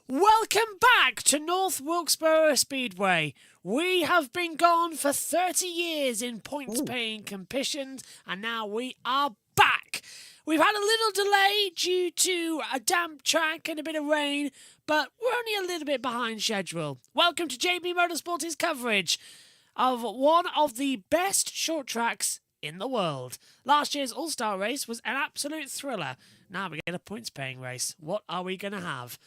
Welcome back to North Wilkesboro Speedway. We have been gone for 30 years in points-paying competitions, and now we are back. We've had a little delay due to a damp track and a bit of rain, but we're only a little bit behind schedule. Welcome to JB Motorsports' coverage of one of the best short tracks in the world. Last year's All-Star race was an absolute thriller. Now we get a points-paying race. What are we going to have?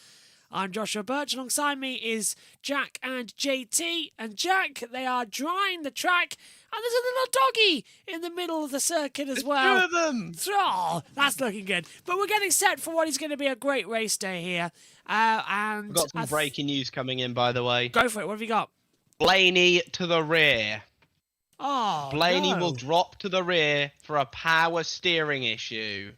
I'm Joshua Birch. Alongside me is Jack and JT. And Jack, they are drying the track. And there's a little doggy in the middle of the circuit as well. Two of them! Oh, that's looking good. But we're getting set for what is going to be a great race day here. And We've got some breaking news coming in, by the way. Go for it. What have you got? Blaney to the rear. Oh, Blaney no. will drop to the rear for a power steering issue.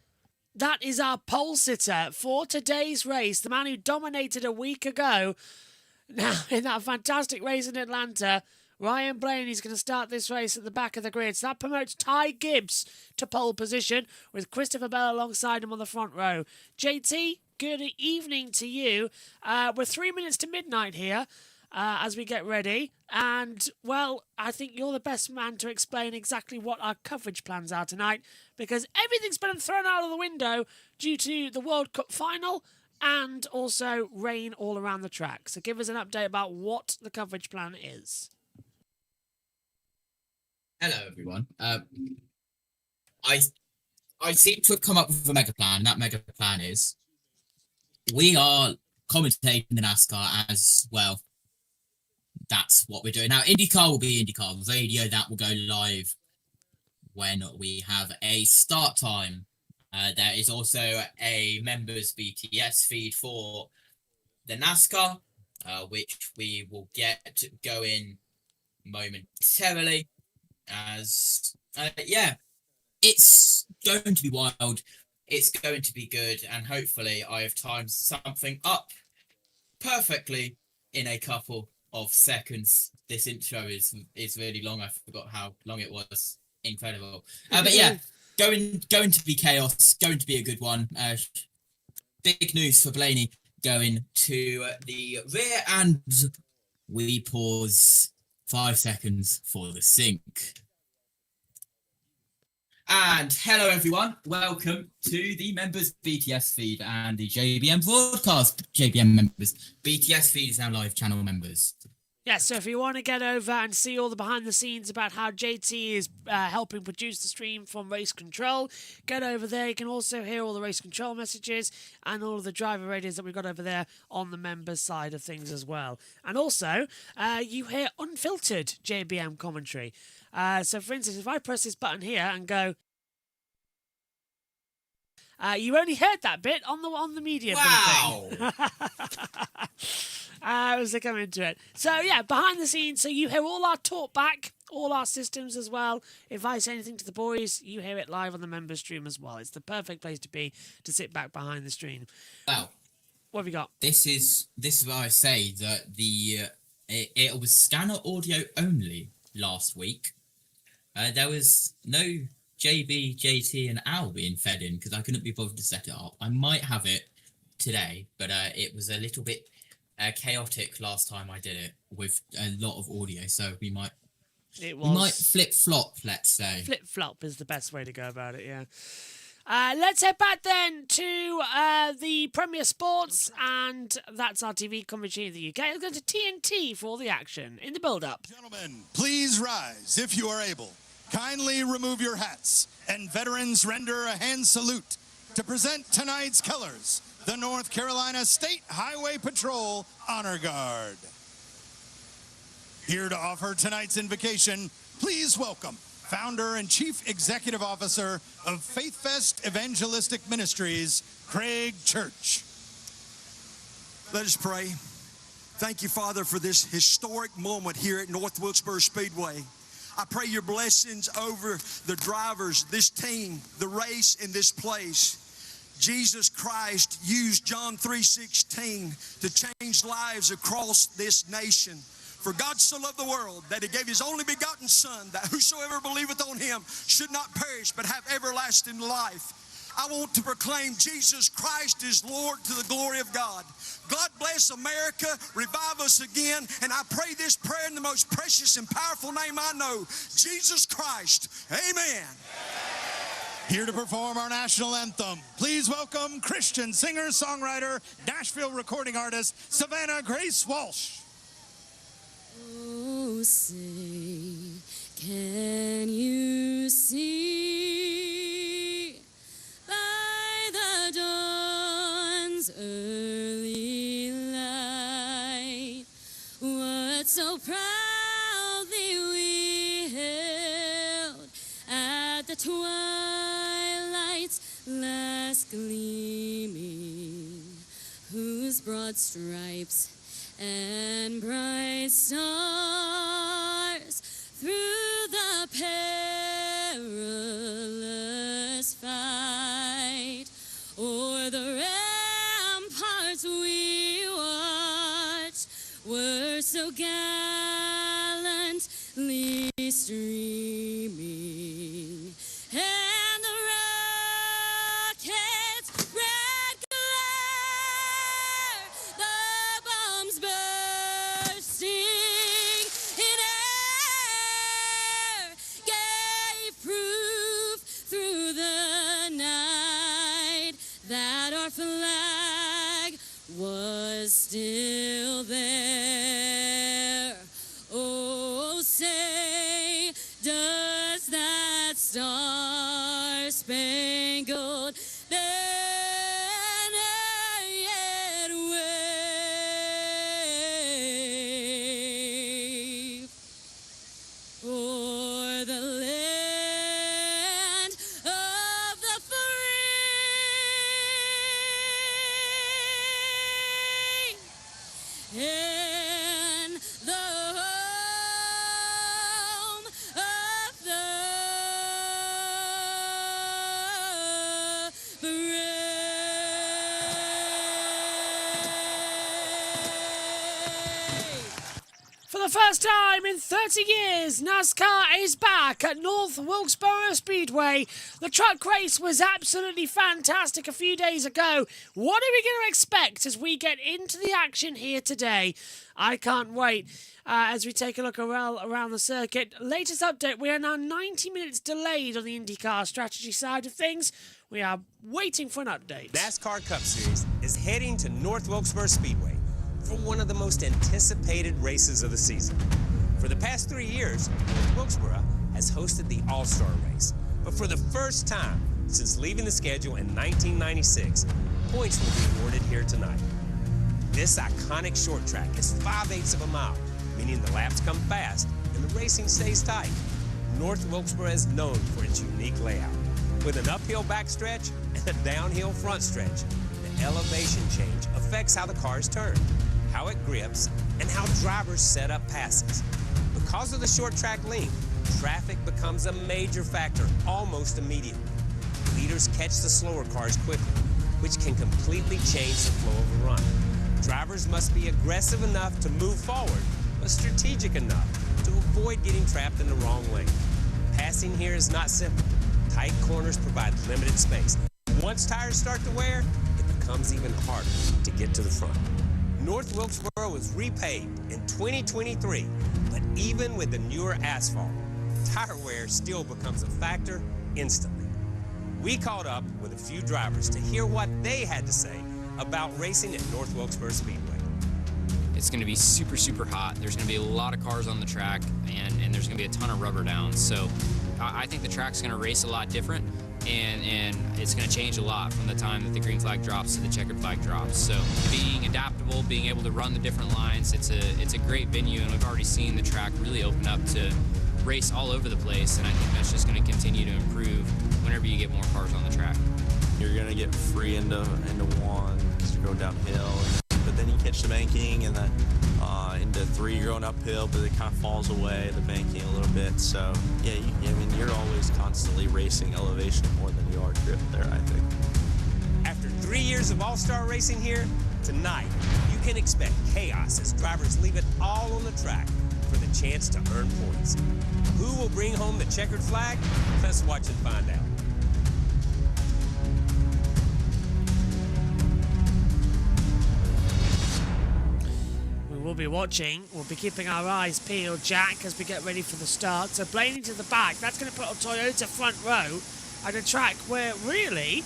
That is our pole sitter for today's race, the man who dominated a week ago. Now, in that fantastic race in Atlanta, Ryan Blaney's going to start this race at the back of the grid. So that promotes Ty Gibbs to pole position with Christopher Bell alongside him on the front row. JT, good evening to you. We're 3 minutes to midnight here as we get ready. And, well, I think you're the best man to explain exactly what our coverage plans are tonight, because everything's been thrown out of the window due to the World Cup final and also rain all around the track. So give us an update about what the coverage plan is. Hello, everyone. I seem to have come up with a mega plan. That mega plan is we are commentating the NASCAR as well. That's what we're doing. Now, IndyCar will be IndyCar radio. That will go live when we have a start time. There is also a members BTS feed for the NASCAR, which we will get going momentarily. As yeah, it's going to be wild. It's going to be good, and hopefully I have timed something up perfectly in a couple of seconds. This intro is really long. I forgot how long it was. Incredible. But yeah, going to be chaos. Going to be a good one. Big news for Blaney going to the rear, and we pause 5 seconds for the sync. And hello everyone, welcome to the members BTS feed and the JBM broadcast. JBM members BTS feed is now live channel members. Yeah, so if you want to get over and see all the behind the scenes about how JT is helping produce the stream from Race Control, get over there. You can also hear all the Race Control messages and all of the driver radios that we've got over there on the members side of things as well. And also, you hear unfiltered JBM commentary. So for instance, if I press this button here and go, you only heard that bit on the media briefing. As they come into it. So yeah, behind the scenes, so you hear all our talk back, all our systems as well. If I say anything to the boys, you hear it live on the member stream as well. It's the perfect place to be, to sit back behind the stream. Well, what have you got? This is where I say that it was scanner audio only last week. There was no JB, JT, and Al being fed in because I couldn't be bothered to set it up. I might have it today, but it was a little bit chaotic last time I did it with a lot of audio, so we might flip flop. Let's say flip flop is the best way to go about it. Yeah. Let's head back then to the Premier Sports, and that's our TV commentary in the UK. Let's go to TNT for all the action in the build-up. Gentlemen, please rise if you are able. Kindly remove your hats, and veterans render a hand salute to present tonight's colors, the North Carolina State Highway Patrol Honor Guard. Here to offer tonight's invocation, please welcome Founder and Chief Executive Officer of Faith Fest Evangelistic Ministries, Craig Church. Let us pray. Thank you, Father, for this historic moment here at North Wilkesboro Speedway. I pray your blessings over the drivers, this team, the race, and this place. Jesus Christ used John 3:16 to change lives across this nation. For God so loved the world that he gave his only begotten Son, that whosoever believeth on him should not perish but have everlasting life. I want to proclaim Jesus Christ is Lord to the glory of God. God bless America, revive us again, and I pray this prayer in the most precious and powerful name I know, Jesus Christ. Amen. Here to perform our national anthem, please welcome Christian singer-songwriter, Nashville recording artist, Savannah Grace Walsh. Oh, say, can you see by the dawn's early light what so proudly we held at the twilight's last gleaming, whose broad stripes and bright stars through the perilous fight o'er the ramparts we watched were so gallantly streaming, and the rocket's red glare, the bombs bursting in air, gave proof through the night that our flag was still there. Oh, say, does that star-spangled banner yet wave o'er the land of the free and the home of the brave? For the first time in 30 years, NASCAR is back at North Wilkesboro Speedway. The truck race was absolutely fantastic a few days ago. What are we going to expect as we get into the action here today? I can't wait. As we take a look around the circuit. Latest update, we are now 90 minutes delayed on the IndyCar strategy side of things. We are waiting for an update. NASCAR Cup Series is heading to North Wilkesboro Speedway for one of the most anticipated races of the season. For the past 3 years, North Wilkesboro has hosted the All-Star race. But for the first time since leaving the schedule in 1996, points will be awarded here tonight. This iconic short track is 5/8 of a mile, meaning the laps come fast and the racing stays tight. North Wilkesboro is known for its unique layout. With an uphill backstretch and a downhill front stretch, the elevation change affects how the cars turn, how it grips, and how drivers set up passes. Because of the short track length, traffic becomes a major factor almost immediately. Leaders catch the slower cars quickly, which can completely change the flow of a run. Drivers must be aggressive enough to move forward, but strategic enough to avoid getting trapped in the wrong lane. Passing here is not simple. Tight corners provide limited space. Once tires start to wear, it becomes even harder to get to the front. North Wilkesboro was repaved in 2023, but even with the newer asphalt, tire wear still becomes a factor instantly. we caught up with a few drivers to hear what they had to say about racing at North Wilkesboro Speedway. It's going to be super, super hot. There's going to be a lot of cars on the track, and there's going to be a ton of rubber downs. So I think the track's going to race a lot different, and it's going to change a lot from the time that the green flag drops to the checkered flag drops. So being adaptable, being able to run the different lines, it's a great venue, and we've already seen the track really open up to race all over the place, and I think that's just going to continue to improve whenever you get more cars on the track. You're going to get free into one, just go downhill, but then you catch the banking, and then into 3 you're going uphill, but it kind of falls away, the banking a little bit. So yeah, I mean, you're always constantly racing elevation more than you are drift there, I think. After 3 years of all-star racing here, tonight you can expect chaos as drivers leave it all on the track for the chance to earn points. Who will bring home the checkered flag? Let's watch and find out. We'll be watching, we'll be keeping our eyes peeled, Jack, as we get ready for the start. So Blaney to the back, that's going to put a Toyota front row at a track where really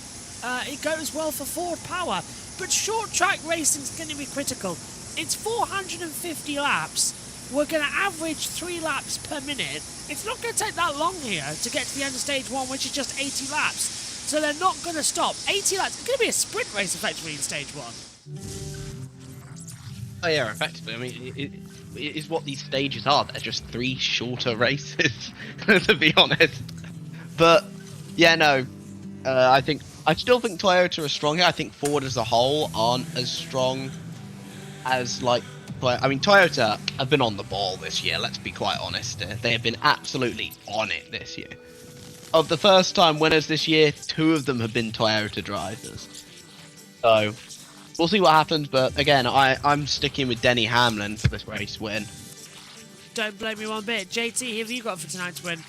it goes well for forward power. But short track racing is going to be critical. It's 450 laps. We're going to average 3 laps per minute. It's not going to take that long here to get to the end of stage 1, which is just 80 laps. So they're not going to stop. 80 laps, it's going to be a sprint race effectively in stage 1. Oh yeah, effectively. I mean, it is what these stages are. They're just 3 shorter races, to be honest. But yeah, no. I still think Toyota are strong here. I think Ford as a whole aren't as strong as I mean, Toyota have been on the ball this year. Let's be quite honest. They have been absolutely on it this year. Of the first-time winners this year, 2 of them have been Toyota drivers. So we'll see what happens, but again, I'm sticking with Denny Hamlin for this race win. Don't blame me one bit. JT, who have you got for tonight's win?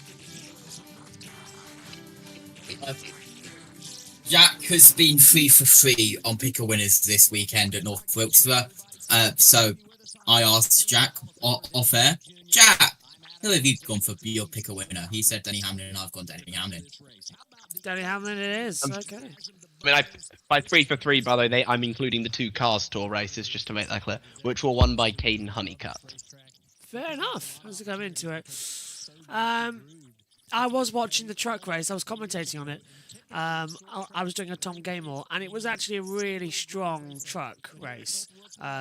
Jack has been 3 for 3 on picker winners this weekend at North Wilkesboro. So I asked Jack off air, Jack, who have you gone for your picker winner? He said Denny Hamlin, and I've gone Denny Hamlin. Denny Hamlin it is. Okay. I mean, by 3 for 3, by the way, I'm including the 2 Cars Tour races, just to make that clear, which were won by Caden Honeycutt. Fair enough. As we come into it, I was watching the truck race. I was commentating on it. I was doing a Tom Gamel, and it was actually a really strong truck race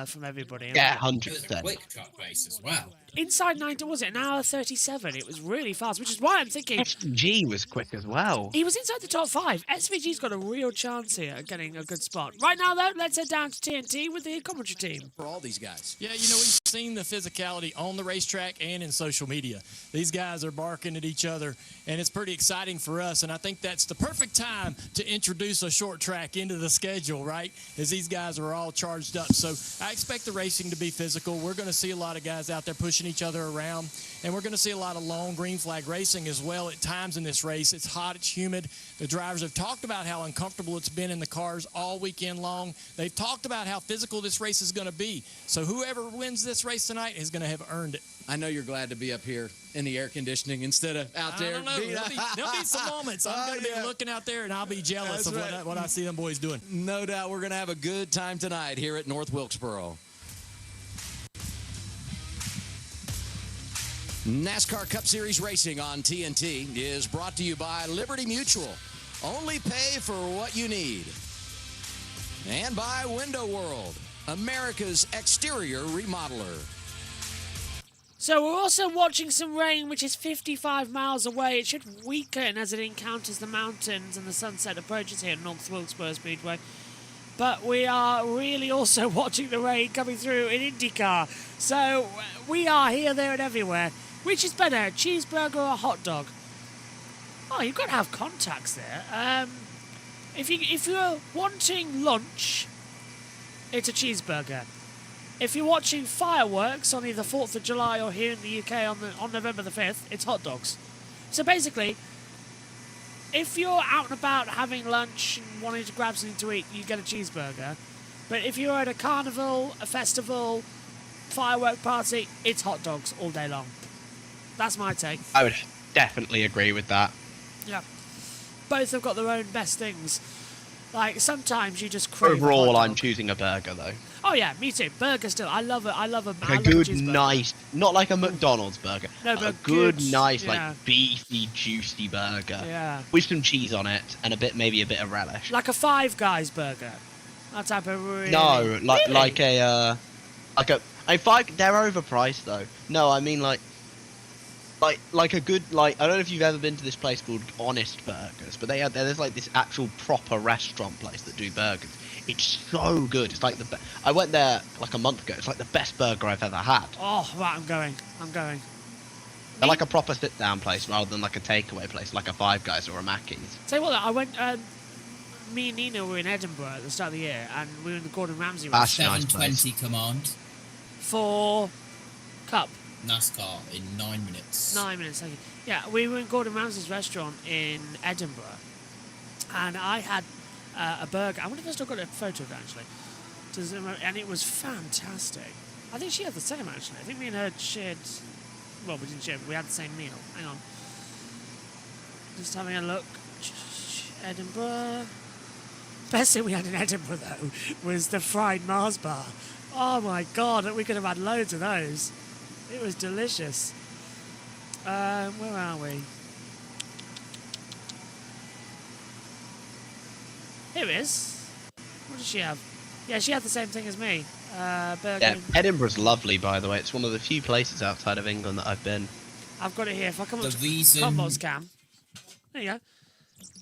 from everybody. Yeah, It was a 100%. quick truck race as well. Inside 90, was it an hour 37? It was really fast, which is why I'm thinking SVG was quick as well. he was inside the top 5. SVG's got a real chance here at getting a good spot. Right now, though, let's head down to TNT with the commentary team. For all these guys. Yeah, you know, we've seen the physicality on the racetrack and in social media. These guys are barking at each other, and it's pretty exciting for us, and I think that's the perfect time to introduce a short track into the schedule, right, as these guys are all charged up. So I expect the racing to be physical. We're going to see a lot of guys out there pushing each other around, and we're going to see a lot of long green flag racing as well at times in this race. It's hot, it's humid. The drivers have talked about how uncomfortable it's been in the cars all weekend long. They've talked about how physical this race is going to be. So whoever wins this race tonight is going to have earned it. I know you're glad to be up here in the air conditioning instead of out there. I don't know. There'll be some moments. I'm going to be looking out there, and I'll be jealous of what I see them boys doing. No doubt we're going to have a good time tonight here at North Wilkesboro. NASCAR Cup Series Racing on TNT is brought to you by Liberty Mutual. Only pay for what you need. And by Window World, America's exterior remodeler. So we're also watching some rain, which is 55 miles away. It should weaken as it encounters the mountains and the sunset approaches here at North Wilkesboro Speedway. But we are really also watching the rain coming through in IndyCar. So we are here, there, and everywhere. Which is better, a cheeseburger or a hot dog? Oh, you've got to have contacts there. If you're wanting lunch, it's a cheeseburger. If you're watching fireworks on either 4th of July or here in the UK on November the 5th, it's hot dogs. So basically, if you're out and about having lunch and wanting to grab something to eat, you get a cheeseburger. But if you're at a carnival, a festival, firework party, it's hot dogs all day long. That's my take. I would definitely agree with that. Yeah. both have got their own best things. Like, sometimes you just crave a Overall, hot I'm dog. choosing a burger, though. Oh yeah, me too. Burger still. I love it. I love a Like a good, nice, not like a McDonald's burger. No, but but a good, nice, yeah. like beefy, juicy burger. Yeah. With some cheese on it and maybe a bit of relish. Like a Five Guys burger. That type of really... No, like Really? a they're overpriced though. No, I mean like a good, like, I don't know if you've ever been to this place called Honest Burgers, but there's like this actual proper restaurant place that do burgers. It's so good. It's like I went there like a month ago. It's like the best burger I've ever had. Oh, right, I'm going. They're like a proper sit-down place rather than like a takeaway place, like a Five Guys or a Mackey's. Tell you what, I went... me and Nina were in Edinburgh at the start of the year, and we were in the Gordon Ramsay That's restaurant. nice place. 7:20 command. For Cup. NASCAR in 9 minutes. 9 minutes, thank you. Yeah, we were in Gordon Ramsay's restaurant in Edinburgh, and I had a burger. I wonder if I still got a photo of it, actually. And it was fantastic. I think she had the same, actually. I think me and her shared... Well, we didn't share, but we had the same meal. Hang on. Just having a look. Edinburgh. Best thing we had in Edinburgh, though, was the fried Mars bar. Oh, my God. We could have had loads of those. It was delicious. Where are we? Here it is. What does she have? Yeah, she had the same thing as me. Burger. Yeah, Edinburgh's lovely, by the way. It's one of the few places outside of England that I've been. I've got it here. If I come up to reason- Combos Cam. There you go.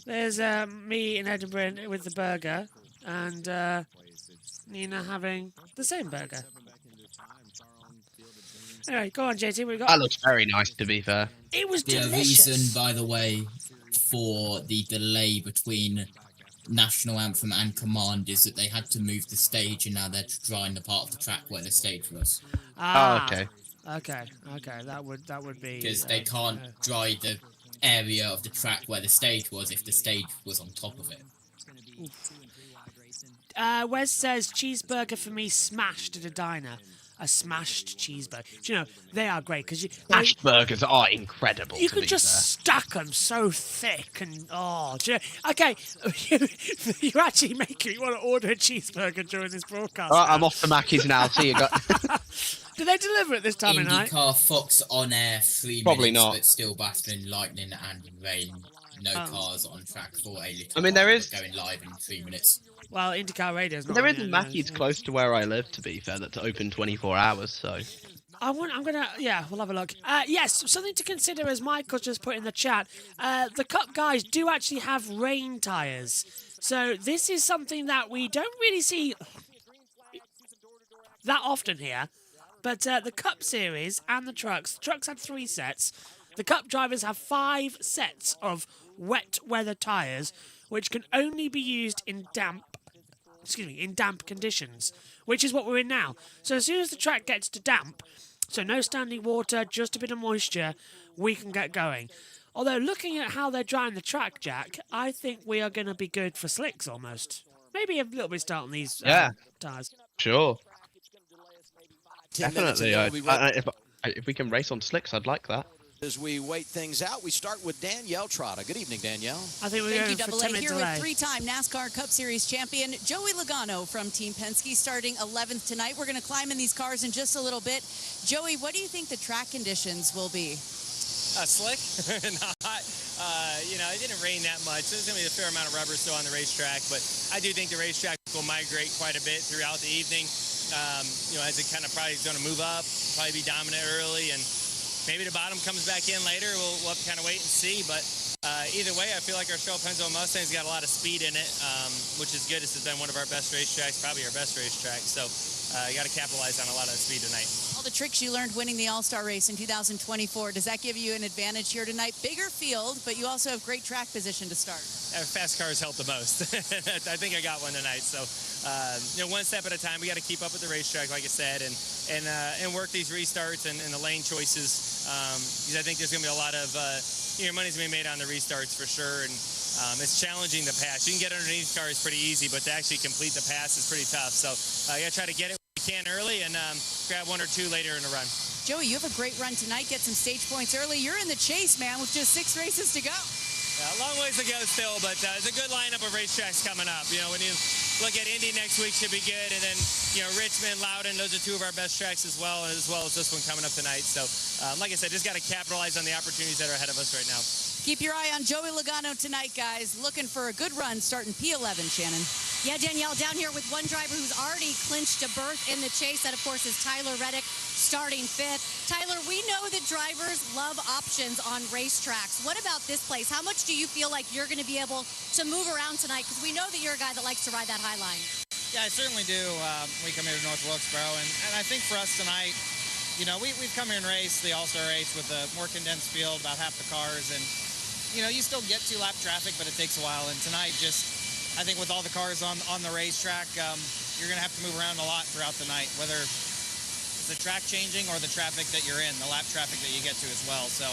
There's me in Edinburgh with the burger, and Nina having the same burger. Anyway, go on, JT. What you got? That looks very nice, to be fair. It was The delicious. reason, by the way, for the delay between National Anthem and Command is that they had to move the stage, and now they're drawing the part of the track where the stage was. Ah, okay. Okay. That would be Because they can't dry the area of the track where the stage was if the stage was on top of it. Wes says cheeseburger for me smashed at a diner. A smashed cheeseburger. Do you know they are great because Smashed burgers are incredible. You to could be just fair. stack them so thick and do you know, okay. You're actually making me want to order a cheeseburger during this broadcast. All right, now. I'm off to Mackey's now. See you guys. Do they deliver it this time of night? IndyCar Fox on air 3 Probably minutes, not. but still battling lightning and rain. No cars on track for a little. I mean, there while, is- but going live in 3 minutes. Well, IndyCar Radio's not. There on is a yet, Mackey's no. close to where I live, to be fair, that's open 24 hours, so... I'm gonna, yeah, we'll have a look. Yes, something to consider, as Michael just put in the chat. The Cup guys do actually have rain tyres, so this is something that we don't really see that often here. But the Cup series and the trucks had 3 sets. The Cup drivers have 5 sets of wet weather tyres, which can only be used in damp conditions, which is what we're in now. So as soon as the track gets to damp, so no standing water, just a bit of moisture, we can get going. Although looking at how they're drying the track, Jack, I think we are going to be good for slicks almost. Maybe a little bit start on these tyres. Sure. 10 minutes Definitely. ago, If we can race on slicks, I'd like that. as we wait things out, we start with Danielle Trotta. Good evening, Danielle. I think we're Thank going you, for Double 10 A. minutes Here delay. with 3-time NASCAR Cup Series champion Joey Logano from Team Penske, starting 11th tonight. We're going to climb in these cars in just a little bit. Joey, what do you think the track conditions will be? Slick, not. It didn't rain that much. There's going to be a fair amount of rubber still on the racetrack, but I do think the racetrack will migrate quite a bit throughout the evening. As it kind of probably is going to move up, probably be dominant early, and maybe the bottom comes back in later. We'll have to kind of wait and see, but either way, I feel like our Strel Penzo Mustang's got a lot of speed in it, which is good. This has been one of our best racetracks, probably our best racetrack, so you got to capitalize on a lot of speed tonight. All the tricks you learned winning the All-Star race in 2024, does that give you an advantage here tonight? Bigger field, but you also have great track position to start. Fast cars help the most. I think I got one tonight. So, one step at a time. We got to keep up with the racetrack, like I said, and work these restarts and the lane choices. Because I think there's going to be a lot of money's going to be made on the restarts for sure. And it's challenging the pass. You can get underneath cars pretty easy, but to actually complete the pass is pretty tough. So I got to try to get it when you can early and grab 1 or 2 later in the run. Joey, you have a great run tonight. Get some stage points early. You're in the chase, man, with just 6 races to go. Yeah, a long ways to go still, but it's a good lineup of racetracks coming up. You know, when you look at Indy next week, should be good, and then Richmond, Loudon, those are two of our best tracks as well as this one coming up tonight. So, like I said, just got to capitalize on the opportunities that are ahead of us right now. Keep your eye on Joey Logano tonight, guys. Looking for a good run starting P11, Shannon. Yeah, Danielle, down here with one driver who's already clinched a berth in the chase. That, of course, is Tyler Reddick, starting 5th. Tyler, we know that drivers love options on racetracks. What about this place? How much do you feel like you're going to be able to move around tonight? Because we know that you're a guy that likes to ride that high line. Yeah, I certainly do. We come here to North Wilkesboro, and I think for us tonight, we've come here and raced the All-Star race with a more condensed field, about half the cars, and you still get 2-lap traffic, but it takes a while. And tonight, I think with all the cars on the racetrack, you're going to have to move around a lot throughout the night, whether it's the track changing or the traffic that you're in, the lap traffic that you get to as well. So,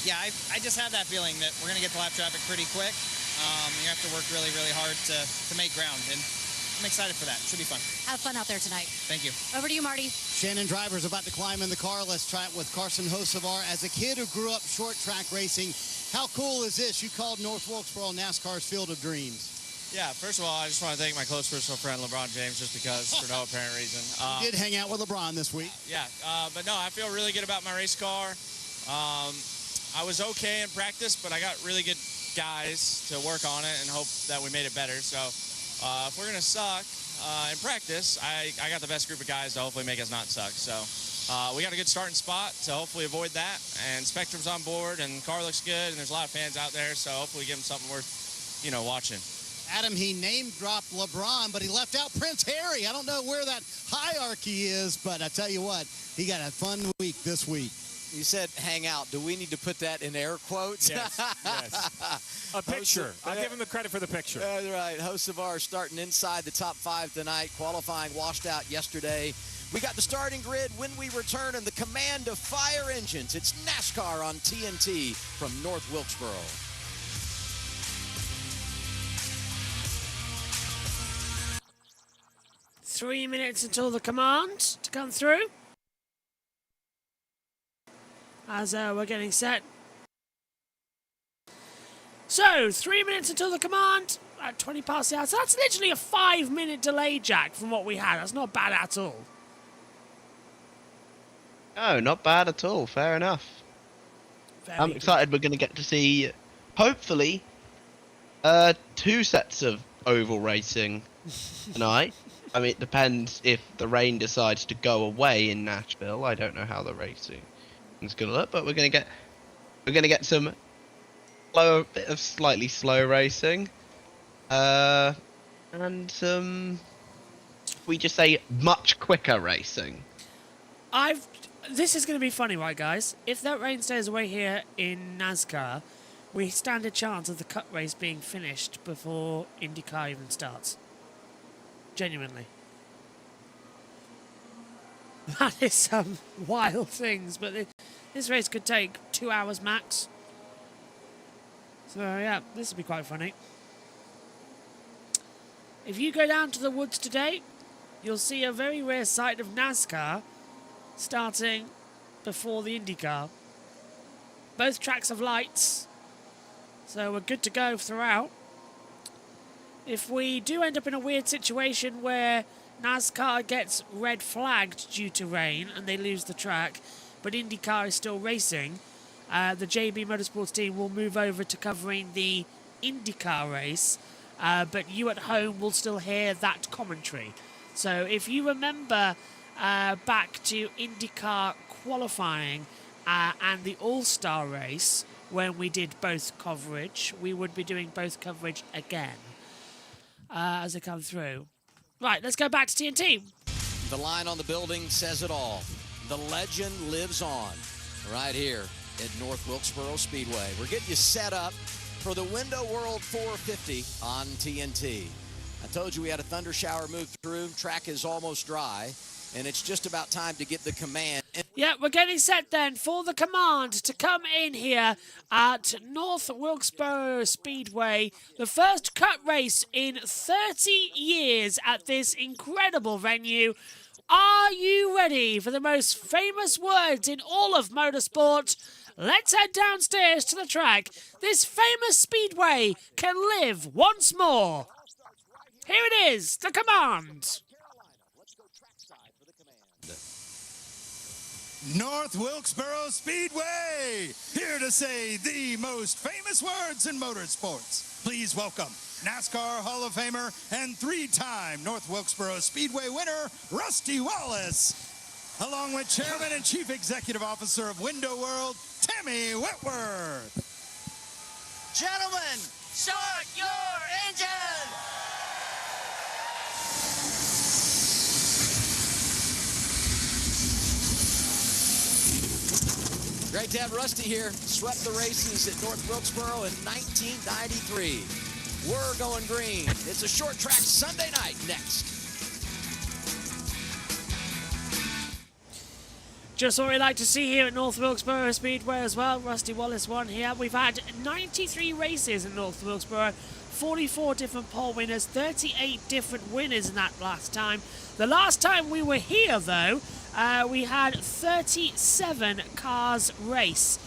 yeah, I just have that feeling that we're going to get the lap traffic pretty quick. You have to work really, really hard to make ground, and I'm excited for that. Should be fun. Have fun out there tonight. Thank you. Over to you, Marty. Shannon, driver's about to climb in the car. Let's try it with Carson Hocevar. As a kid who grew up short track racing, how cool is this? You called North Wilkesboro NASCAR's Field of Dreams. Yeah, first of all, I just want to thank my close personal friend, LeBron James, just because, for no apparent reason. You did hang out with LeBron this week. Yeah, but no, I feel really good about my race car. I was okay in practice, but I got really good guys to work on it and hope that we made it better. So if we're going to suck in practice, I got the best group of guys to hopefully make us not suck. So we got a good starting spot to hopefully avoid that. And Spectrum's on board, and the car looks good, and there's a lot of fans out there, so hopefully give them something worth, watching. Adam, he name-dropped LeBron, but he left out Prince Harry. I don't know where that hierarchy is, but I tell you what, he got a fun week this week. You said hang out. Do we need to put that in air quotes? Yes, yes. A picture. I'll give him the credit for the picture. That's right. Hocevar starting inside the top 5 tonight. Qualifying washed out yesterday. We got the starting grid when we return and the command of fire engines. It's NASCAR on TNT from North Wilkesboro. Three minutes until the command to come through. As we're getting set. So, 3 minutes until the command at 20 past the hour. So that's literally a 5-minute delay, Jack, from what we had. That's not bad at all. No, not bad at all. Fair enough. I'm excited we're going to get to see, hopefully, 2 sets of oval racing tonight. I mean, it depends if the rain decides to go away in Nashville. I don't know how the racing is going to look, but we're going to get some bit of slightly slow racing, and some, we just say, much quicker racing. This is going to be funny, right, guys? If that rain stays away here in NASCAR, we stand a chance of the cut race being finished before IndyCar even starts. Genuinely. That is some wild things, but this race could take 2 hours max. So, yeah, this will be quite funny. If you go down to the woods today, you'll see a very rare sight of NASCAR starting before the IndyCar. Both tracks have lights, so we're good to go throughout. If we do end up in a weird situation where NASCAR gets red flagged due to rain and they lose the track, but IndyCar is still racing, the JB Motorsports team will move over to covering the IndyCar race, but you at home will still hear that commentary. So if you remember back to IndyCar qualifying and the All-Star race, when we did both coverage, we would be doing both coverage again as they come through. Right, let's go back to TNT. The line on the building says it all. The legend lives on right here at North Wilkesboro Speedway. We're getting you set up for the Window World 450 on TNT. I told you we had a thunder shower move through. Track is almost dry, and it's just about time to get the command. Yeah, we're getting set then for the command to come in here at North Wilkesboro Speedway. The first cut race in 30 years at this incredible venue. Are you ready for the most famous words in all of motorsport? let's head downstairs to the track. This famous speedway can live once more. Here it is, the command. North Wilkesboro Speedway, here to say the most famous words in motorsports. Please welcome NASCAR Hall of Famer and 3-time North Wilkesboro Speedway winner, Rusty Wallace, along with Chairman and Chief Executive Officer of Window World, Tammy Whitworth. Gentlemen, start your engine! Great to have Rusty here. Swept the races at North Wilkesboro in 1993. We're going green. It's a short track Sunday night next. Just what we like to see here at North Wilkesboro Speedway as well. Rusty Wallace won here. We've had 93 races in North Wilkesboro, 44 different pole winners, 38 different winners in that last time. The last time we were here, though, we had 37 cars race,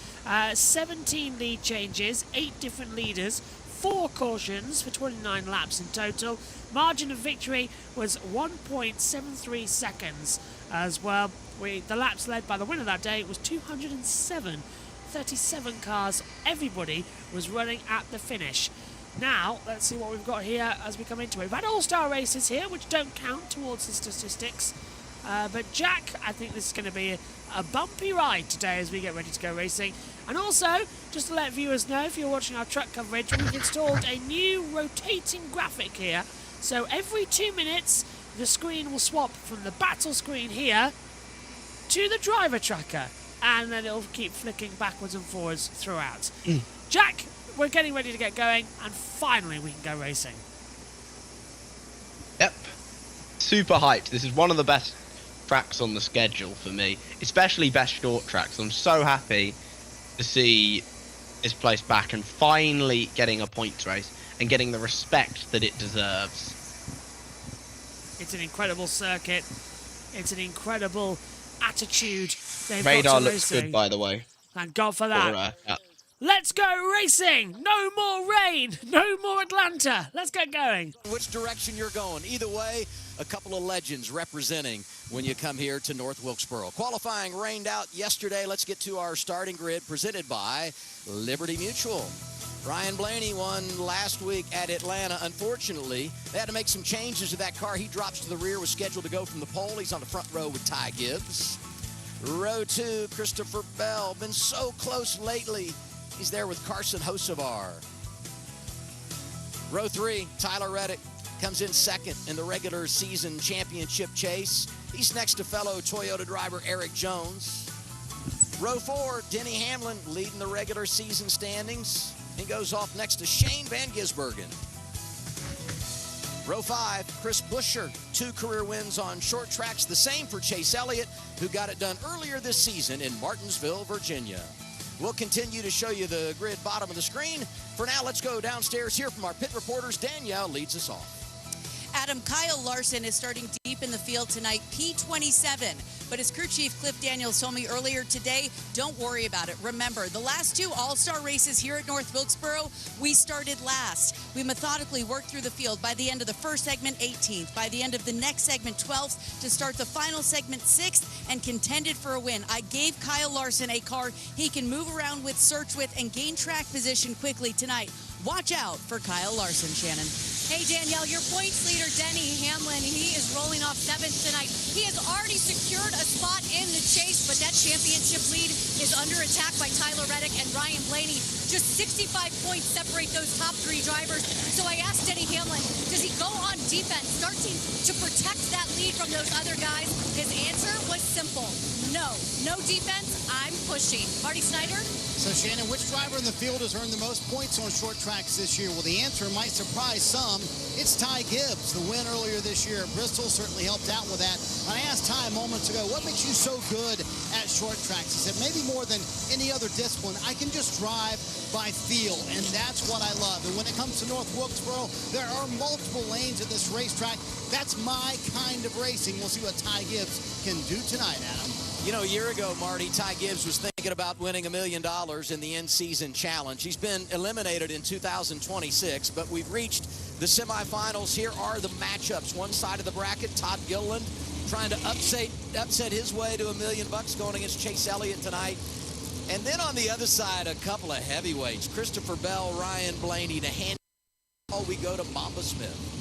17 lead changes, 8 different leaders, 4 cautions for 29 laps in total. Margin of victory was 1.73 seconds as well. The laps led by the winner that day was 207. 37 cars, everybody was running at the finish. Now, let's see what we've got here as we come into it. We've had all-star races here, which don't count towards the statistics. But Jack, I think this is going to be a bumpy ride today as we get ready to go racing. And also, just to let viewers know, if you're watching our truck coverage, we've installed a new rotating graphic here. So every 2 minutes, the screen will swap from the battle screen here to the driver tracker. And then it'll keep flicking backwards and forwards throughout. Jack, we're getting ready to get going, and finally we can go racing. Yep. Super hyped. This is one of the best tracks on the schedule for me, especially best short tracks. I'm so happy to see this place back and finally getting a points race and getting the respect that it deserves. It's an incredible circuit. It's an incredible attitude they've Radar got to looks racing. good, by the way. Thank God for that. Yeah. Let's go racing! No more rain! No more Atlanta! Let's get going! Which direction you're going. Either way, a couple of legends representing when you come here to North Wilkesboro. Qualifying rained out yesterday. Let's get to our starting grid presented by Liberty Mutual. Ryan Blaney won last week at Atlanta. Unfortunately, they had to make some changes to that car. He drops to the rear, was scheduled to go from the pole. He's on the front row with Ty Gibbs. Row 2, Christopher Bell. Been so close lately. He's there with Carson Hocevar. Row 3, Tyler Reddick comes in second in the regular season championship chase. He's next to fellow Toyota driver Eric Jones. Row 4, Denny Hamlin leading the regular season standings. He goes off next to Shane Van Gisbergen. Row 5, Chris Buescher, 2 career wins on short tracks. The same for Chase Elliott, who got it done earlier this season in Martinsville, Virginia. We'll continue to show you the grid bottom of the screen. For now, let's go downstairs, hear from our pit reporters. Danielle leads us off. Adam, Kyle Larson is starting deep in the field tonight, P27. But as crew chief Cliff Daniels told me earlier today, don't worry about it. Remember, the last 2 all-star races here at North Wilkesboro, we started last. We methodically worked through the field. By the end of the first segment, 18th. By the end of the next segment, 12th. To start the final segment, 6th, and contended for a win. I gave Kyle Larson a car he can move around with, search with, and gain track position quickly tonight. Watch out for Kyle Larson, Shannon. Hey, Danielle, your points leader, Denny Hamlin, he is rolling off 7th tonight. He has already secured a spot in the chase, but that championship lead is under attack by Tyler Reddick and Ryan Blaney. Just 65 points separate those top 3 drivers. So I asked Denny Hamlin, does he go on defense, starting to protect that lead from those other guys? His answer was simple. No defense, I'm pushing. Marty Snyder? So, Shannon, which driver in the field has earned the most points on short tracks this year? Well, the answer might surprise some. It's Ty Gibbs, the win earlier this year at Bristol, certainly helped out with that. I asked Ty moments ago, what makes you so good at short tracks? He said, maybe more than any other discipline, I can just drive by feel, and that's what I love. And when it comes to North Wilkesboro, there are multiple lanes at this racetrack. That's my kind of racing. We'll see what Ty Gibbs can do tonight, Adam. You know, a year ago, Marty, Ty Gibbs was thinking about winning $1 million in the in-season challenge. He's been eliminated in 2026, but we've reached the semifinals. Here are the matchups. One side of the bracket, Todd Gilliland trying to upset his way to $1 million going against Chase Elliott tonight. And then on the other side, a couple of heavyweights, Christopher Bell, Ryan Blaney, to hand we go to Mamba Smith.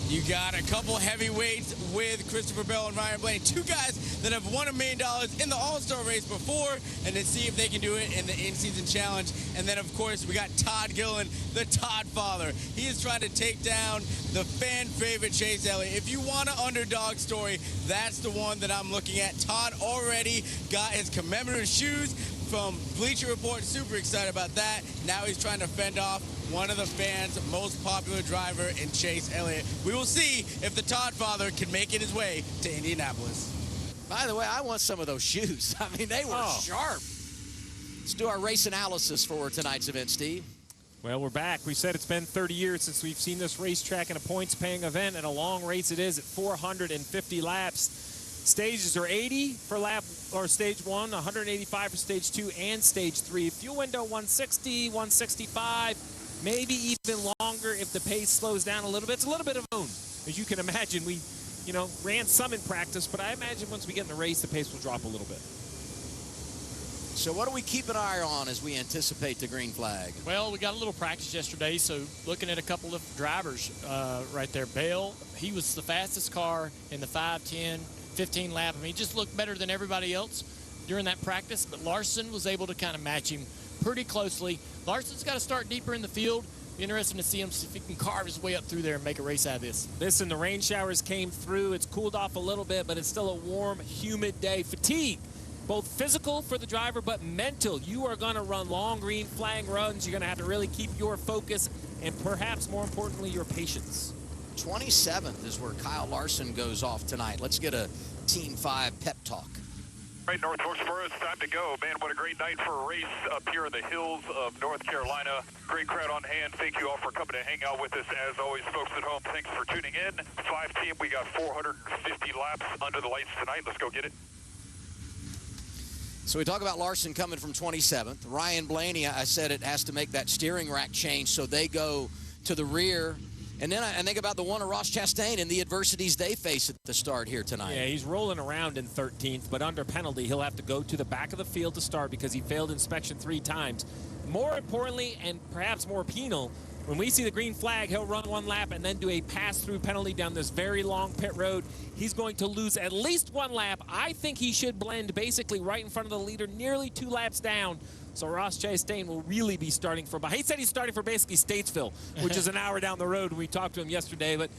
You got a couple heavyweights with Christopher Bell and Ryan Blaney, two guys that have won $1 million in the All-Star race before, and to see if they can do it in the in-season challenge. And then, of course, we got Todd Gilliland, the Todd father. He is trying to take down the fan favorite Chase Elliott. If you want an underdog story, that's the one that I'm looking at. Todd already got his commemorative shoes from Bleacher Report. Super excited about that. Now he's trying to fend off one of the fans' most popular driver in Chase Elliott. We will see if the Todd father can make it his way to Indianapolis. By the way, I want some of those shoes. I mean, they were sharp. Let's do our race analysis for tonight's event, Steve. Well, we're back. We said it's been 30 years since we've seen this racetrack in a points-paying event, and a long race it is at 450 laps. Stages are 80 for lap or stage 1, 185 for stage 2 and stage 3. Fuel window 160, 165, maybe even longer if the pace slows down a little bit. It's a little bit of a moon. As you can imagine, we, ran some in practice, but I imagine once we get in the race, the pace will drop a little bit. So what do we keep an eye on as we anticipate the green flag? Well, we got a little practice yesterday, so looking at a couple of drivers right there. Bale, he was the fastest car in the 5, 10, 15 lap. I mean, he just looked better than everybody else during that practice, but Larson was able to kind of match him pretty closely. Larson's got to start deeper in the field. Be interesting to see him, see if he can carve his way up through there and make a race out of this. Listen, the rain showers came through. It's cooled off a little bit, but it's still a warm, humid day. Fatigue, both physical for the driver, but mental. You are going to run long green flag runs. You're going to have to really keep your focus and perhaps more importantly, your patience. 27th is where Kyle Larson goes off tonight. Let's get a Team 5 pep talk. Right, North Wilkesboro, it's time to go. Man, what a great night for a race up here in the hills of North Carolina. Great crowd on hand. Thank you all for coming to hang out with us. As always, folks at home, thanks for tuning in. 5 team, we got 450 laps under the lights tonight. Let's go get it. So we talk about Larson coming from 27th. Ryan Blaney, I said it has to make that steering rack change so they go to the rear. And then I think about the one of Ross Chastain and the adversities they face at the start here tonight. Yeah, he's rolling around in 13th, but under penalty, he'll have to go to the back of the field to start because he failed inspection 3 times. More importantly, and perhaps more penal, when we see the green flag, he'll run 1 lap and then do a pass-through penalty down this very long pit road. He's going to lose at least 1 lap. I think he should blend basically right in front of the leader, nearly 2 laps down. So Ross Chastain will really be starting for, he said he's starting for basically Statesville, which is an hour down the road. We talked to him yesterday, but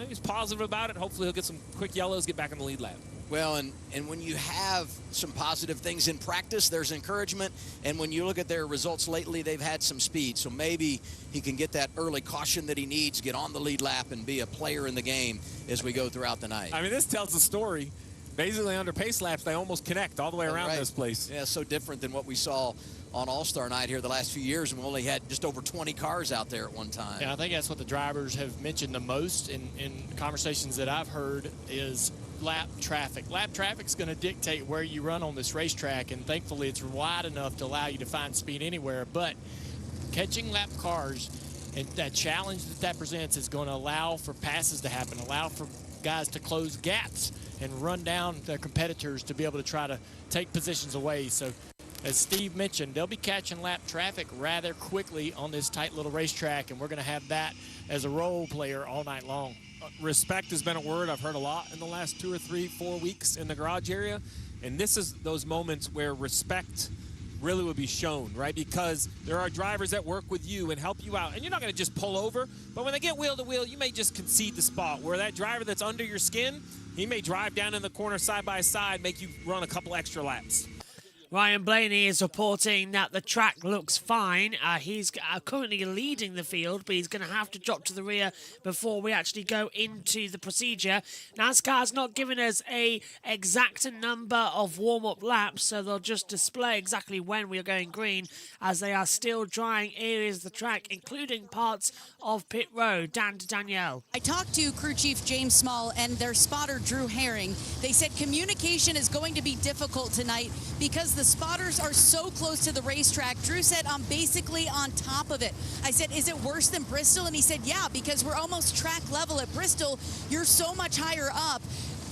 he's positive about it. Hopefully he'll get some quick yellows, get back in the lead lap. Well, and when you have some positive things in practice, there's encouragement. And when you look at their results lately, they've had some speed. So maybe he can get that early caution that he needs, get on the lead lap, and be a player in the game as we go throughout the night. I mean, this tells the story. Basically, under pace laps, they almost connect all the way around this place. Yeah, so different than what we saw on All-Star Night here the last few years, and we only had just over 20 cars out there at one time. Yeah, I think that's what the drivers have mentioned the most in conversations that I've heard is lap traffic. Lap traffic's going to dictate where you run on this racetrack, and thankfully it's wide enough to allow you to find speed anywhere. But catching lap cars and that challenge that presents is going to allow for passes to happen, allow for guys to close gaps and run down their competitors to be able to try to take positions away. So as Steve mentioned, they'll be catching lap traffic rather quickly on this tight little racetrack, and we're going to have that as a role player all night long. Respect has been a word I've heard a lot in the last 2 or 3, 4 weeks in the garage area, and this is those moments where respect really will be shown, right? Because there are drivers that work with you and help you out, and you're not going to just pull over, but when they get wheel to wheel, you may just concede the spot where that driver that's under your skin, he may drive down in the corner side by side, make you run a couple extra laps. Ryan Blaney is reporting that the track looks fine. He's currently leading the field, but he's going to have to drop to the rear before we actually go into the procedure. NASCAR's not given us a exact number of warm-up laps, so they'll just display exactly when we are going green, as they are still drying areas of the track, including parts of pit road. Dan to Danielle. I talked to crew chief James Small and their spotter Drew Herring. They said communication is going to be difficult tonight because the spotters are so close to the racetrack. Drew said, I'm basically on top of it. I said, is it worse than Bristol? And he said, yeah, because we're almost track level at Bristol. You're so much higher up.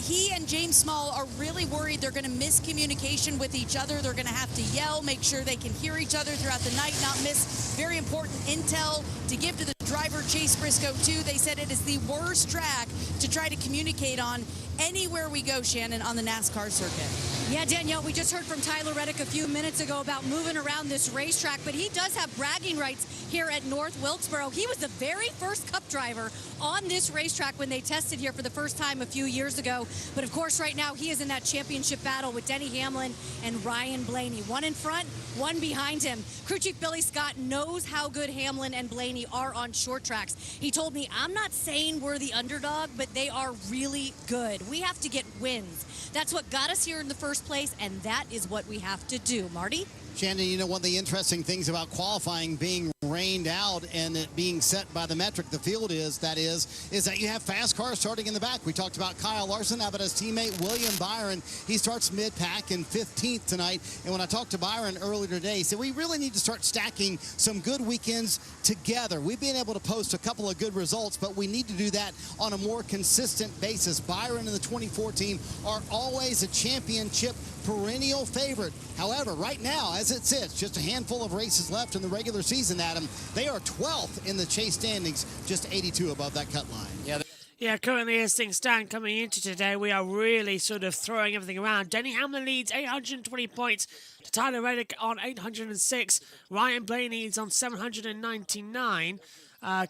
He and James Small are really worried they're going to miss communication with each other. They're going to have to yell, make sure they can hear each other throughout the night, not miss very important intel to give to the driver, Chase Briscoe, too. They said it is the worst track to try to communicate on anywhere we go, Shannon, on the NASCAR circuit. Yeah, Danielle, we just heard from Tyler Reddick a few minutes ago about moving around this racetrack, but he does have bragging rights here at North Wilkesboro. He was the very first Cup driver on this racetrack when they tested here for the first time a few years ago. But of course, right now, he is in that championship battle with Denny Hamlin and Ryan Blaney. One in front, one behind him. Crew Chief Billy Scott knows how good Hamlin and Blaney are on short tracks. He told me, I'm not saying we're the underdog, but they are really good. We have to get wins. That's what got us here in the first place, and that is what we have to do. Marty? Shannon, you know, one of the interesting things about qualifying being rained out and it being set by the metric the field is that you have fast cars starting in the back. We talked about Kyle Larson. How about his teammate William Byron? He starts mid-pack in 15th tonight. And when I talked to Byron earlier today, he said we really need to start stacking some good weekends together. We've been able to post a couple of good results, but we need to do that on a more consistent basis. Byron and the 2014 are always a championship perennial favorite. However, right now, as it sits, just a handful of races left in the regular season, Adam, they are 12th in the chase standings, just 82 above that cut line. Yeah, currently as things stand coming into today, we are really sort of throwing everything around. Denny Hamlin leads 820 points to Tyler Reddick on 806. Ryan Blaney is on 799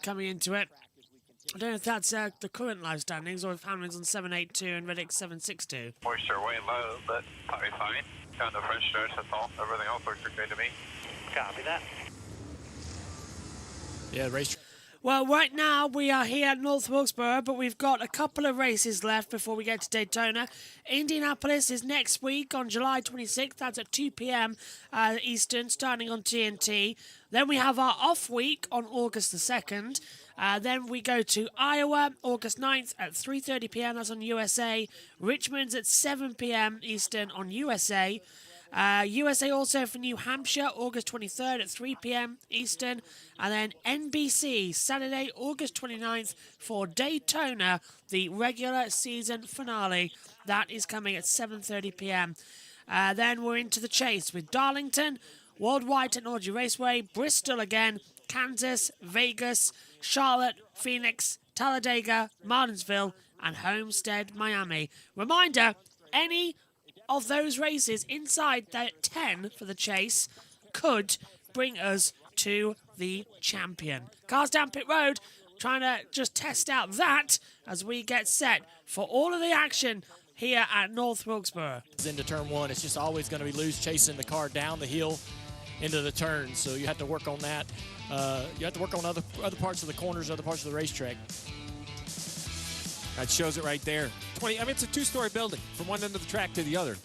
coming into it. I don't know if that's the current live standings or if Hamlin's on 782 and Reddick 762. Moisture way low, but probably fine. Down the front stretch, that's all. Everything else looks okay to me. Copy that. Yeah, race. Well, right now we are here at North Wilkesboro, but we've got a couple of races left before we get to Daytona. Indianapolis is next week on July 26th. That's at 2 p.m. Eastern, starting on TNT. Then we have our off week on August the 2nd. Then we go to Iowa, August 9th at 3:30 p.m. That's on USA. Richmond's at 7 p.m. Eastern on USA. USA also for New Hampshire, August 23rd at 3 p.m. Eastern. And then NBC, Saturday, August 29th for Daytona, the regular season finale. That is coming at 7:30 p.m. Then we're into the chase with Darlington, Worldwide Technology Raceway, Bristol again, Kansas, Vegas, Charlotte, Phoenix, Talladega, Martinsville, and Homestead, Miami. Reminder, any of those races inside that 10 for the chase could bring us to the champion. Cars down pit road, trying to just test out that as we get set for all of the action here at North Wilkesboro. Into turn one, it's just always going to be loose chasing the car down the hill into the turn, so you have to work on that. You have to work on other parts of the corners, other parts of the racetrack. That shows it right there. It's a two-story building from one end of the track to the other.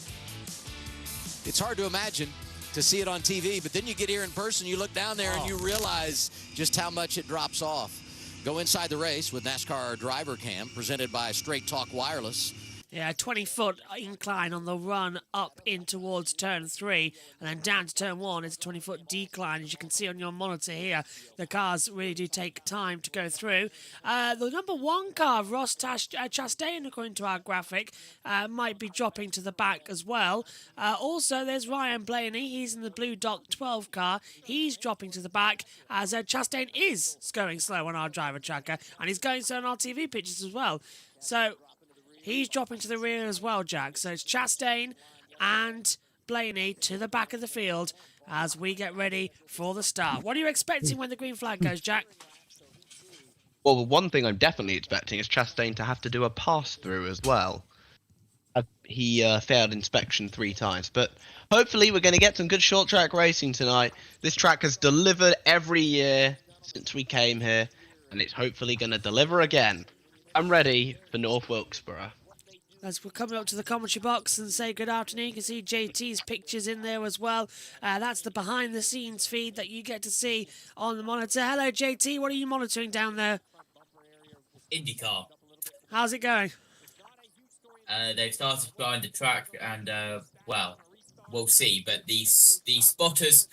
It's hard to imagine to see it on TV, but then you get here in person, you look down there and you realize just how much it drops off. Go inside the race with NASCAR Driver Cam, presented by Straight Talk Wireless. Yeah, 20-foot incline on the run up in towards turn 3, and then down to turn 1. It's a 20-foot decline, as you can see on your monitor here. The cars really do take time to go through. The number 1 car, Ross Chastain, according to our graphic, might be dropping to the back as well. Also, there's Ryan Blaney. He's in the Blue Dot 12 car. He's dropping to the back, as Chastain is going slow on our driver tracker, and he's going slow on our TV pictures as well. So he's dropping to the rear as well, Jack. So it's Chastain and Blaney to the back of the field as we get ready for the start. What are you expecting when the green flag goes, Jack? Well, one thing I'm definitely expecting is Chastain to have to do a pass-through as well. he failed inspection 3 times. But hopefully we're going to get some good short track racing tonight. This track has delivered every year since we came here, and it's hopefully going to deliver again. I'm ready for North Wilkesboro. As we're coming up to the commentary box and say good afternoon, you can see JT's pictures in there as well. That's the behind-the-scenes feed that you get to see on the monitor. Hello, JT. What are you monitoring down there? IndyCar. How's it going? They've started behind the track, and well, we'll see. But the spotters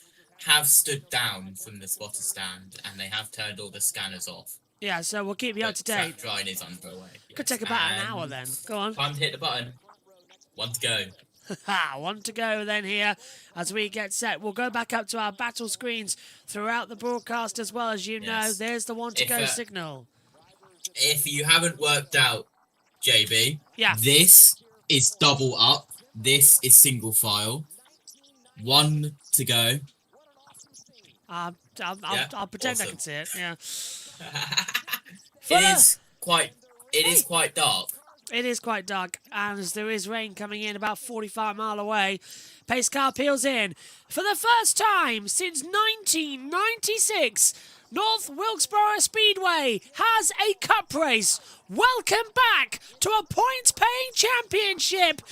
have stood down from the spotter stand, and they have turned all the scanners off. Yeah, so we'll keep you up to date. Track drying is underway. Could take about an hour then. Go on. Time to hit the button. 1 to go. 1 to go then here as we get set. We'll go back up to our battle screens throughout the broadcast as well, as you know. There's the 1 to go signal. If you haven't worked out, JB, yeah, this is double up. This is single file. 1 to go. I'll pretend awesome. I can see it. Yeah. It is quite dark. It is quite dark, and there is rain coming in about 45 mile away. Pace car peels in. For the first time since 1996, North Wilkesboro Speedway has a cup race. Welcome back to a points-paying championship.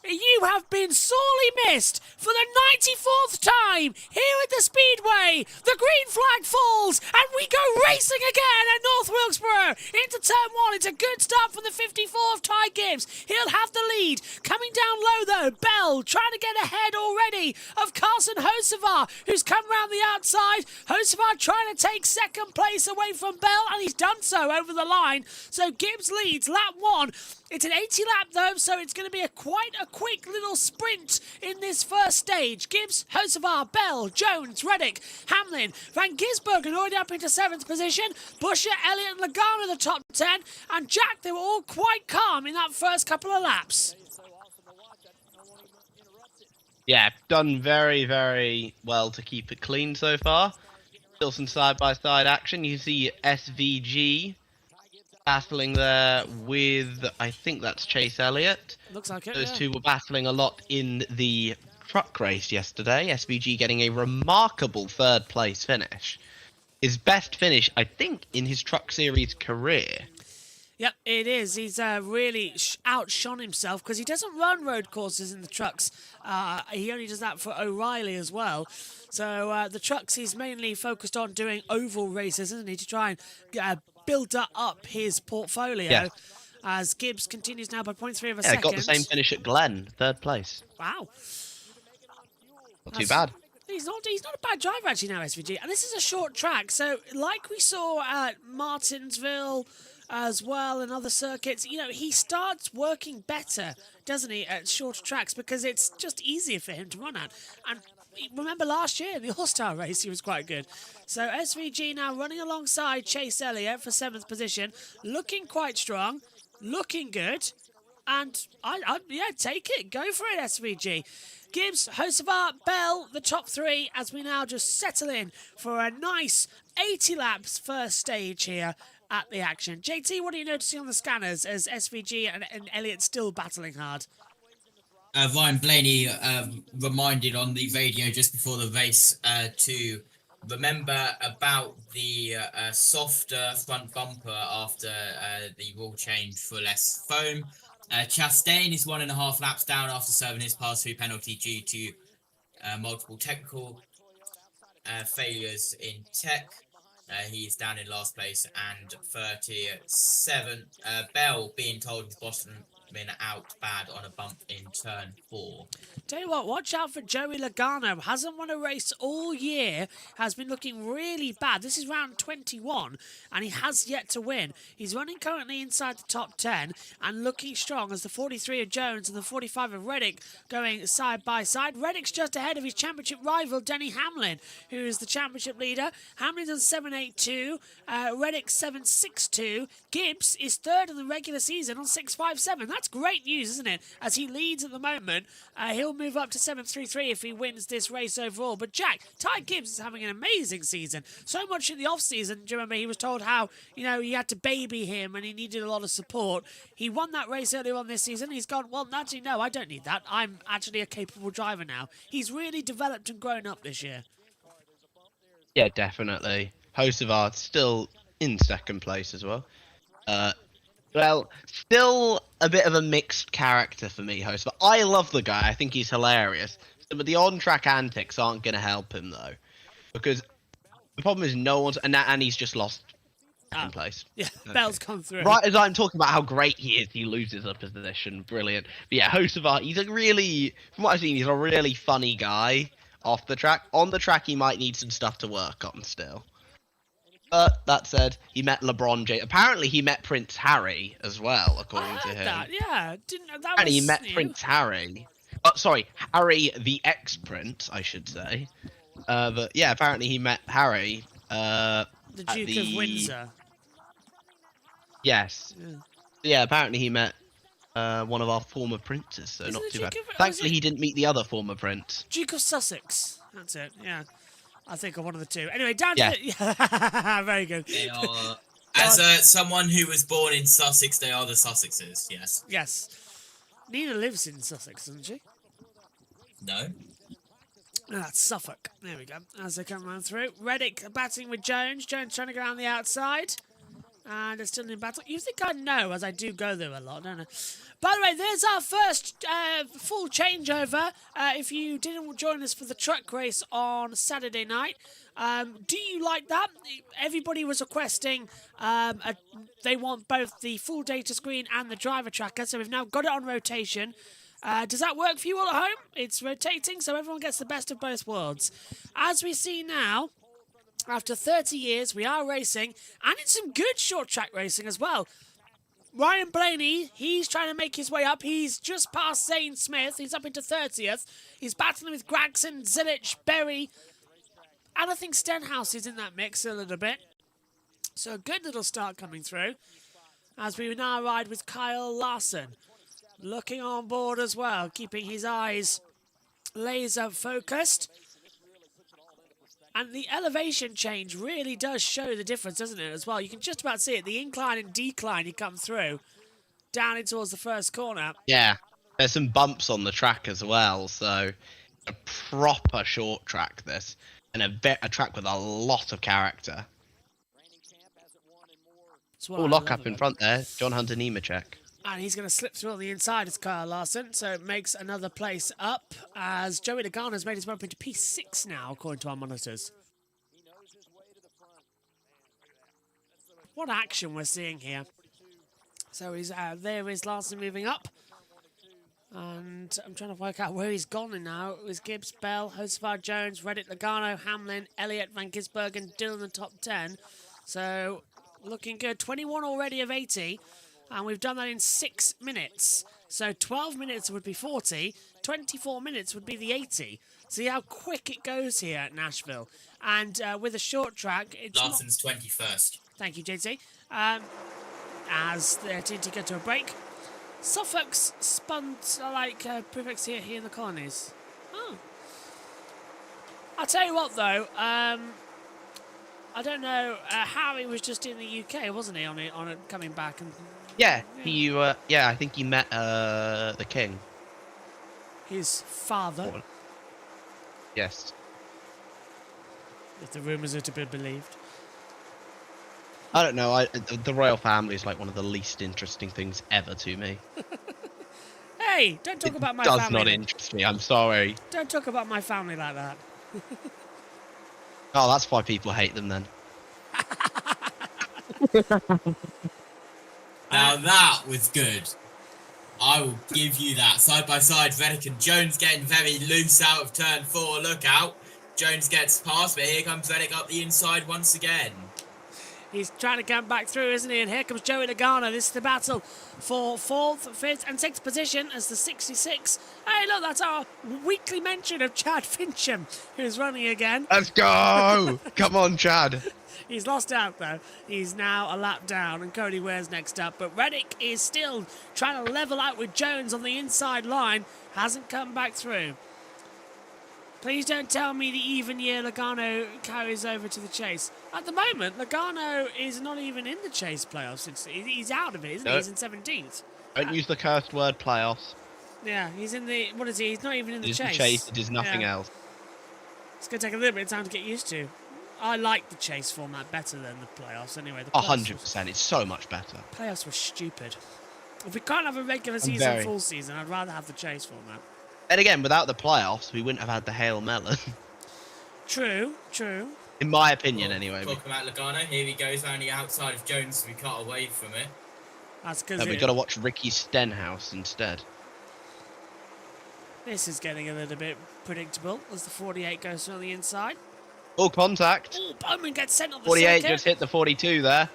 You have been sorely missed for the 94th time here at the Speedway. The green flag falls and we go racing again at North Wilkesboro. Into turn 1. It's a good start from the 54th Ty Gibbs. He'll have the lead. Coming down low though, Bell trying to get ahead already of Carson Hocevar, who's come round the outside. Hocevar trying to take second place away from Bell, and he's done so over the line. So Gibbs leads lap 1. It's an 80 lap though, so it's going to be quite a quick little sprint in this first stage. Gibbs, Hocevar, Bell, Jones, Reddick, Hamlin, Van Gisbergen already up into 7th position. Busher, Elliott and Logano the top 10. And Jack, they were all quite calm in that first couple of laps. Yeah, done very, very well to keep it clean so far. Still some side-by-side action. You see SVG battling there with, I think that's Chase Elliott. Looks like it, Those two were battling a lot in the truck race yesterday. SVG getting a remarkable 3rd place finish. His best finish, I think, in his Truck Series career. Yep, it is. He's really outshone himself because he doesn't run road courses in the trucks. He only does that for O'Reilly as well. So the trucks, he's mainly focused on doing oval races, isn't he, to try and build up his portfolio. Yeah. As Gibbs continues now by 0.3 of a Yeah, second. got the same finish at Glen, 3rd place. Wow. Not too bad. He's not a bad driver actually now, SVG. And this is a short track, so like we saw at Martinsville as well and other circuits, you know, he starts working better, doesn't he, at shorter tracks because it's just easier for him to run at. And remember last year in the All-Star race, he was quite good. So SVG now running alongside Chase Elliott for 7th position, looking quite strong, looking good. And yeah, take it. Go for it, SVG. Gibbs, Hocevar, Bell, the top 3 as we now just settle in for a nice 80 laps first stage here at the action. JT, what are you noticing on the scanners as SVG and Elliott still battling hard? Ryan Blaney reminded on the radio just before the race to remember about the softer front bumper after the rule change for less foam. Chastain is 1.5 laps down after serving his pass-through penalty due to multiple technical failures in tech. He is down in last place and 37th. Bell being told his Boston been out bad on a bump in turn 4. Tell you what, watch out for Joey Logano. Hasn't won a race all year. Has been looking really bad. This is round 21, and he has yet to win. He's running currently inside the top 10 and looking strong as the 43 of Jones and the 45 of Reddick going side by side. Reddick's just ahead of his championship rival, Denny Hamlin, who is the championship leader. Hamlin's on 7.82, Reddick 7.62. Gibbs is 3rd in the regular season on 6.57. That's that's great news, isn't it? As he leads at the moment, he'll move up to 733 if he wins this race overall. But Jack, Ty Gibbs is having an amazing season. So much in the off-season, do you remember he was told how, he had to baby him and he needed a lot of support. He won that race earlier on this season. He's gone, well, actually, no, I don't need that. I'm actually a capable driver now. He's really developed and grown up this year. Yeah, definitely. Hocevar still in second place as well. Well, still a bit of a mixed character for me, Hocevar. I love the guy. I think he's hilarious. But the on-track antics aren't going to help him, though. Because the problem is no one's... And he's just lost second place. Yeah, Bell's come through. Right as I'm talking about how great he is, he loses a position. Brilliant. But yeah, Hocevar, he's a really... From what I've seen, he's a really funny guy off the track. On the track, he might need some stuff to work on still. But that said, he met LeBron James. Apparently, he met Prince Harry as well, according to him. That, yeah. And he met Prince Harry. Oh, sorry, Harry the ex-prince, I should say. But yeah, apparently he met Harry. The Duke of Windsor. Yes. Yeah, apparently he met one of our former princes, so not too bad. Thankfully, he didn't meet the other former prince. Duke of Sussex. That's it, yeah. I think I'm one of the two. Anyway, down to the... Very good. They are... As someone who was born in Sussex, they are the Sussexes, yes. Yes. Nina lives in Sussex, doesn't she? No. No, that's Suffolk. There we go. As they come round through. Reddick batting with Jones. Jones trying to go around the outside. And it's still in battle. You think I know, as I do go there a lot, don't I? By the way, there's our first full changeover. If you didn't join us for the truck race on Saturday night, do you like that? Everybody was requesting they want both the full data screen and the driver tracker, so we've now got it on rotation. Does that work for you all at home? It's rotating, so everyone gets the best of both worlds. As we see now, after 30 years, we are racing, and it's some good short track racing as well. Ryan Blaney, he's trying to make his way up. He's just past Zane Smith. He's up into 30th. He's battling with Gregson, Zilich, Berry, and I think Stenhouse is in that mix a little bit. So a good little start coming through, as we now ride with Kyle Larson. Looking on board as well, keeping his eyes laser focused. And the elevation change really does show the difference, doesn't it, as well? You can just about see it. The incline and decline you come through, down in towards the first corner. Yeah, there's some bumps on the track as well, so a proper short track, this. And a track with a lot of character. Oh, lock up in front there. John Hunter Nemechek. And he's going to slip through on the inside as Kyle Larson, so it makes another place up as Joey Logano's made his way up into P6 now, according to our monitors. What action we're seeing here. So he's there is Larson moving up. And I'm trying to work out where he's gone now. It was Gibbs, Bell, Hocevar, Jones, Reddick, Logano, Hamlin, Elliott, Van Gisbergen, Dillon in the top 10. So looking good. 21 already of 80. And we've done that in 6 minutes. So 12 minutes would be 40. 24 minutes would be the 80. See how quick it goes here at Nashville. And with a short track... it's Larson's 21st. Thank you, JT. As the TNT go to a break. Suffolk's spun like prefix here in the colonies. Oh. I'll tell you what, though. I don't know. Harry was just in the UK, wasn't he, on it coming back? And yeah, I think he met the king. His father. Yes. If the rumours are to be believed. I don't know. The royal family is like one of the least interesting things ever to me. Hey, don't talk about my family. It does not interest me. I'm sorry. Don't talk about my family like that. Oh, that's why people hate them then. Now that was good. I will give you that. Side by side, Reddick and Jones getting very loose out of turn 4. Look out. Jones gets past, but here comes Reddick up the inside once again. He's trying to come back through, isn't he? And here comes Joey Logano. This is the battle for 4th, 5th and 6th position as the 66. Hey, look, that's our weekly mention of Chad Fincham, who's running again. Let's go! Come on, Chad. He's lost out, though. He's now a lap down, and Cody Ware's next up. But Reddick is still trying to level out with Jones on the inside line. Hasn't come back through. Please don't tell me the even year Logano carries over to the chase. At the moment, Logano is not even in the chase playoffs. He's out of it, isn't he? He's in 17th. Don't use the cursed word playoffs. Yeah, he's in the... What is he? He's not even in the chase. It is the chase. It is nothing else. It's going to take a little bit of time to get used to. I like the chase format better than the playoffs anyway. The 100%. It's so much better. Playoffs were stupid. If we can't have a regular season, full season, I'd rather have the chase format. And again, without the playoffs, we wouldn't have had the Hail Melon. True, true. In my opinion, anyway. Talking about Logano, here he goes on the outside of Jones, so we cut away from it. That's because we've got to watch Ricky Stenhouse instead. This is getting a little bit predictable as the 48 goes on the inside. Oh, contact. Oh, Bowman gets sent on the 48 circuit. just hit the 42 there.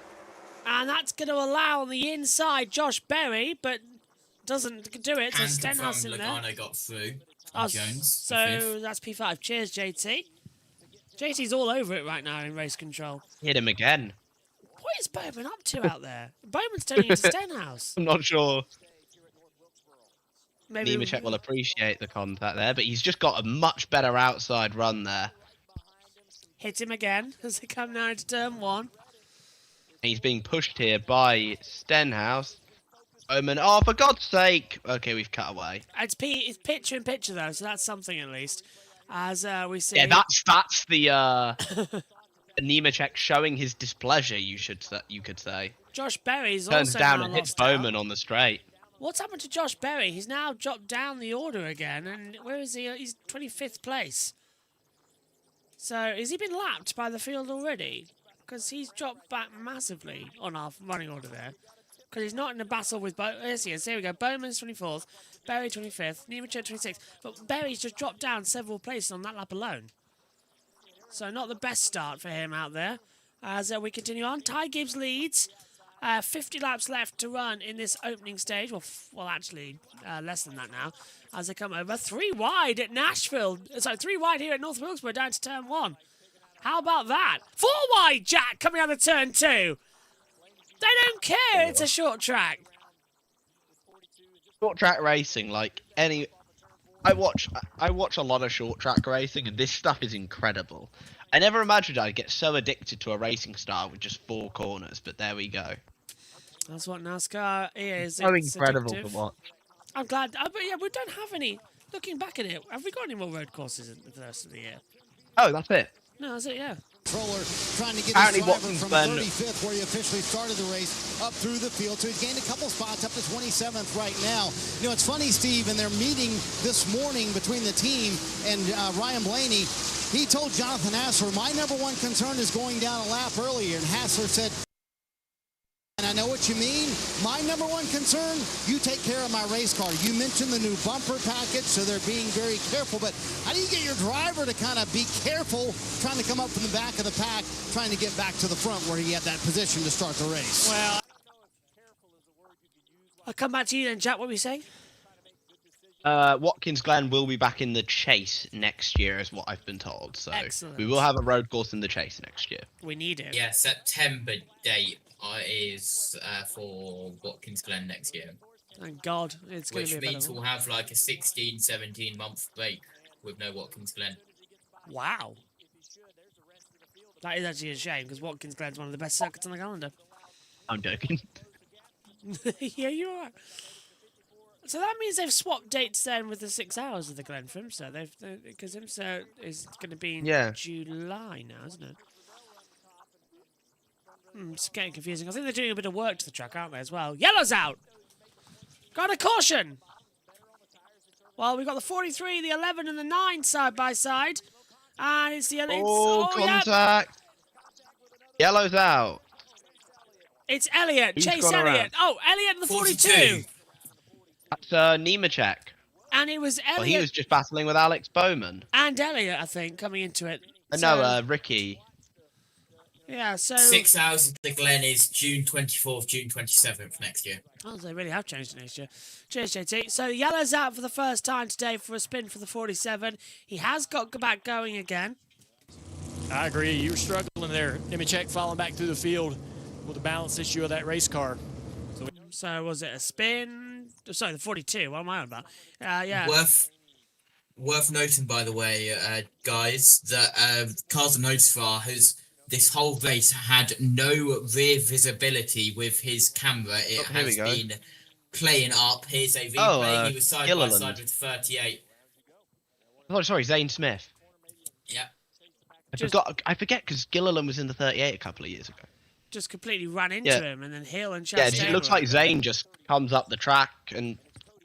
And that's going to allow on the inside Josh Berry, but doesn't do it. So Stenhouse in there. Logano got through. Jones. So that's P5. Cheers, JT. JT's all over it right now in race control. Hit him again. What is Bowman up to out there? Bowman's turning into Stenhouse. I'm not sure. Maybe Nemechek will appreciate the contact there, but he's just got a much better outside run there. Hit him again as they come now into turn 1. He's being pushed here by Stenhouse. Bowman, oh, for God's sake! Okay, we've cut away. It's picture in picture though, so that's something at least. As we see. Yeah, that's the Nemechek showing his displeasure. You could say. Josh Berry's turns also down now and hits lost Bowman out. on the straight. What's happened to Josh Berry? He's now dropped down the order again, and where is he? He's 25th place. So, has he been lapped by the field already? Because he's dropped back massively on our running order there. Because he's not in a battle with Bowman. Yes, he is. Here we go. Bowman's 24th, Berry 25th, Nemechek 26th. But Berry's just dropped down several places on that lap alone. So, not the best start for him out there. As we continue on, Ty Gibbs leads. 50 laps left to run in this opening stage. Well, actually, less than that now. As they come over. 3 wide at Nashville. So 3 wide here at North Wilkesboro down to turn 1. How about that? 4 wide, Jack, coming out of turn 2. They don't care. It's a short track. Short track racing, like any... I watch a lot of short track racing, and this stuff is incredible. I never imagined I'd get so addicted to a racing style with just 4 corners, but there we go. That's what NASCAR is. So it's incredible addictive. to watch. I'm glad. But yeah, we don't have any. Looking back at it, have we got any more road courses in the rest of the year? Oh, that's it. No, that's it, yeah. Controller trying to get Apparently his driver Watkins from Glen 35th, where he officially started the race, up through the field. So he's gained a couple spots up to 27th right now. You know, it's funny, Steve, in their meeting this morning between the team and Ryan Blaney, he told Jonathan Hassler, my number one concern is going down a lap earlier. And Hassler said, and I know what you mean. My number one concern, you take care of my race car. You mentioned the new bumper package, so they're being very careful. But how do you get your driver to kind of be careful, trying to come up from the back of the pack, trying to get back to the front where he had that position to start the race? Well, I'll come back to you then, Jack. What were you saying? Watkins Glen will be back in the chase next year, is what I've been told. So Excellent. We will have a road course in the chase next year. We need it. Yeah, September date is for Watkins Glen next year. Thank God. It's going to be Which a means better we'll have like a 16, 17 month break with no Watkins Glen. Wow. That is actually a shame, because Watkins Glen's one of the best circuits on the calendar. I'm joking. Yeah, you are. So that means they've swapped dates then with the 6 hours of the Glen for IMSA. Because IMSA is going to be in July now, isn't it? It's getting confusing. I think they're doing a bit of work to the track, aren't they, as well? Yellow's out! Got a caution! Well, we've got the 43, the 11, and the 9 side by side. And it's the... Contact! Yeah. Yellow's out. It's Elliott. He's Chase gone Elliott. around. Oh, Elliott in the 42. That's Nemechek. And it was Elliott. Well, he was just battling with Alex Bowman. And Elliott, I think, coming into it. No, Ricky. Yeah, so... 6 hours of the Glen is June 24th, June 27th next year. Oh, they really have changed it next year. Cheers, JT. So Yellow's out for the first time today for a spin for the 47. He has got back going again. I agree. You were struggling there. Nemechek falling back through the field with the balance issue of that race car. So was it a spin? Sorry, the 42. What am I on about? Yeah. Worth noting, by the way, guys, that Cars and Motorsport has this whole race had no rear visibility with his camera. It has been playing up. Here's a replay. He was side by side with 38. Oh, sorry, Zane Smith. Yeah. I forget because Gilliland was in the 38 a couple of years ago. Just completely ran into him, and then Hill and Yeah, Chastain it looks like Zane just comes up the track and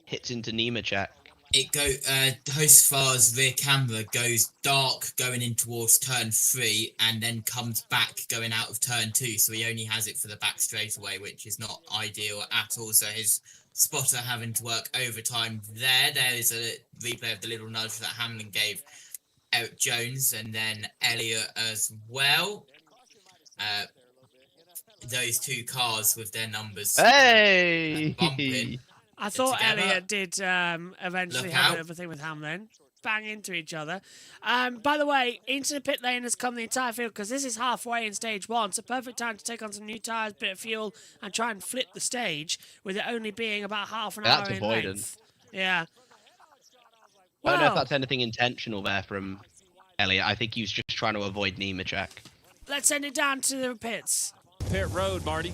hits into Nemechek. It host far's rear camera goes dark going in towards turn 3 and then comes back going out of turn 2, so he only has it for the back straightaway, which is not ideal at all. So his spotter having to work overtime there. There is a replay of the little nudge that Hamlin gave Eric Jones and then Elliott as well. Those two cars with their numbers. Hey! I thought together. Elliott did eventually have a bit of a thing with Hamlin. Bang into each other. By the way, into the pit lane has come the entire field because this is halfway in stage 1. It's a perfect time to take on some new tyres, bit of fuel, and try and flip the stage with it only being about half an hour That's in avoidance. length. Yeah. I don't know if Well, that's anything intentional there from Elliott. I think he was just trying to avoid Nemechek. let's send it down to the pits. Pit road, Marty.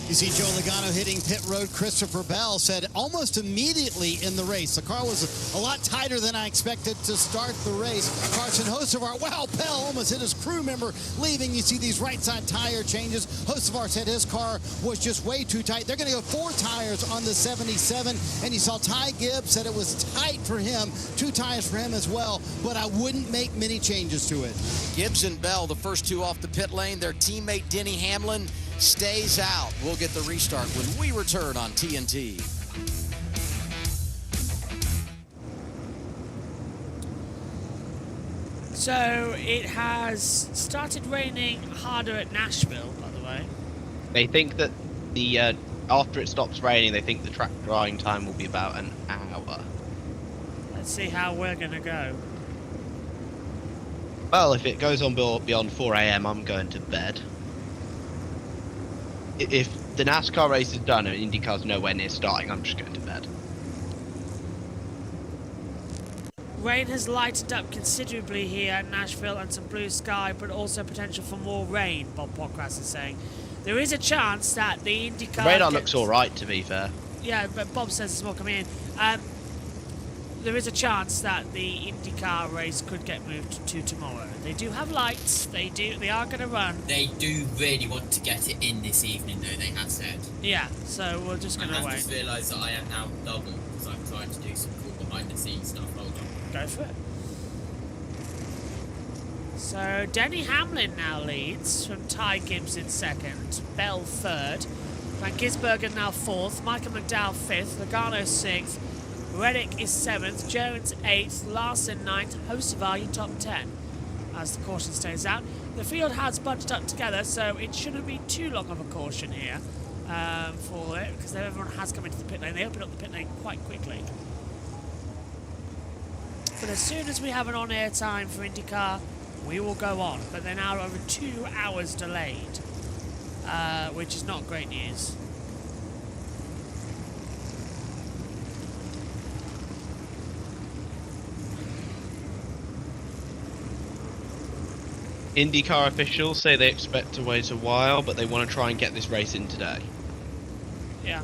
You see Joe Logano hitting pit road. Christopher Bell said almost immediately in the race. The car was a lot tighter than I expected to start the race. Carson Hocevar, wow, Bell almost hit his crew member leaving. You see these right side tire changes. Hocevar said his car was just way too tight. They're going to go 4 tires on the 77. And you saw Ty Gibbs said it was tight for him. 2 tires for him as well. But I wouldn't make many changes to it. Gibbs and Bell, the first 2 off the pit lane. Their teammate Denny Hamlin stays out. We'll get the restart when we return on TNT. So it has started raining harder at Nashville, by the way. They think that the after it stops raining, they think the track drying time will be about an hour. Let's see how we're going to go. Well, if it goes on beyond 4 AM, I'm going to bed. If the NASCAR race is done and IndyCar's nowhere near starting, I'm just going to bed. Rain has lightened up considerably here at Nashville and some blue sky, but also potential for more rain, Bob Pockrass is saying. There is a chance that the IndyCar... The radar looks alright, to be fair. Yeah, but Bob says there's more coming in. There is a chance that the IndyCar race could get moved to tomorrow. They do have lights. They are going to run. They do really want to get it in this evening, though, they have said. Yeah, so we're just going to wait. I just realised that I am now double because I'm trying to do some cool behind-the-scenes stuff. Hold on. Go for it. So Denny Hamlin now leads from Ty Gibbs in 2nd, Bell 3rd, Van Gisbergen now 4th, Michael McDowell 5th, Logano 6th, Reddick is 7th, Jones 8th, Larson 9th, Hocevar top 10 as the caution stays out. The field has bunched up together, so it shouldn't be too long of a caution here for it, because everyone has come into the pit lane. They opened up the pit lane quite quickly. But as soon as we have an on-air time for IndyCar, we will go on. But they're now over 2 hours delayed, which is not great news. IndyCar officials say they expect to wait a while, but they want to try and get this race in today. Yeah.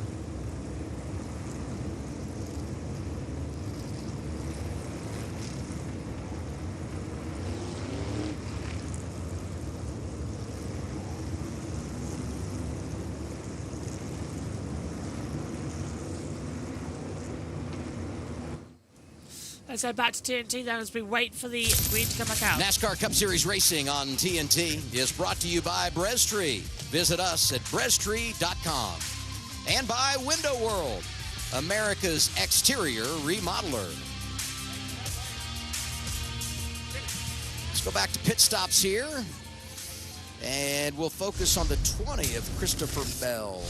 Let's head back to TNT then as we wait for the green to come back out. NASCAR Cup Series Racing on TNT is brought to you by BrezTree. Visit us at bsky.app. And by Window World, America's exterior remodeler. Let's go back to pit stops here. And we'll focus on the 20 of Christopher Bell.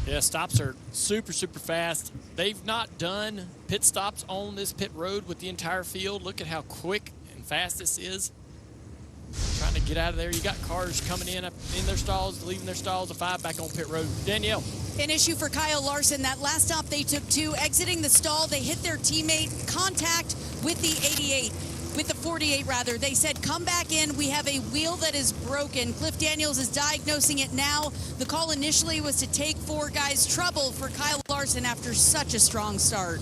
Yeah, stops are super, super fast. They've not done pit stops on this pit road with the entire field. Look at how quick and fast this is. Trying to get out of there. You got cars coming in their stalls, leaving their stalls, the 5 back on pit road. Danielle. An issue for Kyle Larson. That last stop they took 2, exiting the stall, they hit their teammate, contact with the 88. With the 48, rather. They said, come back in. We have a wheel that is broken. Cliff Daniels is diagnosing it now. The call initially was to take 4 guys. Trouble for Kyle Larson after such a strong start.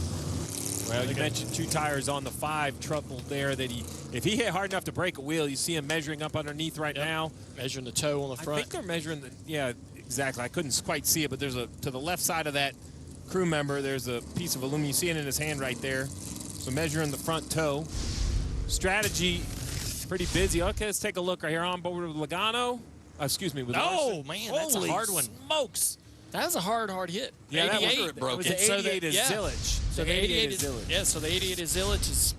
Well, you mentioned 2 tires on the 5, trouble there that if he hit hard enough to break a wheel, you see him measuring up underneath right now. Measuring the toe on the front. I think they're measuring yeah, exactly. I couldn't quite see it, but there's to the left side of that crew member, there's a piece of aluminum. You see it in his hand right there. So measuring the front toe. Strategy, pretty busy. Okay, let's take a look right here on board with Logano. Excuse me, with Larson. Man, that's a hard one. Smokes. That was a hard hit. Yeah, 88. That was the 88 is Zillage. So the 88 is Zillage. Yeah, so the 88 is Zillage is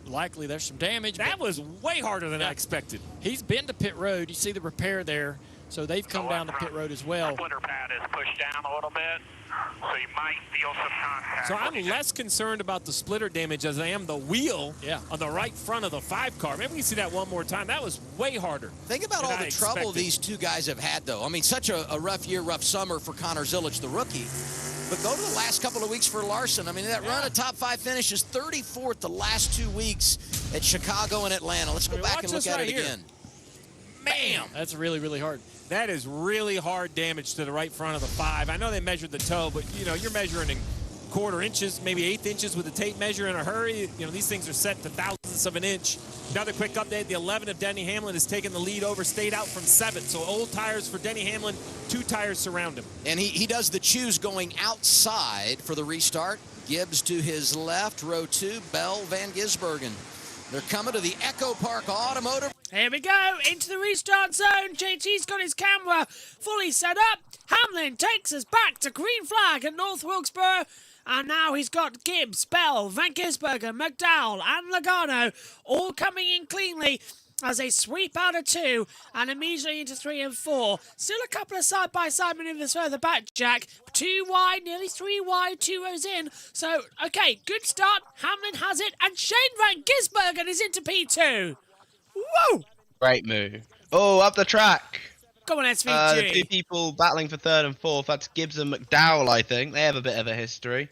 likely there's some damage. That was way harder than I expected. He's been to pit road. You see the repair there. So they've come down to pit road as well. Splitter pad is pushed down a little bit, so you might feel some contact. So I'm less concerned about the splitter damage as I am the wheel on the right front of the 5 car. Maybe we can see that one more time. That was way harder. Think about all the trouble these 2 guys have had, though. I mean, such a rough year, rough summer for Connor Zillage, the rookie. But go to the last couple of weeks for Larson. I mean, that run of top 5 finishes, 34th the last 2 weeks at Chicago and Atlanta. Let's go back and look at it again. Bam! That's really, really hard. That is really hard damage to the right front of the 5. I know they measured the toe, but, you're measuring in quarter inches, maybe 1/8 inches with a tape measure in a hurry. These things are set to thousandths of an inch. Another quick update, the 11 of Denny Hamlin has taken the lead over, stayed out from 7th. So old tires for Denny Hamlin, 2 tires surround him. And he does the choose going outside for the restart. Gibbs to his left, row 2, Bell, Van Gisbergen. They're coming to the Echo Park Automotive. Here we go, into the restart zone. JT's got his camera fully set up. Hamlin takes us back to green flag at North Wilkesboro. And now he's got Gibbs, Bell, Van Gisbergen, McDowell and Logano all coming in cleanly as they sweep out of 2 and immediately into 3 and 4. Still a couple of side-by-side maneuvers further back, Jack. 2 wide, nearly 3 wide, 2 rows in. So, okay, good start. Hamlin has it, and Shane Van Gisbergen is into P2. Whoa! Great move. Oh, up the track. Go on, SVG. The 2 people battling for 3rd and 4th. That's Gibbs and McDowell, I think. They have a bit of a history.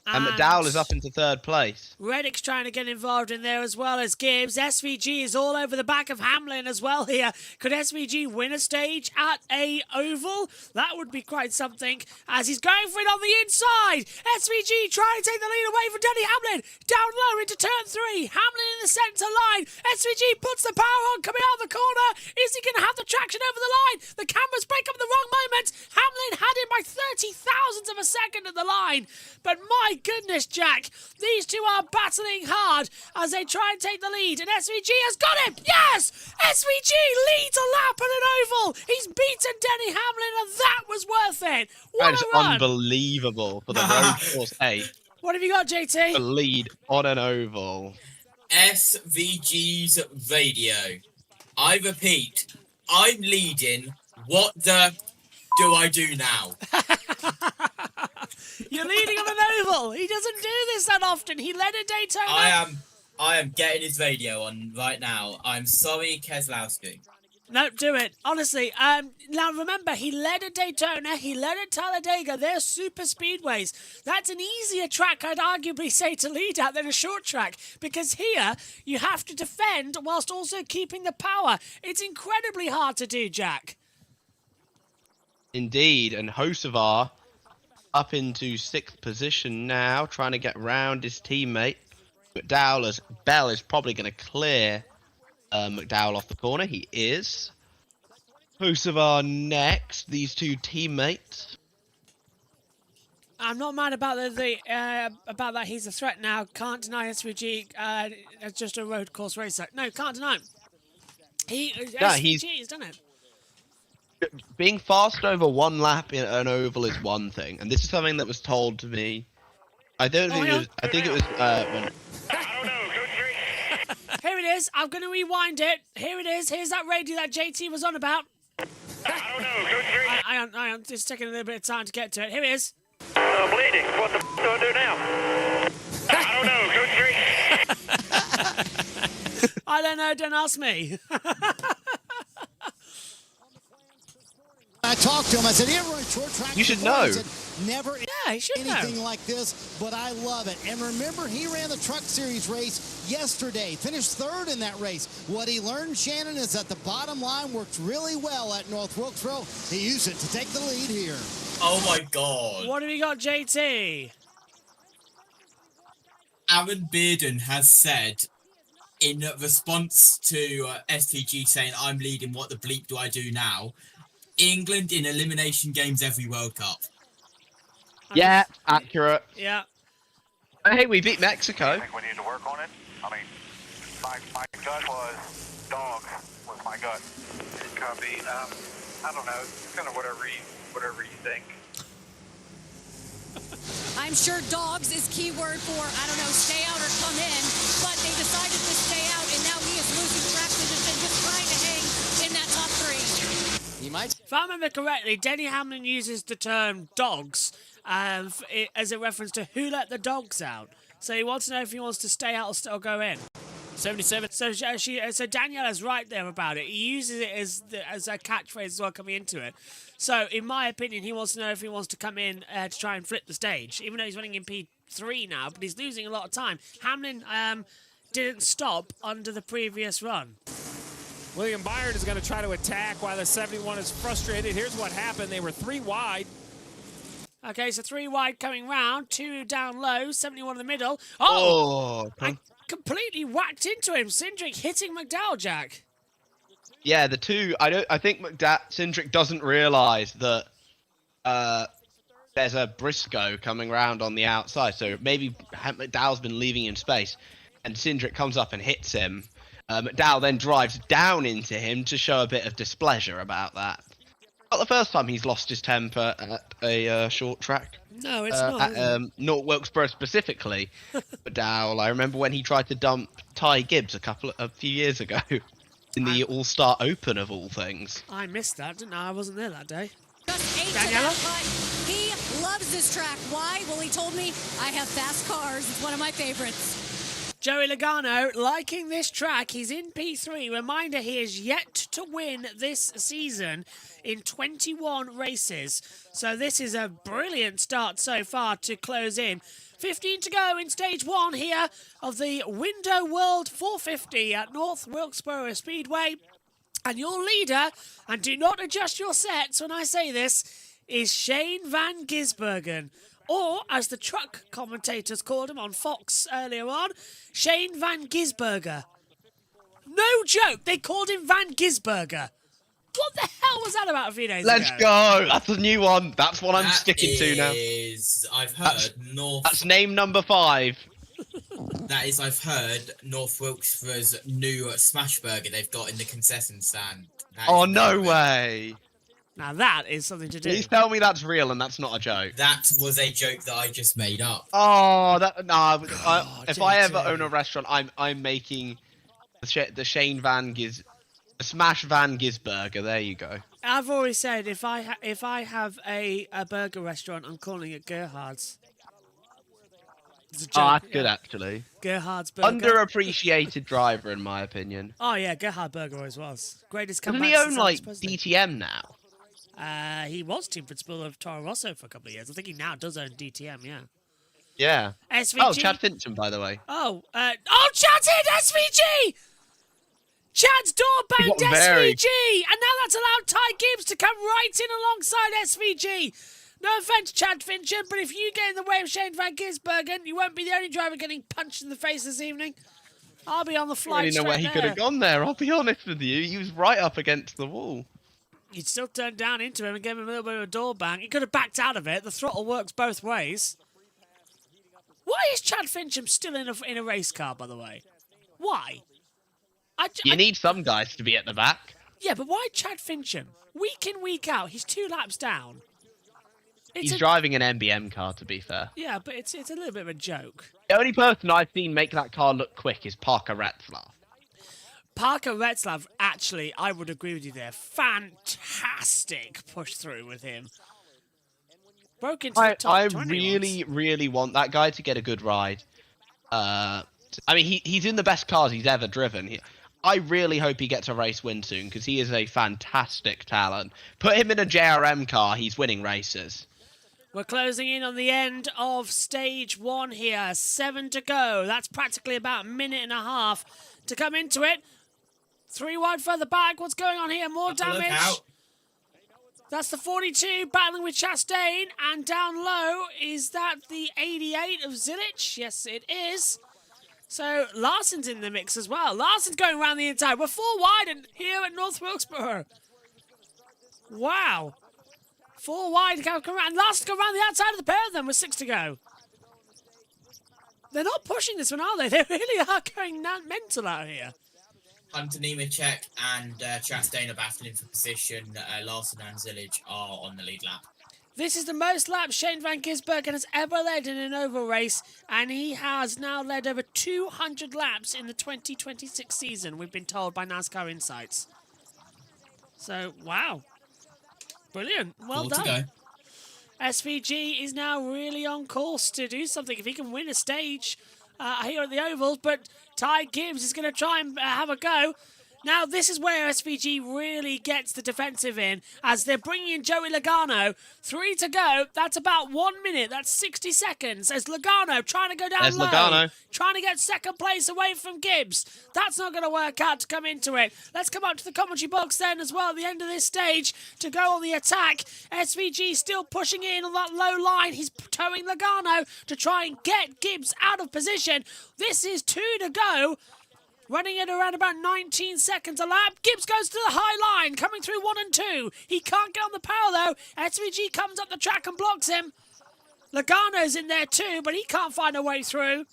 And McDowell is up into 3rd place. Reddick's trying to get involved in there as well as Gibbs. SVG is all over the back of Hamlin as well here. Could SVG win a stage at a oval? That would be quite something as he's going for it on the inside. SVG trying to take the lead away from Denny Hamlin. Down low into turn 3. Hamlin in the centre line. SVG puts the power on coming out of the corner. Is he going to have the traction over the line? The cameras break up at the wrong moment. Hamlin had him by 30 thousandths of a second at the line. But my goodness, Jack, these 2 are battling hard as they try and take the lead, and SVG has got him. Yes, SVG leads a lap at an oval. He's beaten Denny Hamlin, and that was worth it. What That is a run. unbelievable for the Road Course 8. What have you got, JT? The lead on an oval. SVG's radio. I repeat, I'm leading. What the do I do now? You're leading on an oval. He doesn't do this that often. He led a Daytona. I am getting his radio on right now. I'm sorry, Keselowski. No, do it. Honestly, now remember, he led at Daytona, he led at Talladega. They're super speedways. That's an easier track, I'd arguably say, to lead at than a short track. Because here, you have to defend whilst also keeping the power. It's incredibly hard to do, Jack. Indeed, and Hocevar up into 6th position now, trying to get round his teammate. Bell is probably going to clear McDowell off the corner. He is. Hocevar next. These 2 teammates. I'm not mad about about that. He's a threat now. Can't deny SVG. It's just a road course racer. No, can't deny him. SVG has done it. Being fast over 1 lap in an oval is one thing, and this is something that was told to me. I don't think it was. I think it was when. Here it is. I'm going to rewind it. Here it is. Here's that radio that JT was on about. I don't know. Go 3. Hang on. It's taking a little bit of time to get to it. Here it is. Bleeding. What the do I do now? I don't know. Go 3. I don't know. Don't ask me. I talked to him. I said, "You ever run short track?" You should before?" know. He said, "Never he should anything know. like this, but I love it." And remember, he ran the Truck Series race yesterday, finished third in that race. What he learned, Shannon, is that the bottom line works really well at North Wilkesboro. He used it to take the lead here. Oh my God. What have we got, JT? Aaron Bearden has said, in response to STG saying, "I'm leading, what the bleep do I do now?" England in elimination games every World Cup. Yeah, accurate. Yeah. Hey, we beat Mexico. I think we need to work on it. I mean, my gut was dogs was my gut. Copy. I don't know. It's kind of whatever you think. I'm sure dogs is keyword for, I don't know, stay out or come in, but they decided to stay out, and now he is losing track position, just trying to hang in that top three. He might. If I remember correctly, Denny Hamlin uses the term dogs as a reference to who let the dogs out. So he wants to know if he wants to stay out or still go in. 77. So Daniela's right there about it. He uses it as a catchphrase as well coming into it. So in my opinion, he wants to know if he wants to come in to try and flip the stage, even though he's running in P3 now, but he's losing a lot of time. Hamlin didn't stop under the previous run. William Byron is going to try to attack while the 71 is frustrated. Here's what happened. They were 3 wide. Okay, so 3 wide coming round, 2 down low, 71 in the middle. Oh! I completely whacked into him. Cindric hitting McDowell, Jack. Yeah, the two. I think Cindric doesn't realise that there's a Briscoe coming round on the outside. So maybe McDowell's been leaving him space, and Cindric comes up and hits him. McDowell then drives down into him to show a bit of displeasure about that. Not the first time he's lost his temper at a short track. No, it's not. At North Wilkesboro specifically. McDowell, I remember when he tried to dump Ty Gibbs a few years ago in the All-Star Open of all things. I missed that, didn't I? I wasn't there that day. Just 8 to Daniela? that, but he loves this track. Why? Well, he told me I have fast cars. It's one of my favorites. Joey Logano liking this track. He's in P3. Reminder, he is yet to win this season in 21 races. So this is a brilliant start so far to close in. 15 to go in stage 1 here of the Window World 450 at North Wilkesboro Speedway. And your leader, and do not adjust your sets when I say this, is Shane Van Gisbergen. Or, as the truck commentators called him on Fox earlier on, Shane Van Gisberger. No joke, they called him Van Gisberger. What the hell was that about a few days ago? Let's go! That's a new one. That's what I'm sticking to now. I've heard That's name number 5. That is, I've heard North Wilkesboro's new smash burger they've got in the concession stand. Oh, no way! Now that is something to do. Please tell me that's real and that's not a joke. That was a joke that I just made up. Oh, if I ever own a restaurant, I'm making the Shane Van Giz, the Smash Van Giz burger. There you go. I've already said if I have a burger restaurant, I'm calling it Gerhard's. It's a joke, Oh, that's good actually. Gerhard's burger. Underappreciated driver, in my opinion. Oh yeah, Gerhard Burger always was greatest Doesn't comeback. he own since I like was president. DTM now? He was team principal of Toro Rosso for a couple of years. I think he now does own DTM, yeah. Yeah. SVG? Oh, Chad Fincham, by the way. Chad's hit SVG! Chad's door banged What very- SVG! And now that's allowed Ty Gibbs to come right in alongside SVG. No offence, Chad Fincham, but if you get in the way of Shane Van Gisbergen, you won't be the only driver getting punched in the face this evening. I'll be on the I flight don't even know where he could have gone there, I'll be honest with you. He was right up against the wall. He'd still turned down into him and gave him a little bit of a door bang. He could have backed out of it. The throttle works both ways. Why is Chad Fincham still in a race car, by the way? Why? You need some guys to be at the back. Yeah, but why Chad Fincham? Week in, week out, he's 2 laps down. He's driving an MBM car, to be fair. Yeah, but it's a little bit of a joke. The only person I've seen make that car look quick is Parker Retzlaff. Parker Retzlaff, actually, I would agree with you there. Fantastic push through with him. Broke into the top I 20 really, really want that guy to get a good ride. I mean, he's in the best cars he's ever driven. I really hope he gets a race win soon because he is a fantastic talent. Put him in a JRM car, he's winning races. We're closing in on the end of stage 1 here. 7 to go. That's practically about a minute and a half to come into it. 3 wide further back. What's going on here? More damage. That's the 42 battling with Chastain. And down low, is that the 88 of Zilich? Yes, it is. So Larson's in the mix as well. Larson's going around the inside. We're 4 wide here at North Wilkesboro. Wow. 4 wide, come around. Larson's go around the outside of the pair of them with 6 to go. They're not pushing this one, are they? They really are going mental out here. Hunter Nemechek and Chastain are battling for position. Larson and Zilich are on the lead lap. This is the most laps Shane Van Gisbergen has ever led in an oval race, and he has now led over 200 laps in the 2026 season, we've been told by NASCAR Insights. So, wow. Brilliant. Well done. SVG is now really on course to do something. If he can win a stage here at the Ovals, but Ty Gibbs is going to try and have a go. Now, this is where SVG really gets the defensive in, as they're bringing in Joey Logano. 3 to go. That's about 1 minute. That's 60 seconds. As Logano trying to go down low. Logano. Trying to get second place away from Gibbs. That's not going to work out to come into it. Let's come up to the commentary box then as well at the end of this stage to go on the attack. SVG still pushing in on that low line. He's towing Logano to try and get Gibbs out of position. This is 2 to go. Running at around about 19 seconds a lap. Gibbs goes to the high line, coming through 1 and 2. He can't get on the power, though. SVG comes up the track and blocks him. Logano's in there, too, but he can't find a way through.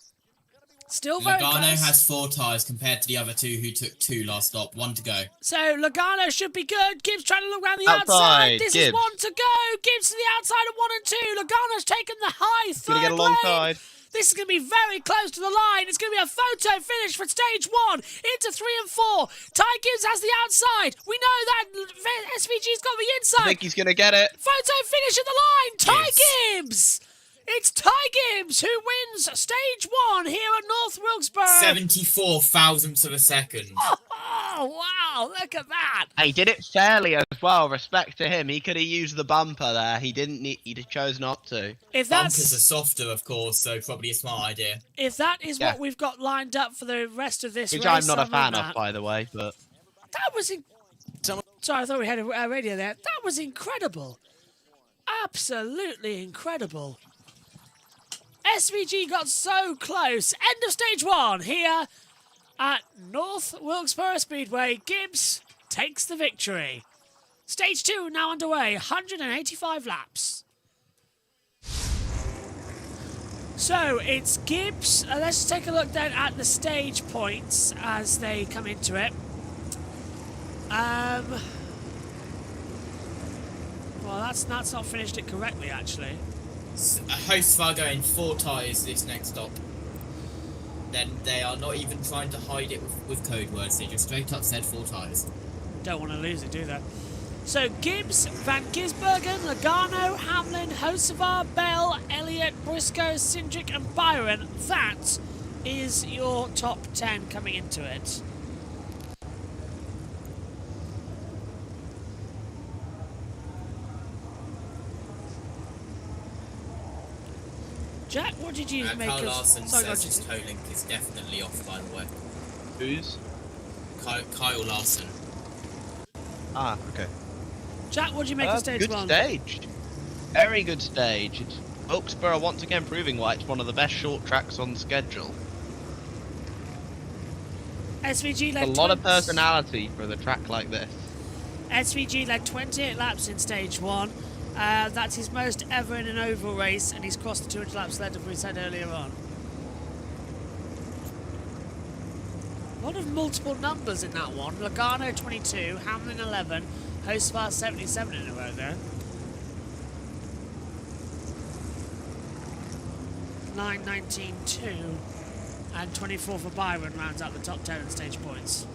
Still very close. Logano has 4 tyres compared to the other 2 who took 2 last stop. 1 to go. So Logano should be good. Gibbs trying to look around the outside. This is 1 to go. Gibbs to the outside of 1 and 2. Logano's taken the high third Gonna get alongside. This is going to be very close to the line. It's going to be a photo finish for stage 1 into 3 and 4. Ty Gibbs has the outside. We know that SVG's got the inside. I think he's going to get it. Photo finish at the line. Ty Gibbs. It's Ty Gibbs who wins stage 1 here at North Wilkesboro. 74 thousandths of a second. Oh, wow. Look at that. He did it fairly as well. Respect to him. He could have used the bumper there. He didn't. He chose not to. If that's, bumpers are softer, of course, so probably a smart idea. If that is what we've got lined up for the rest of this Which race, I'm not a fan of, by the way, but... That was... Sorry, I thought we had a radio there. That was incredible. Absolutely incredible. SVG got so close. End of stage 1 here at North Wilkesboro Speedway. Gibbs takes the victory. Stage 2 now underway. 185 laps. So it's Gibbs. Let's take a look then at the stage points as they come into it. Well, that's not finished it correctly, actually. Hosts are going 4 tyres this next stop. Then they are not even trying to hide it with code words. They just straight up said 4 tyres. Don't want to lose it, do they? So Gibbs, Van Gisbergen, Logano, Hamlin, Hocevar, Bell, Elliott, Briscoe, Cindric and Byron. That is your top 10 coming into it. Jack, what did you make Kyle of... Larson Sorry, says his toe link is definitely off, by the way. Who's? Kyle Larson. Ah, okay. Jack, what did you make of stage 1? Good stage. Very good stage. It's Wilkesboro once again proving why it's one of the best short tracks on the schedule. SVG led A lot of personality for the track like this. SVG led 28 laps in stage 1. That's his most ever in an oval race, and he's crossed the 200 laps led, as we said earlier on. A lot of multiple numbers in that one. Logano 22, Hamlin 11, Hocevar 77 in a row there. 9, 19, 2, and 24 for Byron rounds out the top 10 in stage points.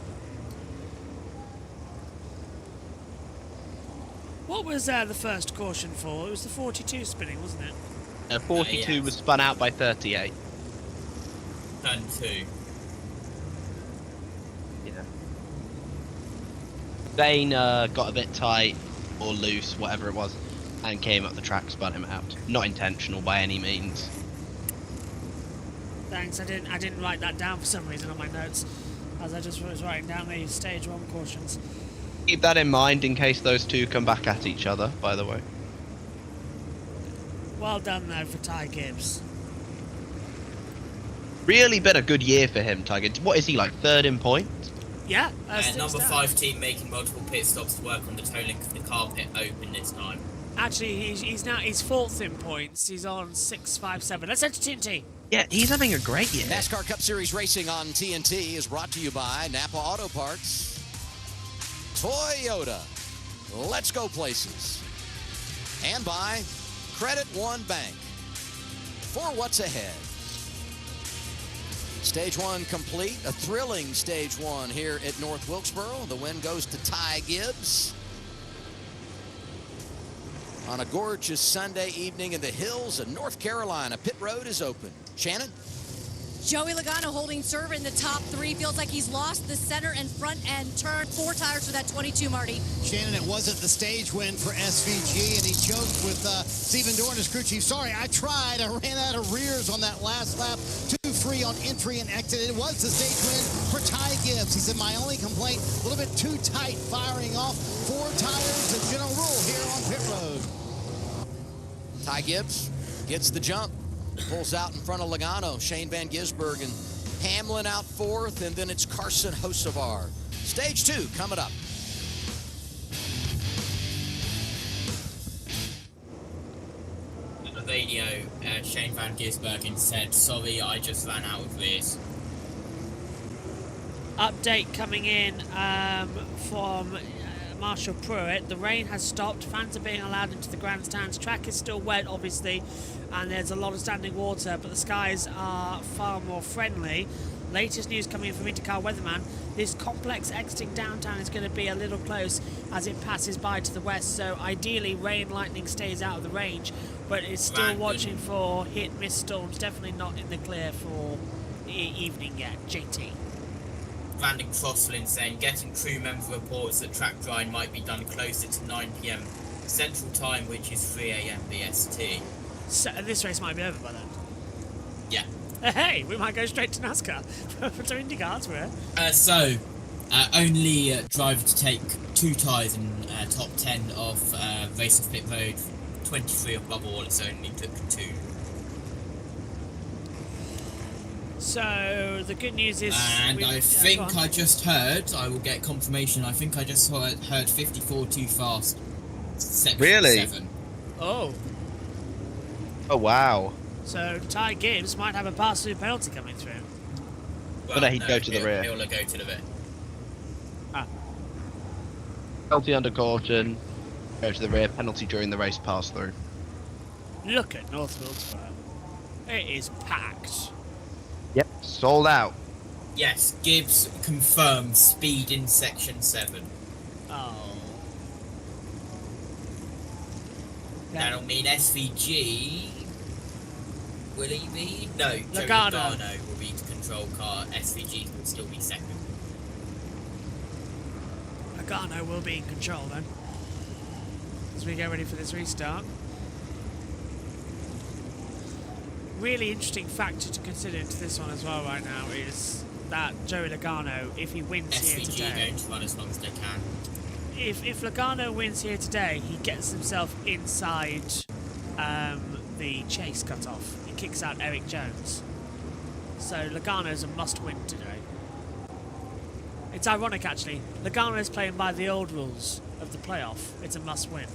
What was the first caution for? It was the 42 spinning, wasn't it? 42 yes. was spun out by 38. Turn 2. Yeah. Zane got a bit tight or loose, whatever it was, and came up the track, spun him out. Not intentional by any means. Thanks. I didn't write that down for some reason on my notes, as I just was writing down the stage 1 cautions. Keep that in mind in case those two come back at each other, by the way. Well done though for Ty Gibbs. Really been a good year for him, Tiger. What is he, like, 3rd in points? Yeah. Number 5 team making multiple pit stops to work on the toe link of the car pit open this time. Actually, he's 4th in points. He's on 657. Let's head to TNT. Yeah, he's having a great year. NASCAR Cup Series racing on TNT is brought to you by Napa Auto Parts, Toyota, Let's Go Places, and by Credit One Bank. For what's ahead. Stage 1 complete, a thrilling Stage 1 here at North Wilkesboro. The win goes to Ty Gibbs. On a gorgeous Sunday evening in the hills of North Carolina, pit road is open. Shannon? Joey Logano holding serve in the top 3. Feels like he's lost the center and front end turn. 4 tires for that 22, Marty. Shannon, it wasn't the stage win for SVG, and he joked with Stephen Dorn, his crew chief. Sorry, I tried. I ran out of rears on that last lap. 2 free on entry and exit. It was the stage win for Ty Gibbs. He said, my only complaint, a little bit too tight firing off. 4 tires, the general rule here on pit road. Ty Gibbs gets the jump, pulls out in front of Logano, Shane Van Gisbergen, Hamlin out 4th, and then it's Carson Hocevar. Stage 2 coming up. On the radio, Shane Van Gisbergen said, sorry, I just ran out of rears. Update coming in from Marshall Pruitt. The rain has stopped. Fans are being allowed into the grandstands. Track is still wet, obviously, and there's a lot of standing water, but the skies are far more friendly. Latest news coming in from Intercar Weatherman. This complex exiting downtown is going to be a little close as it passes by to the west, so ideally rain lightning stays out of the range, but it's still watching for hit-miss storms. Definitely not in the clear for evening yet. JT. Landon Crosslin saying, getting crew member reports that track drying might be done closer to 9 p.m. Central Time, which is 3 a.m. BST. So this race might be over by then. Yeah. Hey, we might go straight to NASCAR for IndyCars, only driver to take 2 tyres in top 10 of Race of Pit Road, 23 of Bubba Wallace only took 2. So the good news is, and I think I just heard, I will get confirmation, I think I just heard 54 too fast. Section really? 7. Oh. Oh, wow. So Ty Gibbs might have a pass-through penalty coming through. Well, he'd go to the rear. He'll go to the rear. Penalty under caution, go to the rear, penalty during the race pass-through. Look at North Wilkesboro. It is packed. Yep, sold out. Yes, Gibbs confirmed speed in section 7. Oh. That'll mean SVG. Will he be? No, Joey Logano Logano will be the control car. SVG will still be second. Logano will be in control then, as we get ready for this restart. Really interesting factor to consider into this one as well right now is that Joey Logano, if he wins here today, SVG going to run as long as they can. If Logano wins here today, he gets himself inside the chase cutoff. He kicks out Eric Jones. So Logano's a must-win today. It's ironic actually. Logano's playing by the old rules of the playoff. It's a must-win.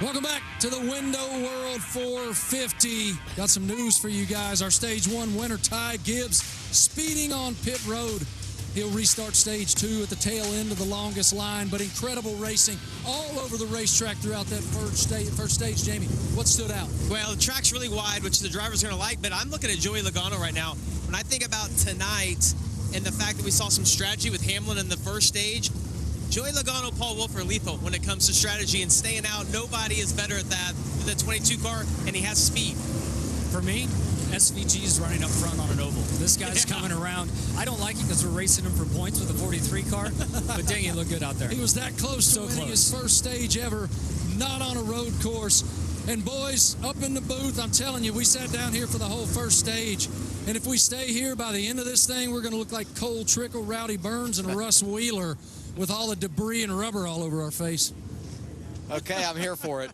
Welcome back to the Window World 450. Got some news for you guys. Our Stage 1 winner, Ty Gibbs, speeding on pit road. He'll restart Stage 2 at the tail end of the longest line, but incredible racing all over the racetrack throughout that first stage. Jamie, what stood out? Well, the track's really wide, which the driver's going to like, but I'm looking at Joey Logano right now. When I think about tonight and the fact that we saw some strategy with Hamlin in the first stage, Joey Logano, Paul Wolf are lethal when it comes to strategy and staying out. Nobody is better at that than the 22 car, and he has speed. For me, SVG is running up front on an oval. This guy's coming around. I don't like it because we're racing him for points with a 43 car, but dang, he looked good out there. He was that close to winning his first stage ever, not on a road course. And boys, up in the booth, I'm telling you, we sat down here for the whole first stage. And if we stay here by the end of this thing, we're going to look like Cole Trickle, Rowdy Burns, and Russ Wheeler with all the debris and rubber all over our face. Okay, I'm here for it.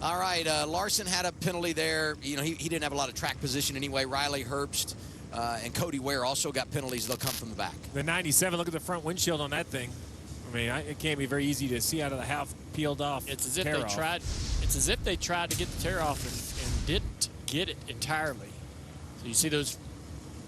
All right, Larson had a penalty there. You know, he didn't have a lot of track position anyway. Riley Herbst and Cody Ware also got penalties. They'll come from the back. The 97, look at the front windshield on that thing. I mean, it can't be very easy to see out of the half peeled off. It's as if they tried. It's as if they tried to get the tear off and didn't get it entirely. So you see those,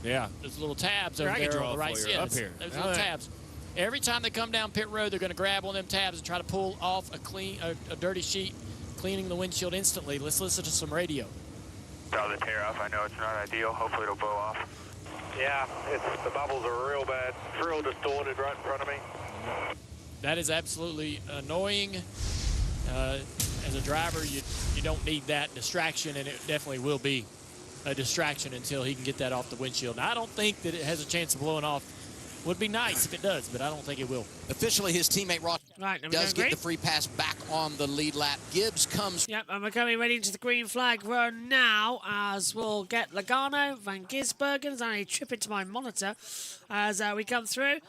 those little tabs over there on the right side. Up here. Those little tabs. Every time they come down pit road, they're going to grab one of them tabs and try to pull off a dirty sheet, cleaning the windshield instantly. Let's listen to some radio. Draw the tear off. I know it's not ideal. Hopefully it'll blow off. Yeah, the bubbles are real bad. It's real distorted right in front of me. That is absolutely annoying. As a driver, you don't need that distraction, and it definitely will be a distraction until he can get that off the windshield. Now, I don't think that it has a chance of blowing off. Would be nice if it does, but I don't think it will. Officially, his teammate Ross does get the free pass back on the lead lap. Gibbs comes. Yep, and we're coming ready into the green flag run now, as we'll get Logano, Van Gisbergen, as I trip into my monitor as we come through.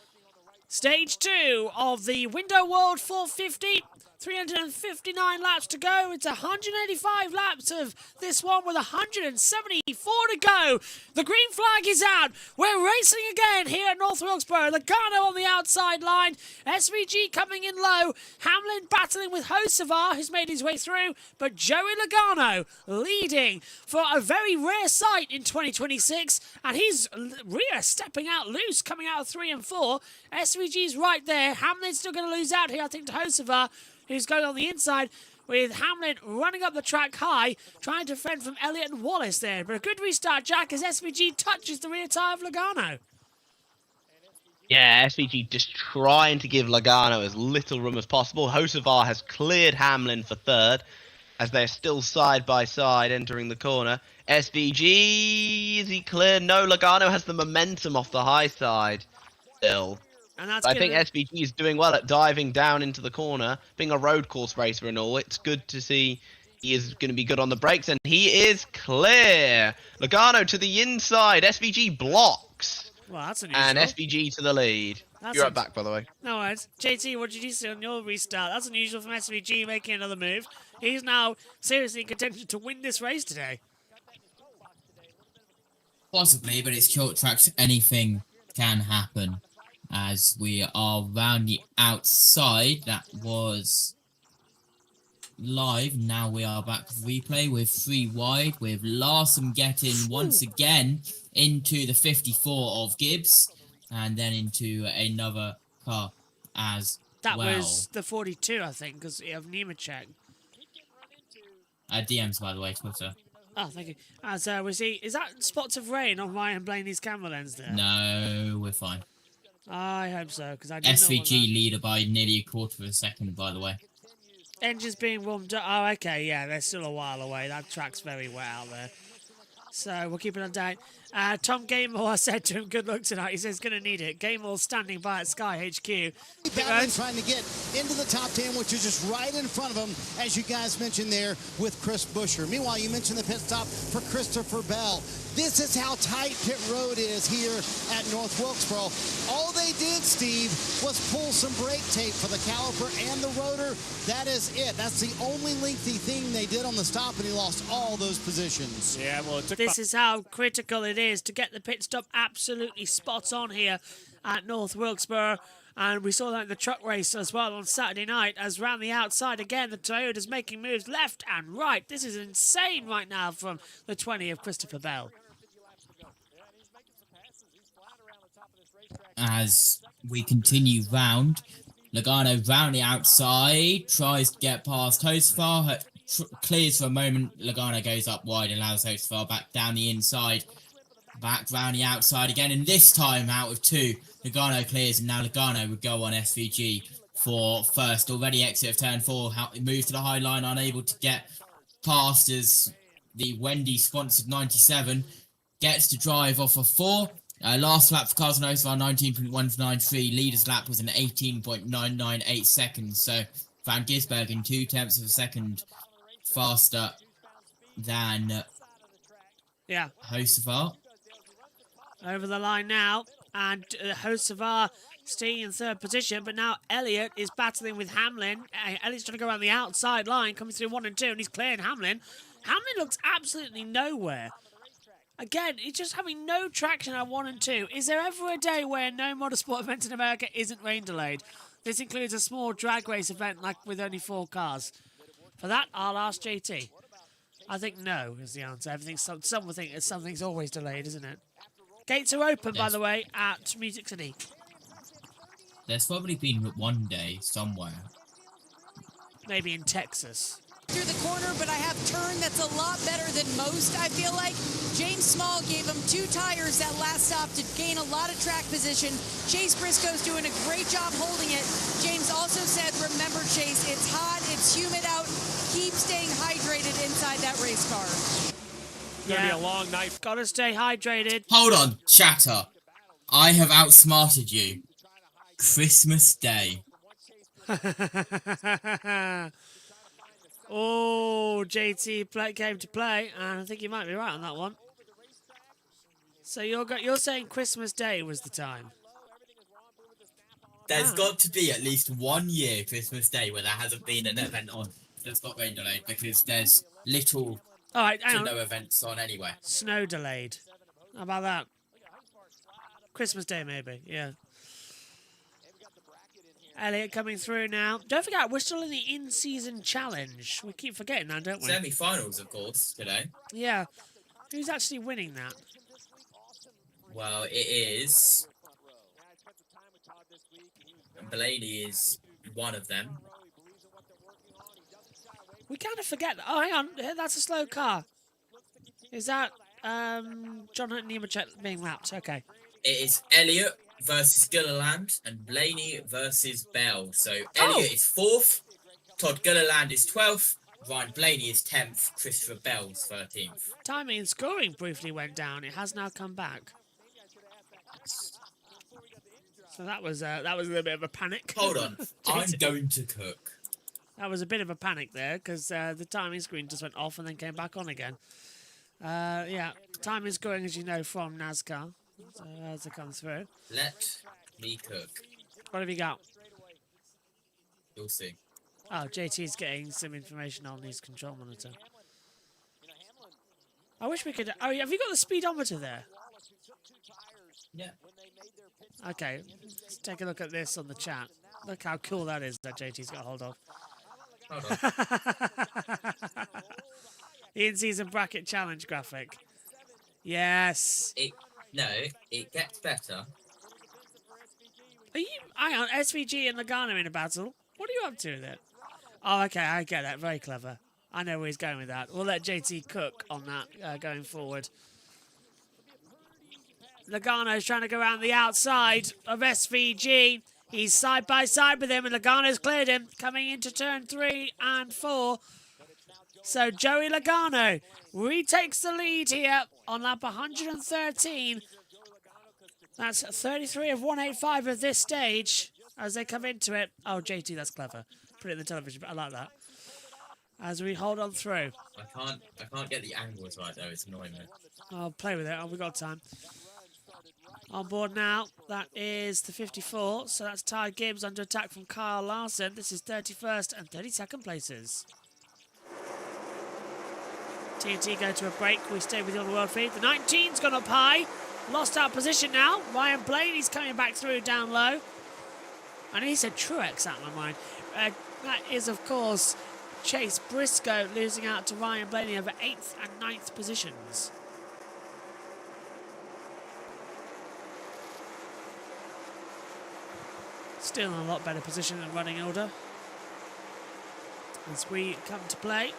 Stage 2 of the Window World 450. 359 laps to go. It's 185 laps of this one with 174 to go. The green flag is out. We're racing again here at North Wilkesboro. Logano on the outside line. SVG coming in low. Hamlin battling with Hocevar, who's made his way through. But Joey Logano leading for a very rare sight in 2026. And he's rear stepping out loose, coming out of 3 and 4. SVG's right there. Hamlin's still going to lose out here, I think, to Hocevar, who's going on the inside, with Hamlin running up the track high, trying to fend from Elliott and Wallace there. But a good restart, Jack, as SVG touches the rear tyre of Logano. Yeah, SVG just trying to give Logano as little room as possible. Hocevar has cleared Hamlin for third, as they're still side by side entering the corner. SVG, is he clear? No, Logano has the momentum off the high side still. And that's I think SVG is doing well at diving down into the corner, being a road course racer and all. It's good to see he is going to be good on the brakes, and he is clear. Logano to the inside. SVG blocks. Well, that's unusual. And SVG to the lead. You're right back, by the way. No worries. JT, what did you see on your restart? That's unusual from SVG making another move. He's now seriously in contention to win this race today. Possibly, but it's short tracks. Anything can happen. As we are round the outside, that was live. Now we are back to replay with 3 wide, with Larson getting once again into the 54 of Gibbs, and then into another car as that well. Was the 42, I think, because of Nemechek. DMs, by the way, Twitter. Oh, thank you. So we see, is that spots of rain on Ryan Blaney's camera lens there? No, we're fine. I hope so, because I SVG leader by nearly a quarter of a second, by the way. Engines being warmed up. Oh, okay, yeah, they're still a while away. That track's very wet out there. So we'll keep it on down. Tom Gamemore said to him, good luck tonight. He says, going to need it. Gamemore standing by at Sky HQ. Battling, trying to get into the top 10, which is just right in front of him, as you guys mentioned there with Chris Buescher. Meanwhile, you mentioned the pit stop for Christopher Bell. This is how tight pit road is here at North Wilkesboro. All they did, Steve, was pull some brake tape for the caliper and the rotor. That is it. That's the only lengthy thing they did on the stop, and he lost all those positions. Yeah, well, it took this is how critical it is to get the pit stop absolutely spot on here at North Wilkesboro. And we saw that in the truck race as well on Saturday night, as round the outside again, the Toyota's making moves left and right. This is insane right now from the 20 of Christopher Bell. As we continue round, Logano round the outside, tries to get past Hocevar, clears for a moment. Logano goes up wide, allows Hocevar back down the inside, back round the outside again, and this time out of 2, Logano clears, and now Logano would go on SVG for first. Already exit of turn 4, moves to the high line, unable to get past as the Wendy-sponsored 97, gets to drive off of 4. Last lap for Carlton Oathvar, 19.193. Leader's lap was an 18.998 seconds. So Van Gisbergen 0.2 of a second faster than Hocevar. Over the line now, and Hocevar staying in 3rd position, but now Elliott is battling with Hamlin. Elliott's trying to go around the outside line, coming through 1 and 2, and he's clearing Hamlin. Hamlin looks absolutely nowhere. Again, he's just having no traction at 1 and 2. Is there ever a day where no motorsport event in America isn't rain delayed? This includes a small drag race event like with only 4 cars. For that, I'll ask JT. I think no is the answer. Some will think something's always delayed, isn't it? Gates are open, by the way, at Music City. There's probably been one day somewhere. Maybe in Texas. Through the corner, but I have turn that's a lot better than most, I feel like. James Small gave him 2 tires that last stop to gain a lot of track position. Chase Briscoe's doing a great job holding it. James also said, remember, Chase, it's hot, it's humid out. Keep staying hydrated inside that race car. It's going to be a long night. Gotta stay hydrated. Hold on, chatter. I have outsmarted you. Christmas Day. Oh, JT came to play, and I think you might be right on that one. So you're saying Christmas Day was the time? There's got to be at least 1 year Christmas Day where there hasn't been an event on that's got rain delayed, because there's little to no events on anyway. Snow delayed. How about that? Christmas Day, maybe, yeah. Elliott coming through now. Don't forget, we're still in the in-season challenge. We keep forgetting that, don't we? Semi-finals, of course, today. Yeah. Who's actually winning that? Well, it is... Blaney is one of them. We kind of forget. Oh, hang on. That's a slow car. Is that John Nemechek being lapped? Okay. It is Elliott versus Gilliland and Blaney versus Bell. So Elliott is 4th, Todd Gilliland is 12th, Ryan Blaney is 10th, Christopher Bell's 13th. Timing and scoring briefly went down. It has now come back. So that was a little bit of a panic. Hold on, I'm going to cook. That was a bit of a panic there, because the timing screen just went off and then came back on again. Yeah, timing scoring, as you know, from NASCAR. So as it comes through. Let me cook. What have you got? You'll see. Oh, JT's getting some information on his control monitor. I wish we could... Oh, have you got the speedometer there? Yeah. Okay, let's take a look at this on the chat. Look how cool that is that JT's got hold of. Hold on. The in-season bracket challenge graphic. Yes. It gets better. Are you... Hang on, SVG and Logano in a battle? What are you up to with it? Oh, okay, I get that. Very clever. I know where he's going with that. We'll let JT cook on that going forward. Logano's trying to go around the outside of SVG. He's side by side with him, and Logano's cleared him, coming into turn 3 and 4. So Joey Logano retakes the lead here on lap 113. That's 33 of 185 of this stage as they come into it. Oh, JT, that's clever. Put it in the television, but I like that. As we hold on through. I can't get the angles right though. It's annoying me. I'll play with it. Oh, we've got time. On board now, that is the 54. So that's Ty Gibbs under attack from Kyle Larson. This is 31st and 32nd places. TNT go to a break. We stay with you on the world feed. The 19's gone up high. Lost out position now. Ryan Blaney's coming back through down low. And he said Truex out of my mind. That is, of course, Chase Briscoe losing out to Ryan Blaney over 8th and 9th positions. Still in a lot better position than running order. As we come to play.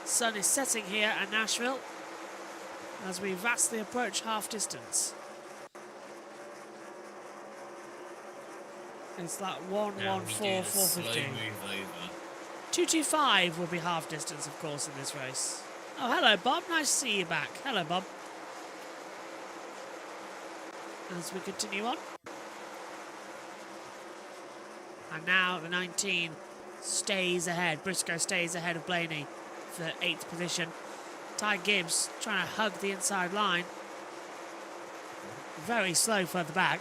Sun is setting here at Nashville as we vastly approach half distance. It's like 1:14, 4:15. 2:25 will be half distance, of course, in this race. Oh, hello, Bob. Nice to see you back. Hello, Bob. As we continue on. And now the 19 stays ahead. Briscoe stays ahead of Blaney for 8th position. Ty Gibbs trying to hug the inside line. Very slow further back.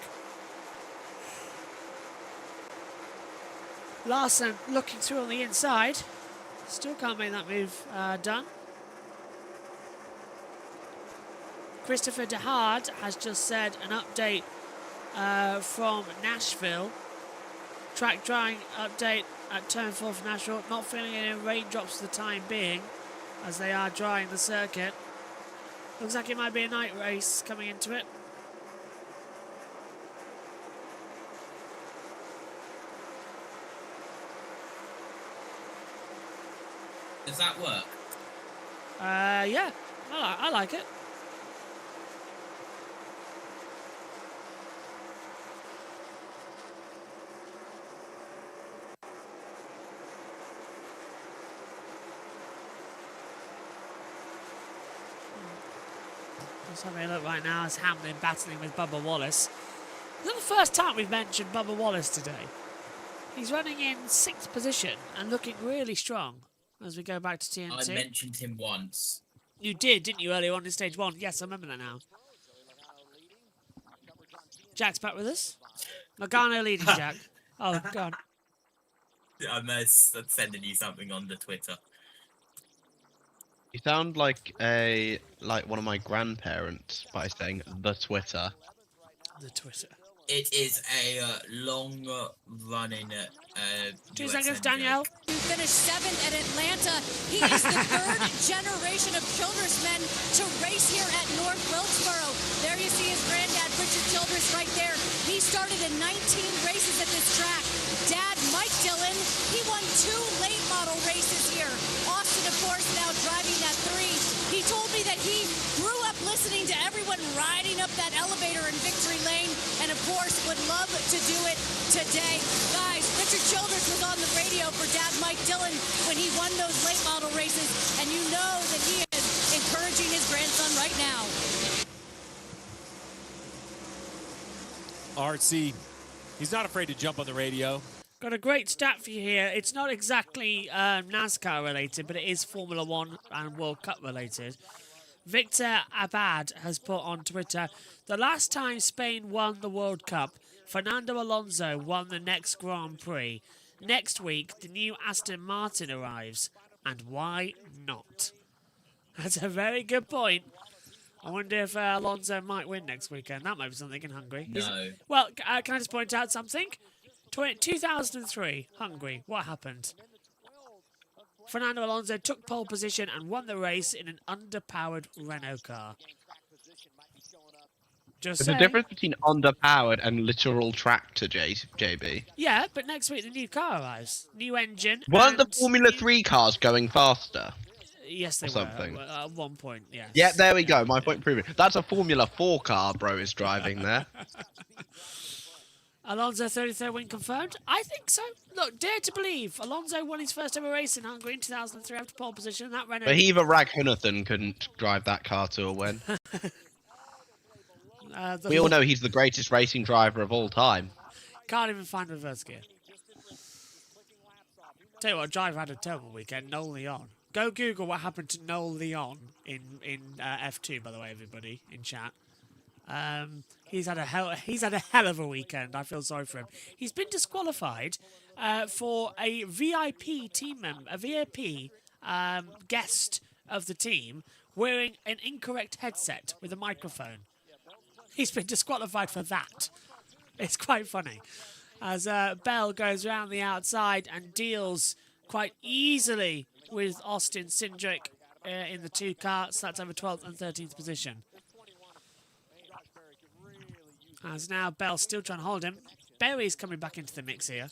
Larson looking through on the inside. Still can't make that move done. Christopher DeHard has just said an update from Nashville. Track drying update at turn 4 for Nashville. Not feeling any raindrops for the time being as they are drying the circuit. Looks like it might be a night race coming into it. Does that work? Yeah, I like it. Just having a look right now as Hamlin battling with Bubba Wallace. It's not the first time we've mentioned Bubba Wallace today. He's running in 6th position and looking really strong as we go back to TNT. I mentioned him once. You did, didn't you, earlier on in stage 1? Yes, I remember that now. Jack's back with us. Logano leading, Jack. Oh, God. I'm sending you something on the Twitter. You sound like one of my grandparents by saying the Twitter. The Twitter. It is a long-running 2 seconds, Danielle. Who finished 7th at Atlanta. He is the 3rd generation of Childress men to race here at North Wilkesboro. There you see his granddad, Richard Childress, right there. He started in 19 races at this track. Dad, Mike Dillon, he won 2 late model races here. Austin, of course, now driving that 3. He told me that he grew up listening to everyone riding up that elevator in Victory Lane, and of course would love to do it today. Guys, Richard Childress was on the radio for Dad Mike Dillon when he won those late model races, and you know that he is encouraging his grandson right now. RC, he's not afraid to jump on the radio. Got a great stat for you here. It's not exactly NASCAR related, but it is Formula 1 and World Cup related. Victor Abad has put on Twitter, the last time Spain won the World Cup, Fernando Alonso won the next Grand Prix. Next week, the new Aston Martin arrives. And why not? That's a very good point. I wonder if Alonso might win next weekend. That might be something in Hungary. No. Well, can I just point out something? 2003, Hungary. What happened? Fernando Alonso took pole position and won the race in an underpowered Renault car. Just There's a difference between underpowered and literal tractor, JB. Yeah, but next week the new car arrives. New engine. Weren't the Formula 3 cars going faster? Yes, they something. were. At one point, yes. Yeah, there we go. My point proven. That's a Formula 4 car, bro, is driving there. Alonso 33rd win confirmed? I think so. Look, dare to believe. Alonso won his first ever race in Hungary in 2003 after pole position. That Renault. But Hiva Raghunathan couldn't drive that car to a win. We all know he's the greatest racing driver of all time. Can't even find reverse gear. Tell you what, driver had a terrible weekend. Noel Leon. Go Google what happened to Noel Leon in F2. By the way, everybody in chat. He's had a hell of a weekend. I feel sorry for him. He's been disqualified for a VIP team member, a VIP guest of the team, wearing an incorrect headset with a microphone. He's been disqualified for that. It's quite funny. As Bell goes around the outside and deals quite easily with Austin Cindric in the 2 carts. That's over 12th and 13th position. As now Bell still trying to hold him. Berry's coming back into the mix here.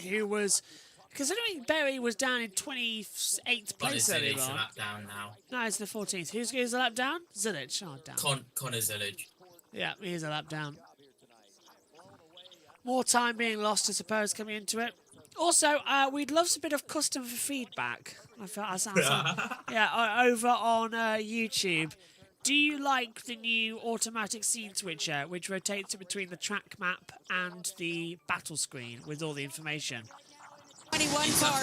Who was... Considering Berry was down in 28th place earlier on. A lap down now. No, it's the 14th. Who's a lap down? Zilich. Oh, damn. Connor Zilich. Yeah, he is a lap down. More time being lost, I suppose, coming into it. Also, we'd love a bit of custom feedback. Yeah, over on YouTube. Do you like the new automatic scene switcher, which rotates it between the track map and the battle screen with all the information? 21 car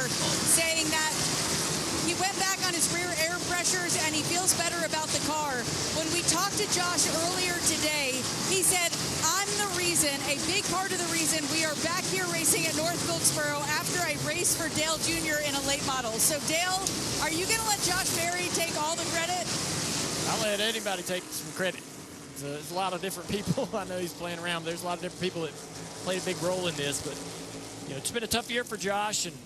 saying that he went back on his rear air pressures and he feels better about the car. When we talked to Josh earlier today, he said, I'm the reason, a big part of the reason we are back here racing at North Wilkesboro after I raced for Dale Jr. in a late model. So Dale, are you going to let Josh Berry take all the credit? I'll let anybody take some credit. There's a lot of different people. I know he's playing around. There's a lot of different people that played a big role in this, but you know, it's been a tough year for Josh, and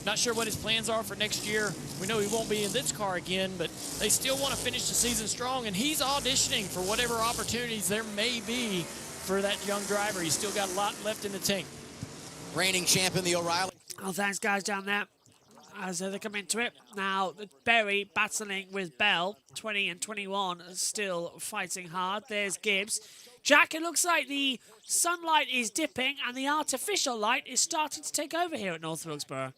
not sure what his plans are for next year. We know he won't be in this car again, but they still want to finish the season strong, and he's auditioning for whatever opportunities there may be for that young driver. He's still got a lot left in the tank. Reigning champion, the O'Reilly. Oh, thanks, guys, down there. As they come into it. Now, Berry battling with Bell, 20 and 21, still fighting hard. There's Gibbs. Jack, it looks like the sunlight is dipping and the artificial light is starting to take over here at North Wilkesboro.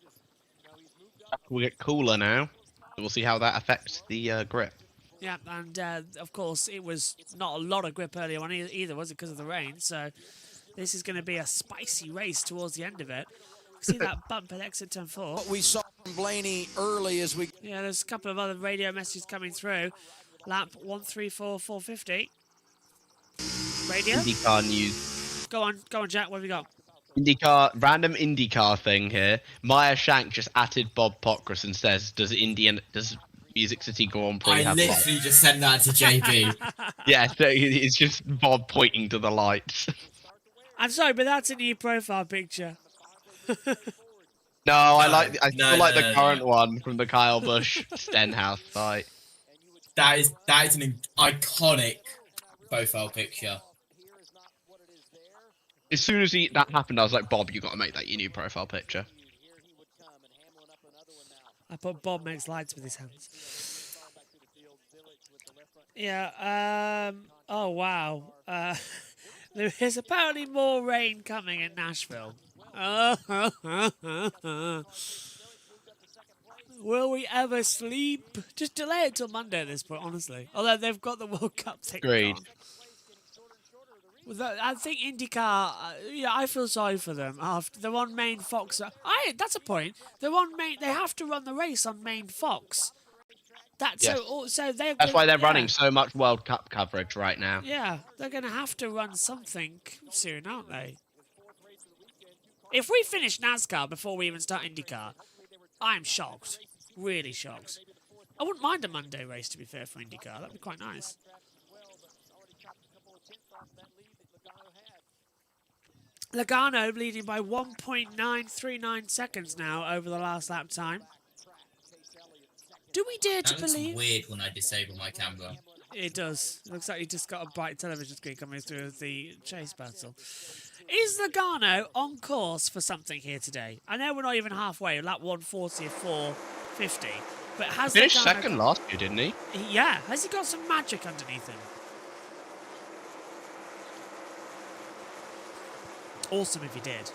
We'll get cooler now. We'll see how that affects the grip. Yeah, and of course, it was not a lot of grip earlier on either, was it, because of the rain? So this is going to be a spicy race towards the end of it. See that bump at exit turn 4. What we saw from Blaney early as we... Yeah, there's a couple of other radio messages coming through. Lap 134.450. Radio? IndyCar news. Go on, Jack. What have you got? Random IndyCar thing here. Maya Shank just added Bob Pockrass and says, does Music City Grand Prix have literally just sent that to JB. Yeah, so it's just Bob pointing to the lights. I'm sorry, but that's a new profile picture. No, I still like the current one from the Kyle Busch Stenhouse site. That is an iconic profile picture. As soon as that happened, I was like, Bob, you got to make that your new profile picture. I put Bob makes lights with his hands. Yeah. Oh wow. There is apparently more rain coming in Nashville. Will we ever sleep? Just delay it till Monday at this point, honestly. Although they've got the World Cup thing Agreed. I think IndyCar, yeah, I feel sorry for them. After they're on main Fox. That's a point. They're on main. They have to run the race on main Fox. That's yes. That's why they're running so much World Cup coverage right now. Yeah, they're going to have to run something soon, aren't they? If we finish NASCAR before we even start IndyCar, I'm shocked. Really shocked. I wouldn't mind a Monday race, to be fair, for IndyCar. That'd be quite nice. Logano leading by 1.939 seconds now over the last lap time. Do we dare to believe... It's weird when I disable my camera. It does. It looks like you just got a bright television screen coming through the chase battle. Is Logano on course for something here today? I know we're not even halfway, lap 140 of 450. But has he finished Logano second last year, didn't he? Yeah. Has he got some magic underneath him? Awesome if he did.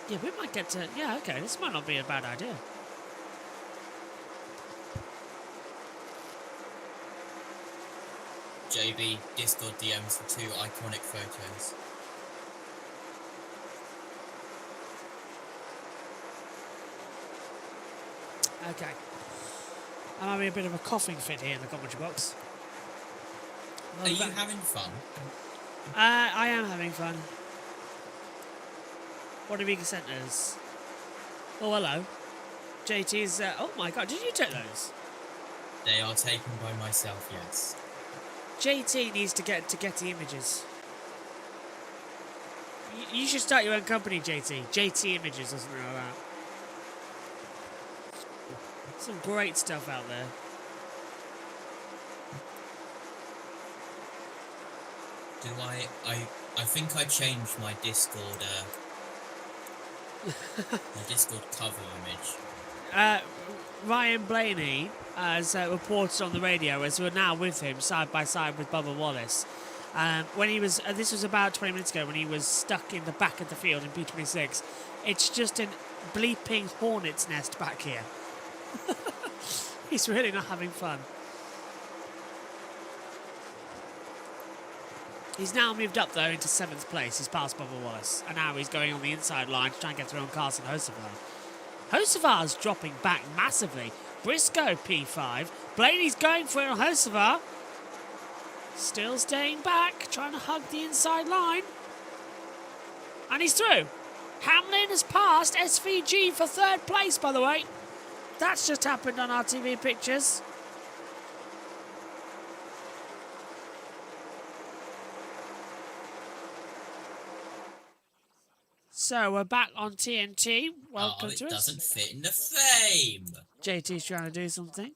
Yeah, we might get to... Yeah, okay, this might not be a bad idea. JB Discord DMs for 2 iconic photos. Okay. I'm having a bit of a coughing fit here in the commentary box. Are you having fun? I am having fun. What have you sent us? Oh, hello. JT's... oh my god, did you take those? They are taken by myself, yes. JT needs to get the images. You should start your own company, JT. JT Images or something like that. Some great stuff out there. Do I think I changed my Discord my Discord cover image. Ryan Blaney has reported on the radio as we're now with him side by side with Bubba Wallace. When he was, this was about 20 minutes ago when he was stuck in the back of the field in P26. It's just an bleeping hornet's nest back here. He's really not having fun. He's now moved up, though, into 7th place. He's passed Bubba Wallace. And now he's going on the inside line to try and get through on Carson Hocevar. Hocevar's dropping back massively. Briscoe P5. Blaney's going for it on Hocevar. Still staying back, trying to hug the inside line. And he's through. Hamlin has passed SVG for 3rd place, by the way. That's just happened on our TV pictures. So we're back on TNT. Welcome to us. It doesn't fit in the frame. JT's trying to do something.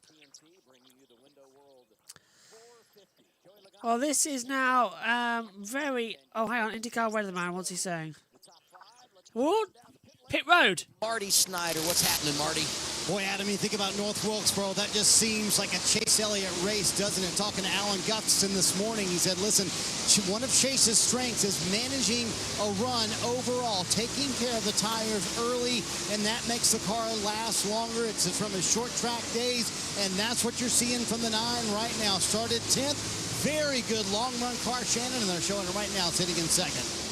Well, this is now very... Oh, hang on. IndyCar weatherman. What's he saying? What? Pit road. Marty Snyder. What's happening, Marty? Boy, Adam, you think about North Wilkesboro, that just seems like a Chase Elliott race, doesn't it? Talking to Alan Gustafson this morning, he said, listen, one of Chase's strengths is managing a run overall, taking care of the tires early, and that makes the car last longer. It's from his short track days, and that's what you're seeing from the 9 right now. Started 10th, very good long run car, Shannon, and they're showing it right now, sitting in 2nd.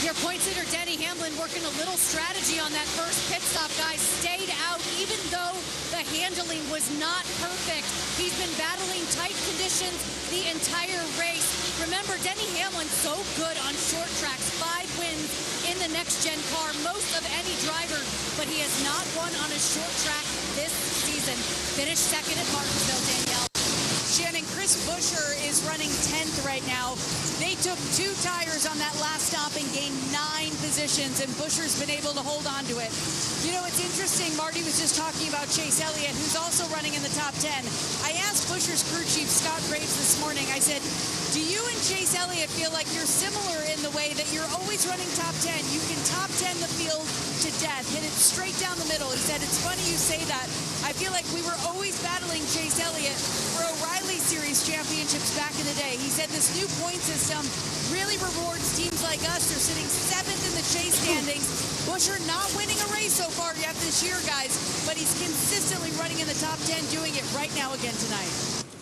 Your point sitter, Denny Hamlin, working a little strategy on that first pit stop, guys. Stayed out, even though the handling was not perfect. He's been battling tight conditions the entire race. Remember, Denny Hamlin, so good on short tracks. 5 wins in the next-gen car, most of any driver, but he has not won on a short track this season. Finished 2nd at Martinsville, Danielle. Shannon, Chris Buescher is running 10th right now. They took 2 tires on that last stop and gained 9 positions, and Buescher's been able to hold on to it. You know, it's interesting. Marty was just talking about Chase Elliott, who's also running in the top 10. I asked Buescher's crew chief, Scott Graves, this morning, I said, do you and Chase Elliott feel like you're similar in the way that you're always running top 10? You can top 10 the field to death, hit it straight down the middle. He said, it's funny you say that. I feel like we were always battling Chase Elliott for O'Reilly Series championships back in the day. He said this new point system really rewards teams like us. They're sitting 7th in the Chase standings. Buescher not winning a race so far yet this year, guys, but he's consistently running in the top 10, doing it right now again tonight.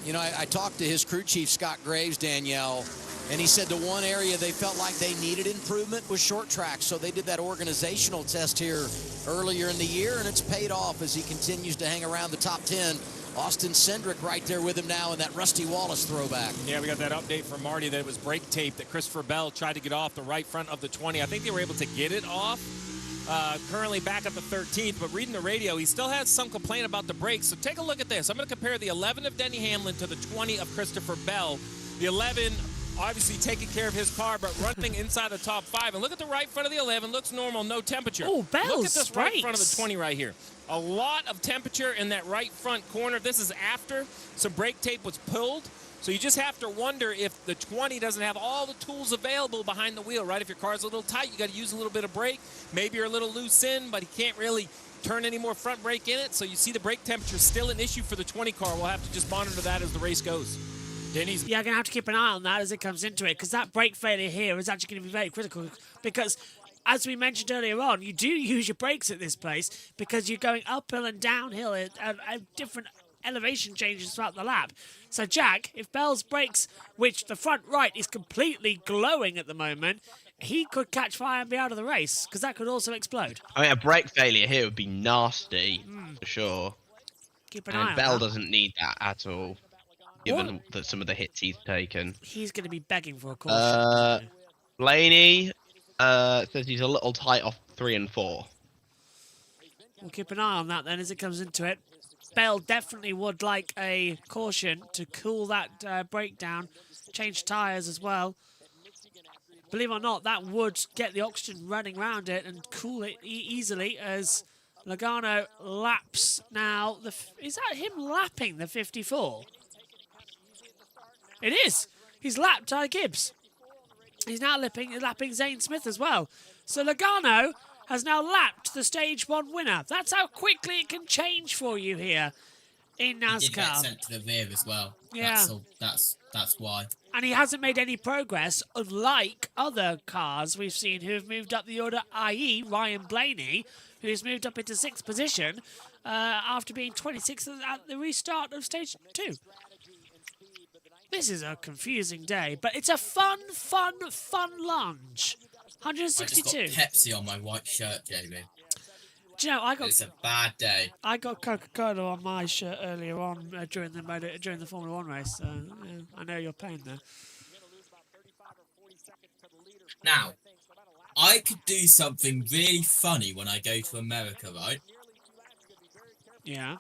You know, I talked to his crew chief, Scott Graves, Danielle, and he said the one area they felt like they needed improvement was short track. So they did that organizational test here earlier in the year, and it's paid off as he continues to hang around the top 10. Austin Cindric right there with him now in that Rusty Wallace throwback. Yeah, we got that update from Marty that it was brake tape that Christopher Bell tried to get off the right front of the 20. I think they were able to get it off. Currently back at the 13th, but reading the radio, he still has some complaint about the brakes. So take a look at this. I'm going to compare the 11 of Denny Hamlin to the 20 of Christopher Bell. The 11 obviously taking care of his car, but running inside the top 5. And look at the right front of the 11. Looks normal, no temperature. Oh, Bell's look at this right brakes. front of the 20 right here. A lot of temperature in that right front corner. This is after some brake tape was pulled. So you just have to wonder if the 20 doesn't have all the tools available behind the wheel, right? If your car's a little tight, you got to use a little bit of brake. Maybe you're a little loose in, but he can't really turn any more front brake in it. So you see the brake temperature is still an issue for the 20 car. We'll have to just monitor that as the race goes. Denny's. Yeah, I'm going to have to keep an eye on that as it comes into it, because that brake failure here is actually going to be very critical, because as we mentioned earlier on, you do use your brakes at this place because you're going uphill and downhill at different elevation changes throughout the lap. So, Jack, if Bell's brakes, which the front right is completely glowing at the moment, he could catch fire and be out of the race, because that could also explode. I mean, a brake failure here would be nasty, for sure. Keep an eye on Bell that. doesn't need that at all, given that some of the hits he's taken. He's going to be begging for a caution. Blaney says he's a little tight off 3 and 4. We'll keep an eye on that then as it comes into it. Bell definitely would like a caution to cool that brake down, change tyres as well. Believe it or not, that would get the oxygen running around it and cool it easily as Logano laps now. Is that him lapping the 54? It is. He's lapped Ty Gibbs. He's now lapping Zane Smith as well. So Logano has now lapped the Stage 1 winner. That's how quickly it can change for you here in NASCAR. He did get sent to the rear as well. Yeah. That's That's why. And he hasn't made any progress, unlike other cars we've seen who have moved up the order, i.e. Ryan Blaney, who's moved up into 6th position after being 26th at the restart of Stage 2. This is a confusing day, but it's a fun lunge. 162. I just got Pepsi on my white shirt, JB. Do you know, It's a bad day. I got Coca-Cola on my shirt earlier on during the Formula 1 race, so yeah, I know your pain there. Now, I could do something really funny when I go to America, right? Yeah.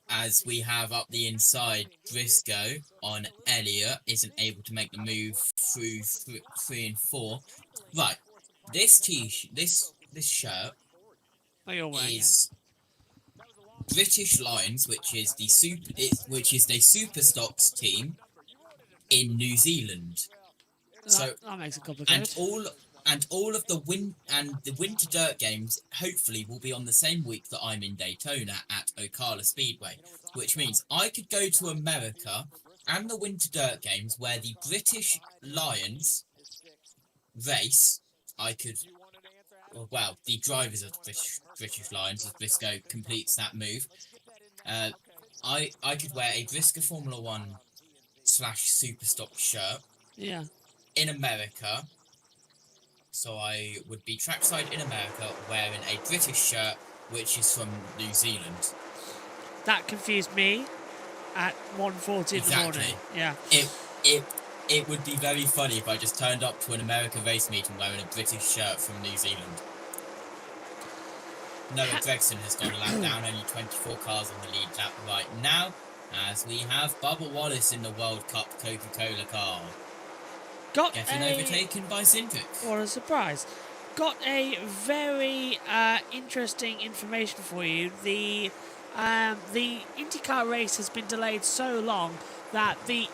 As we have up the inside, Briscoe on Elliott isn't able to make the move through 3 and 4. Right, this shirt is British Lions, which is the super stocks team in New Zealand. So that makes it complicated. And all of the winter dirt games hopefully will be on the same week that I'm in Daytona at Ocala Speedway, which means I could go to America and the winter dirt games where the British Lions race. The drivers of the British Lions, as Briscoe completes that move, I could wear a Briscoe Formula 1 / Super Stock shirt. Yeah. In America. So I would be trackside in America wearing a British shirt, which is from New Zealand. That confused me at 1:40 in the morning. Yeah. It would be very funny if I just turned up to an America race meeting wearing a British shirt from New Zealand. Noah Gregson has gone a lap down, only 24 cars on the lead lap right now, as we have Bubba Wallace in the World Cup Coca-Cola car. Getting overtaken by Cindric. What a surprise. Got a very interesting information for you. The IndyCar race has been delayed so long that the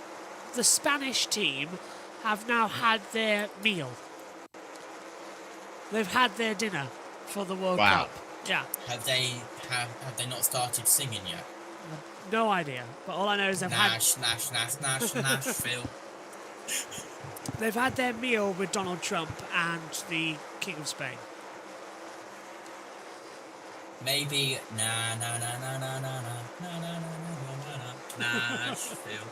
Spanish team have now had their meal. They've had their dinner for the World Cup. Yeah. Have they not started singing yet? No idea. But all I know is they've Nashville. They've had their meal with Donald Trump and the King of Spain. Maybe Nashville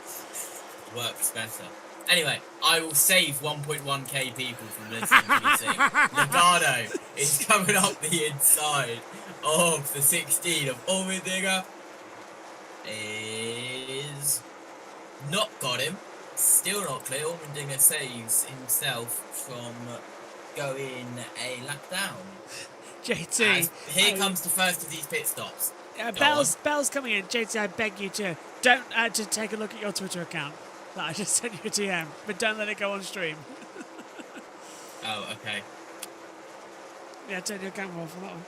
works better. Anyway, I will save 1.1k people from listening to me sing. Logano is coming up the inside of the 16 of Allmendinger. Is not got him. Still not clear. Allmendinger saves himself from going a lap down. JT. Here comes the first of these pit stops. Bell's coming in. JT, I beg you to to take a look at your Twitter account that I just sent you a DM, but don't let it go on stream. Oh, okay. Yeah, turn your camera off for that one.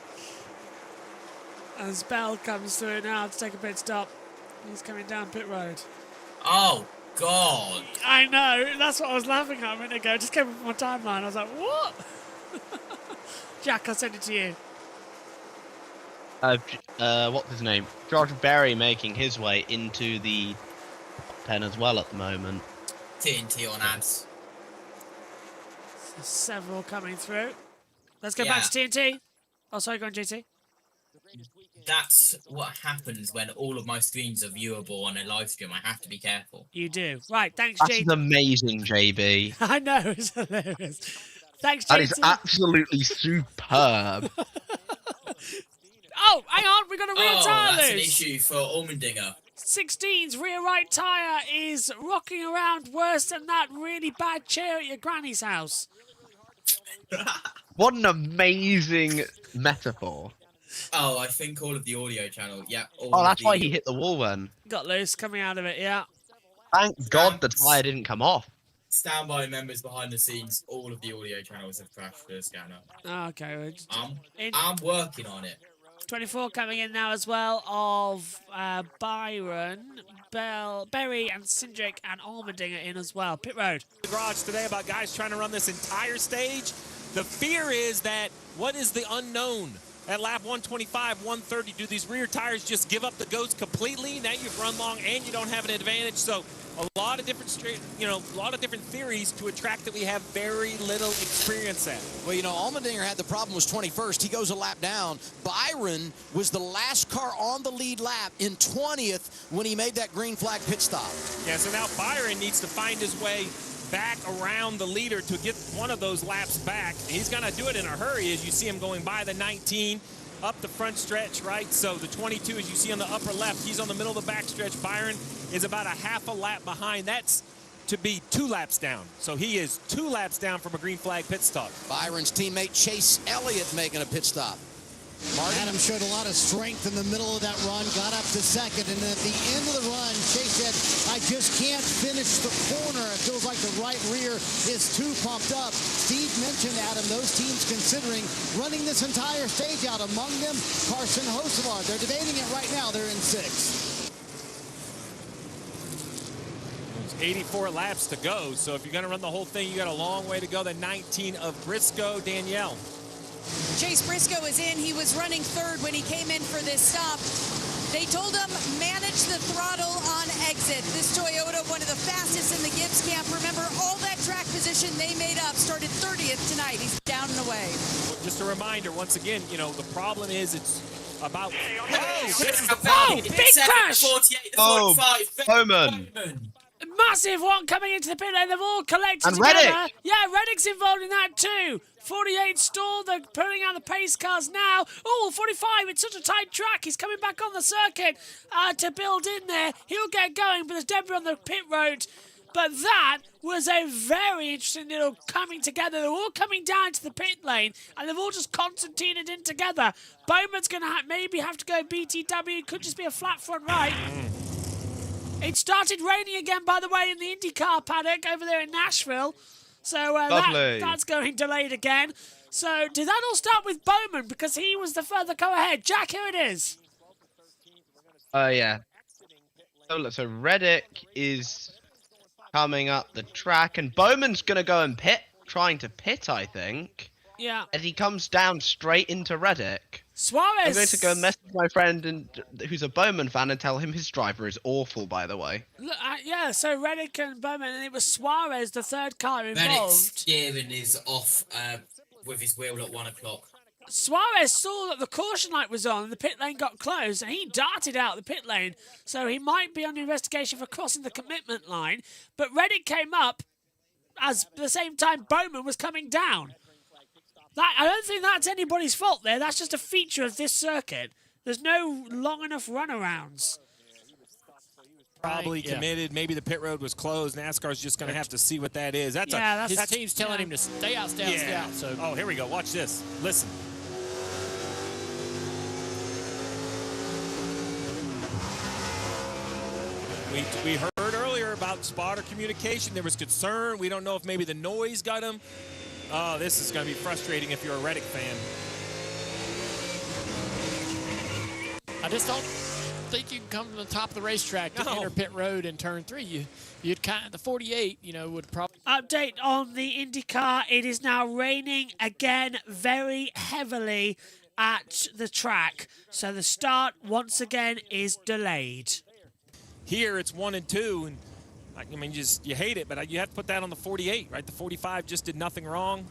As Bell comes through now to take a pit stop, he's coming down pit road. Oh, God. I know. That's what I was laughing at a minute ago. It just came up on my timeline. I was like, what? Jack, I'll send it to you. What's his name? George Berry making his way into the top 10 as well at the moment. TNT on ads. So several coming through. Let's go back to TNT. Oh, sorry, go on, JT. That's what happens when all of my screens are viewable on a live stream. I have to be careful. You do. Right, thanks, That's JT. amazing, JB. I know, it's hilarious. Thanks, JT. That is absolutely superb. Oh, hang on, we've got a rear tyre that's loose. an issue for Allmendinger. 16's rear right tyre is rocking around worse than that really bad chair at your granny's house. What an amazing metaphor. Oh, I think all of the audio channel. Yeah. That's why he hit the wall then. Got loose coming out of it, yeah. Thank God the tyre didn't come off. Standby members behind the scenes, all of the audio channels have crashed the scanner. Okay. I'm working on it. 24 coming in now as well of Byron, Berry and Cindric and Allmendinger in as well. Pit road. The garage today about guys trying to run this entire stage. The fear is that what is the unknown? At lap 125, 130, do these rear tires just give up the ghost completely? Now you've run long and you don't have an advantage. So a lot of different theories to a track that we have very little experience at. Well, you know, Allmendinger had the problem, was 21st. He goes a lap down. Byron was the last car on the lead lap in 20th when he made that green flag pit stop. Yeah, so now Byron needs to find his way back around the leader to get one of those laps back. He's going to do it in a hurry as you see him going by the 19 up the front stretch, right? So the 22, as you see on the upper left, he's on the middle of the back stretch. Byron is about a half a lap behind. That's to be 2 laps down. So he is 2 laps down from a green flag pit stop. Byron's teammate Chase Elliott making a pit stop. Adam showed a lot of strength in the middle of that run, got up to second, and then at the end of the run, Chase said, I just can't finish the corner. It feels like the right rear is too pumped up. Steve mentioned, Adam, those teams considering running this entire stage out. Among them, Carson Hocevar. They're debating it right now. They're in 6th. 84 laps to go, so if you're going to run the whole thing, you got a long way to go. The 19 of Briscoe, Danielle. Chase Briscoe is in. He was running 3rd when he came in for this stop. They told him manage the throttle on exit. This Toyota, one of the fastest in the Gibbs camp. Remember, all that track position they made up started 30th tonight. He's down and away. Just a reminder, once again, you know, the problem is it's about... Big crash! 48, the Oh, 45. Bowman. Massive one coming into the pit lane. They've all collected And together. Reddick. Yeah, Reddick's involved in that too. 48 stalled. They're pulling out the pace cars now. Oh, 45. It's such a tight track. He's coming back on the circuit to build in there. He'll get going, but there's debris on the pit road. But that was a very interesting little coming together. They're all coming down to the pit lane, and they've all just concertinaed in together. Bowman's going to maybe have to go BTW. Could just be a flat front right. It started raining again, by the way, in the IndyCar paddock over there in Nashville. So that's going delayed again. So did that all start with Bowman because he was the further go ahead? Jack, here it is. Yeah. So Reddick is coming up the track, and Bowman's going to go and trying to pit, I think. Yeah. As he comes down straight into Reddick. Suarez. I'm going to go message my friend who's a Bowman fan and tell him his driver is awful, by the way. Look, yeah, so Reddick and Bowman, and it was Suarez, the 3rd car involved. Reddick's steering is off with his wheel at 1 o'clock. Suarez saw that the caution light was on and the pit lane got closed, and he darted out the pit lane, so he might be under investigation for crossing the commitment line. But Reddick came up as the same time Bowman was coming down. I don't think that's anybody's fault there. That's just a feature of this circuit. There's no long enough runarounds. Probably committed. Maybe the pit road was closed. NASCAR's just going to have to see what that is. His team's telling him to stay out. So. Oh, here we go. Watch this. Listen. We heard earlier about spotter communication. There was concern. We don't know if maybe the noise got him. Oh, this is going to be frustrating if you're a Reddick fan. I just don't think you can come to the top of the racetrack to enter pit road in turn 3. You'd kind of, the 48, would probably... Update on the IndyCar. It is now raining again very heavily at the track. So the start, once again, is delayed. Here, it's 1 and 2, and I mean, you hate it, but you have to put that on the 48, right? The 45 just did nothing wrong,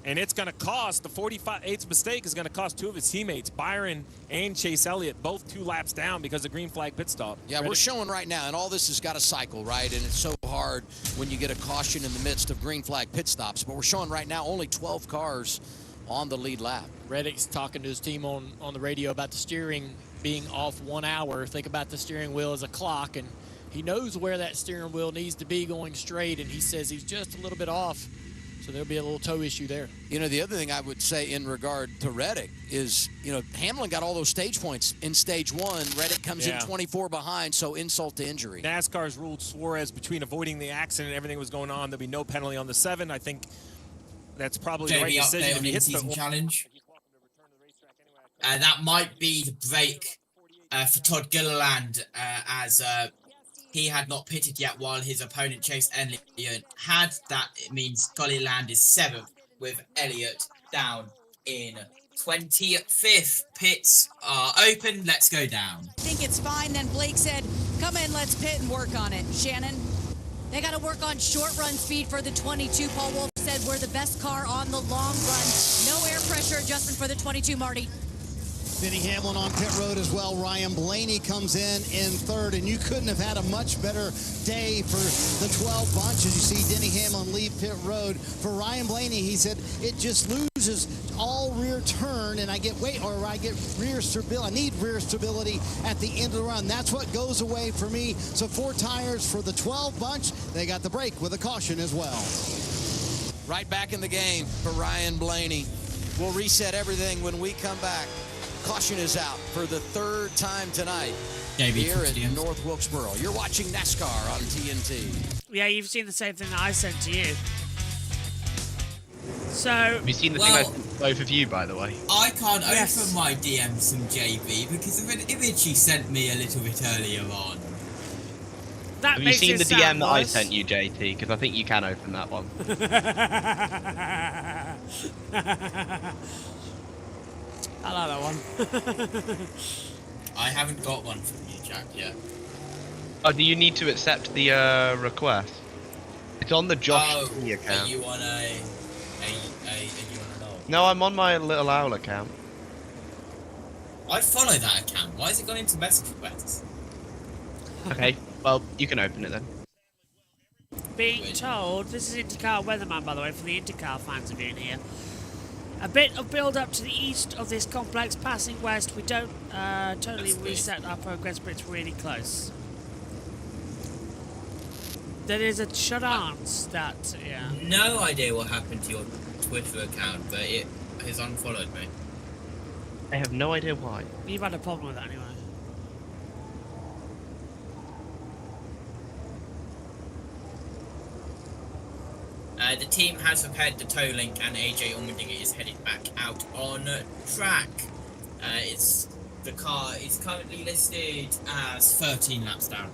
and it's going to cost, the 48's mistake is going to cost 2 of his teammates, Byron and Chase Elliott, both 2 laps down because of green flag pit stop. Yeah, we're showing right now, and all this has got a cycle, right? And it's so hard when you get a caution in the midst of green flag pit stops, but we're showing right now only 12 cars on the lead lap. Reddick's talking to his team on the radio about the steering being off 1 hour. Think about the steering wheel as a clock, and he knows where that steering wheel needs to be going straight, and he says he's just a little bit off, so there'll be a little toe issue there. The other thing I would say in regard to Reddick is, Hamlin got all those stage points in stage 1. Reddick comes in 24 behind, so insult to injury. NASCAR's ruled Suarez between avoiding the accident and everything was going on. There'll be no penalty on the 7. I think that's probably the right decision. On the in-season challenge. That might be the break for Todd Gilliland, as he had not pitted yet while his opponent Chase Elliott had. That it means Gilliland is 7th with Elliott down in 25th. Pits are open. Let's go down. I think it's fine. Then Blake said, Come in, let's pit and work on it. Shannon? They got to work on short run speed for the 22. Paul Wolf said we're the best car on the long run. No air pressure adjustment for the 22, Marty. Denny Hamlin on pit road as well. Ryan Blaney comes in third, and you couldn't have had a much better day for the 12 bunch. As you see Denny Hamlin leave pit road. For Ryan Blaney, he said, it just loses all rear turn, and I get rear stability. I need rear stability at the end of the run. That's what goes away for me. So 4 tires for the 12 bunch. They got the break with a caution as well. Right back in the game for Ryan Blaney. We'll reset everything when we come back. Caution is out for the 3rd time tonight here at North Wilkesboro. You're watching NASCAR on TNT. Yeah, you've seen the same thing that I sent to you. So... Have you seen the thing I sent to both of you, by the way? I can't open my DMs from JB because of an image he sent me a little bit earlier on. Have you seen the DM that I sent you, JT? Because I think you can open that one. I like that one. I haven't got one from you, Jack, yet. Oh, do you need to accept the request? It's on the Josh T account. Are you on a No, I'm on my Little Owl account. I follow that account. Why has it gone into message requests? Okay, well, you can open it then. Being told, this is IndyCar Weatherman, by the way, for the IndyCar fans of you in here. A bit of build-up to the east of this complex, passing west. We don't totally reset our progress, but it's really close. There is a chance that, yeah. No idea what happened to your Twitter account, but it has unfollowed me. I have no idea why. You've had a problem with that anyway. The team has repaired the tow link and AJ Allmendinger is headed back out on track. The car is currently listed as 13 laps down.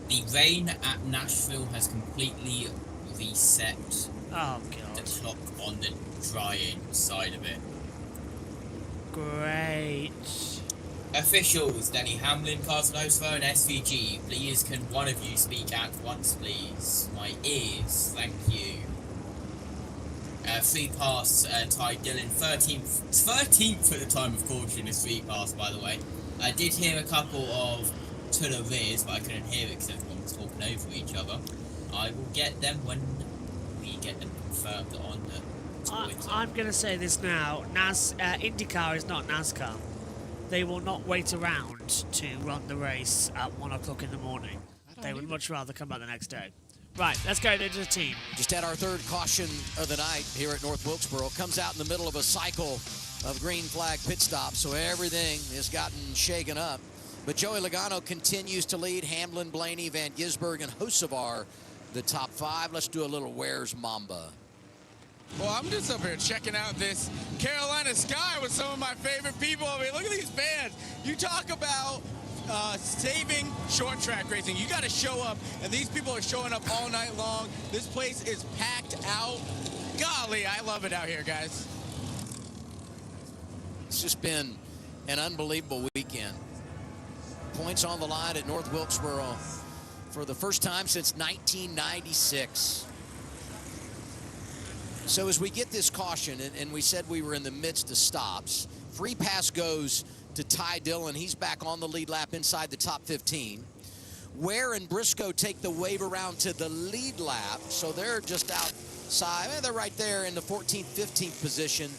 The rain at Nashville has completely reset the clock on the drying side of it. Great. Officials, Denny Hamlin, Carson Osler, and SVG, please can one of you speak out once, please? My ears, thank you. Free pass, Ty Dillon, 13th at the time of caution is free pass, by the way. I did hear a couple of to the rears, but I couldn't hear it because everyone was talking over each other. I will get them when we get them confirmed on the Twitter. I'm going to say this now. IndyCar is not NASCAR. They will not wait around to run the race at 1 o'clock in the morning. They would much rather come back the next day. Right, let's go to the team. Just had our 3rd caution of the night here at North Wilkesboro. Comes out in the middle of a cycle of green flag pit stops, so everything has gotten shaken up. But Joey Logano continues to lead. Hamlin, Blaney, Van Gisbergen, and Hocevar, the top 5. Let's do a little Where's Mamba? Well, I'm just up here checking out this Carolina sky with some of my favorite people. I mean, look at these fans. You talk about saving short track racing. You got to show up, and these people are showing up all night long. This place is packed out. Golly, I love it out here, guys. It's just been an unbelievable weekend. Points on the line at North Wilkesboro for the first time since 1996. So as we get this caution, and we said we were in the midst of stops, free pass goes to Ty Dillon. He's back on the lead lap inside the top 15. Ware and Briscoe take the wave around to the lead lap, so they're just outside. They're right there in the 14th, 15th position,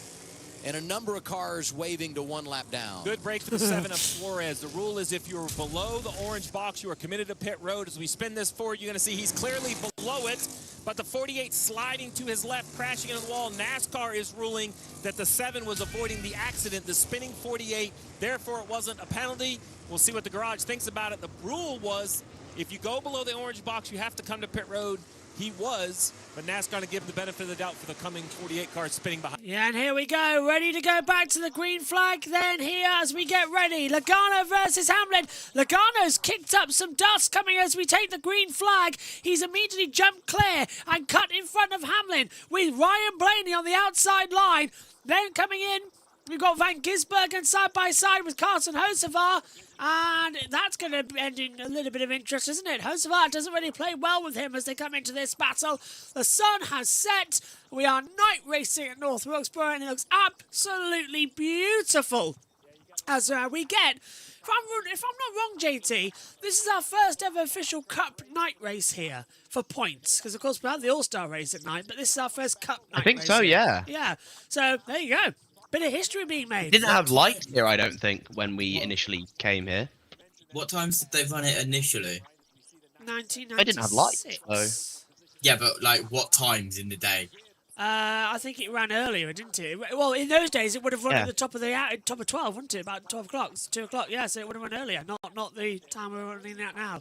and a number of cars waving to 1 lap down. Good break for the 7 of Suarez. The rule is if you're below the orange box, you are committed to pit road. As we spin this forward, you're going to see he's clearly below it, but the 48 sliding to his left, crashing into the wall. NASCAR is ruling that the 7 was avoiding the accident, the spinning 48. Therefore, it wasn't a penalty. We'll see what the garage thinks about it. The rule was if you go below the orange box, you have to come to pit road. He was, but NASCAR going to give him the benefit of the doubt for the coming 48 cars spinning behind. Yeah, and here we go. Ready to go back to the green flag then here as we get ready. Logano versus Hamlin. Logano's kicked up some dust coming as we take the green flag. He's immediately jumped clear and cut in front of Hamlin with Ryan Blaney on the outside line. Then coming in We've got Van Gisbergen side by side with Carson Hocevar, and that's going to be ending a little bit of interest, isn't it? Hocevar doesn't really play well with him as they come into this battle. The sun has set. We are night racing at North Wilkesboro, and it looks absolutely beautiful as we get. If I'm not wrong, JT, this is our first ever official Cup night race here for points. Because, of course, we have the All-Star race at night, but this is our first Cup night race. I think so, yeah. Yeah. So, there you go. Bit of history being made. Didn't have lights here, I don't think, when we initially came here. What times did they run it initially? 1996. I didn't have lights, so... Yeah, but like what times in the day? I think it ran earlier, didn't it? Well, in those days, it would have run at the top of 12, wouldn't it? About 12 o'clock, 2 o'clock. Yeah, so it would have run earlier, not the time we're running at now.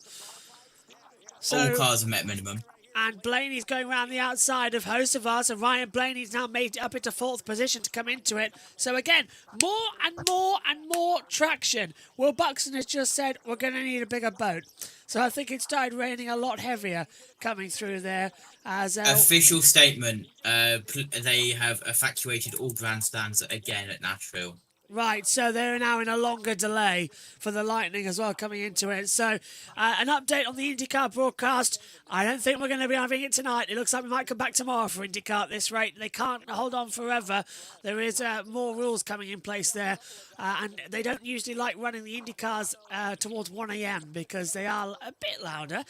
So, all cars are met minimum. And Blaney's going around the outside of Hocevar, so Ryan Blaney's now made it up into 4th position to come into it. So again, more and more and more traction. Will Buxton has just said, we're going to need a bigger boat. So I think it started raining a lot heavier coming through there. As official statement, they have effectuated all grandstands again at Nashville. Right, so they're now in a longer delay for the Lightning as well coming into it. So, an update on the IndyCar broadcast. I don't think we're going to be having it tonight. It looks like we might come back tomorrow for IndyCar at this rate. They can't hold on forever. There is more rules coming in place there. And they don't usually like running the IndyCars towards 1 a.m. because they are a bit louder.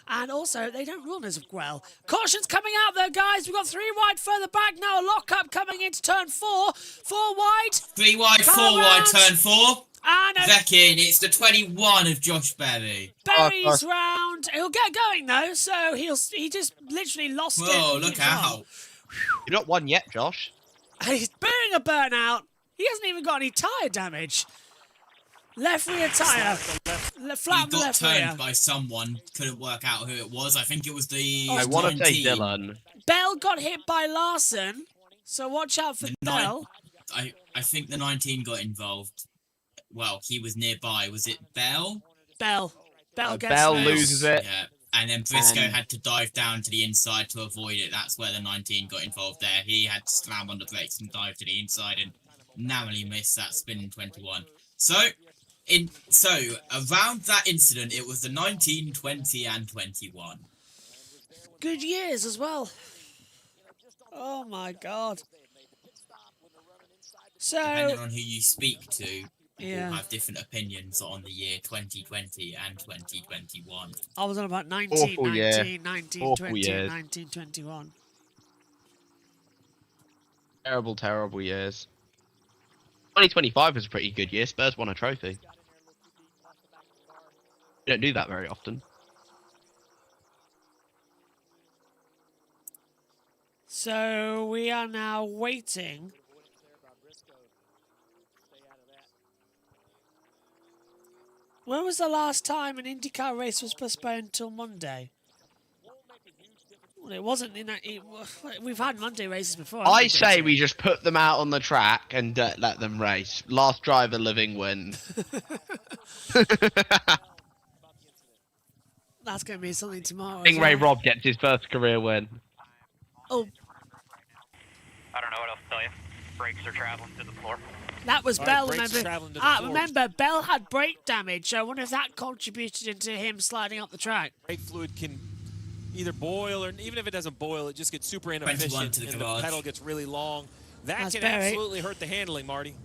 And also, they don't run as well. Caution's coming out there, guys. We've got 3 wide further back now. A lock-up coming into turn 4. 4 wide. 3 wide, 4 wide, turn 4. And back in. It's the 21 of Josh Berry. Berry's round. He'll get going, though. So he just literally lost it. Whoa, look out. You're not won yet, Josh. He's doing a burnout. He hasn't even got any tyre damage. Left rear tyre. Flat on the left rear. He got turned by someone. Couldn't work out who it was. I think it was the I want to say Dylan. Bell got hit by Larson. So watch out for Bell. I think the 19 got involved. Well, he was nearby. Was it Bell? Bell gets Bell loses it. Yeah. And then Briscoe had to dive down to the inside to avoid it. That's where the 19 got involved there. He had to slam on the brakes and dive to the inside and narrowly missed that spin 21. So around that incident, it was the 19, 20, and 21. Good years as well. Oh my God. So depending on who you speak to, yeah, people have different opinions on the year 2020 and 2021. I was on about 19, Awful 19, year. 19, Awful 20, years. 19, 21. Terrible, terrible years. 2025 was a pretty good year. Spurs won a trophy. You don't do that very often. So we are now waiting. When was the last time an IndyCar race was postponed till Monday? Well, it wasn't in that. We've had Monday races before. I say we just put them out on the track and let them race. Last driver living wins. That's going to be something tomorrow. Stingray Rob gets his first career win. Oh. I don't know what else to tell you. Brakes are traveling to the floor. That was Bell, remember? Floor. Remember, Bell had brake damage, so I wonder if that contributed into him sliding up the track. Brake fluid can either boil, or even if it doesn't boil, it just gets super inefficient and the pedal gets really long. That can absolutely hurt the handling, Marty.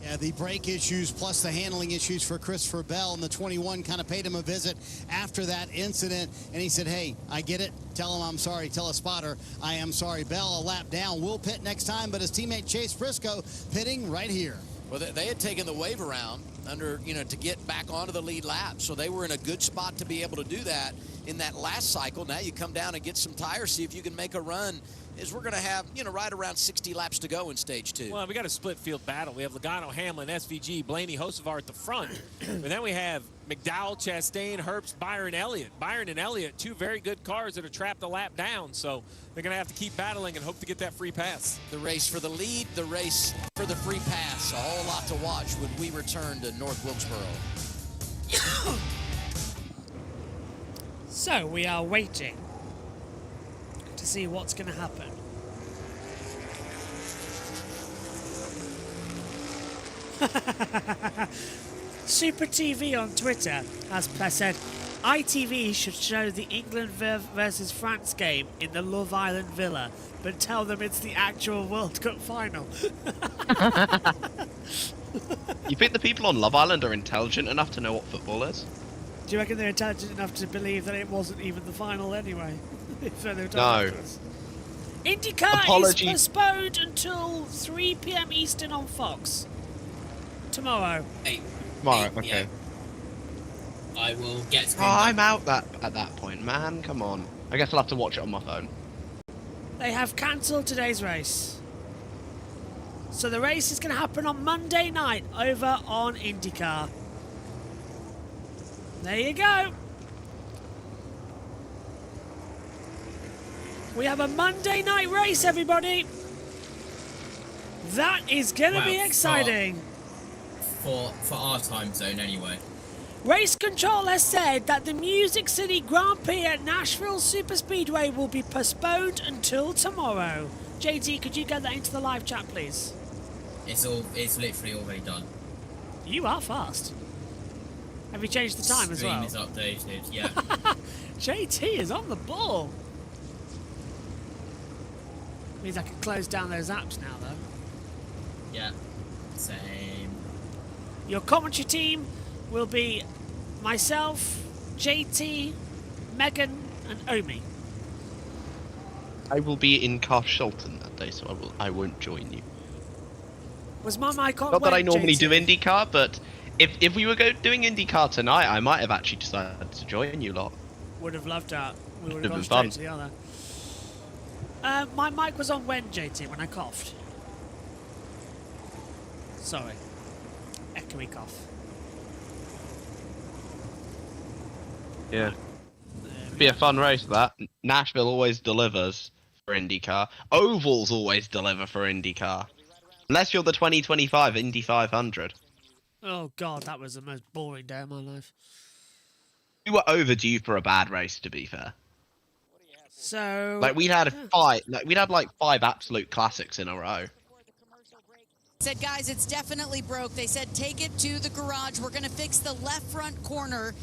Yeah, the brake issues plus the handling issues for Christopher Bell, and the 21 kind of paid him a visit after that incident, and he said, hey, I get it. Tell him I'm sorry. Tell a spotter I am sorry. Bell a lap down. Will pit next time, but his teammate Chase Briscoe pitting right here. Well, they had taken the wave around to get back onto the lead lap, so they were in a good spot to be able to do that in that last cycle. Now you come down and get some tires, see if you can make a run. Is we're going to have, right around 60 laps to go in stage 2. Well, we got a split field battle. We have Logano, Hamlin, SVG, Blaney, Hocevar at the front. But then we have McDowell, Chastain, Herbst, Byron, Elliott. Byron and Elliott, 2 very good cars that are trapped a lap down. So they're going to have to keep battling and hope to get that free pass. The race for the lead, the race for the free pass. A whole lot to watch when we return to North Wilkesboro. So we are waiting to see what's going to happen. Super TV on Twitter has said, ITV should show the England versus France game in the Love Island villa, but tell them it's the actual World Cup final. You think the people on Love Island are intelligent enough to know what football is? Do you reckon they're intelligent enough to believe that it wasn't even the final anyway? So they were No. afterwards. IndyCar Apology. is postponed until 3 p.m. Eastern on Fox. Tomorrow. Tomorrow, okay. I will get. Oh, I'm out at that point, man. Come on. I guess I'll have to watch it on my phone. They have cancelled today's race. So the race is going to happen on Monday night over on IndyCar. There you go. We have a Monday night race, everybody. That is going to be exciting. For our time zone, anyway. Race Control has said that the Music City Grand Prix at Nashville Superspeedway will be postponed until tomorrow. JT, could you get that into the live chat, please? It's literally already done. You are fast. Have you changed the time as well? Screen is updated, yeah. JT is on the ball. Means I can close down those apps now, though. Yeah, same. Your commentary team will be myself, JT, Megan, and Omi. I will be in Carshalton that day, so I won't join you. Was my mic on? Not that I when, normally JT? do IndyCar, but if we were doing IndyCar tonight, I might have actually decided to join you lot. Would have loved that. We would Would have have gone been straight to the other. My mic was on when, JT? When I coughed. Sorry. Echoey cough. Yeah. Be a fun race, that. Nashville always delivers for IndyCar. Ovals always deliver for IndyCar. Unless you're the 2025 Indy 500. Oh god, that was the most boring day of my life. We were overdue for a bad race, to be fair. So Like we'd had like 5 absolute classics in a row. Said, guys, it's definitely broke. They said, take it to the garage. We're going to fix the left front corner.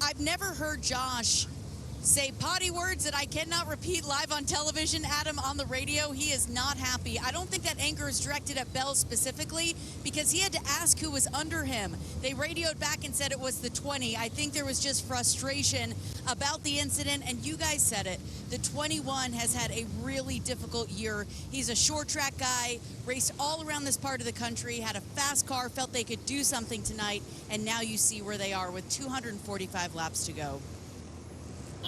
I've never heard Josh say potty words that I cannot repeat live on television. Adam, on the radio, he is not happy. I don't think that anger is directed at Bell specifically because he had to ask who was under him. They radioed back and said it was the 20. I think there was just frustration about the incident, and you guys said it. The 21 has had a really difficult year. He's a short track guy, raced all around this part of the country, had a fast car, felt they could do something tonight, and now you see where they are with 245 laps to go.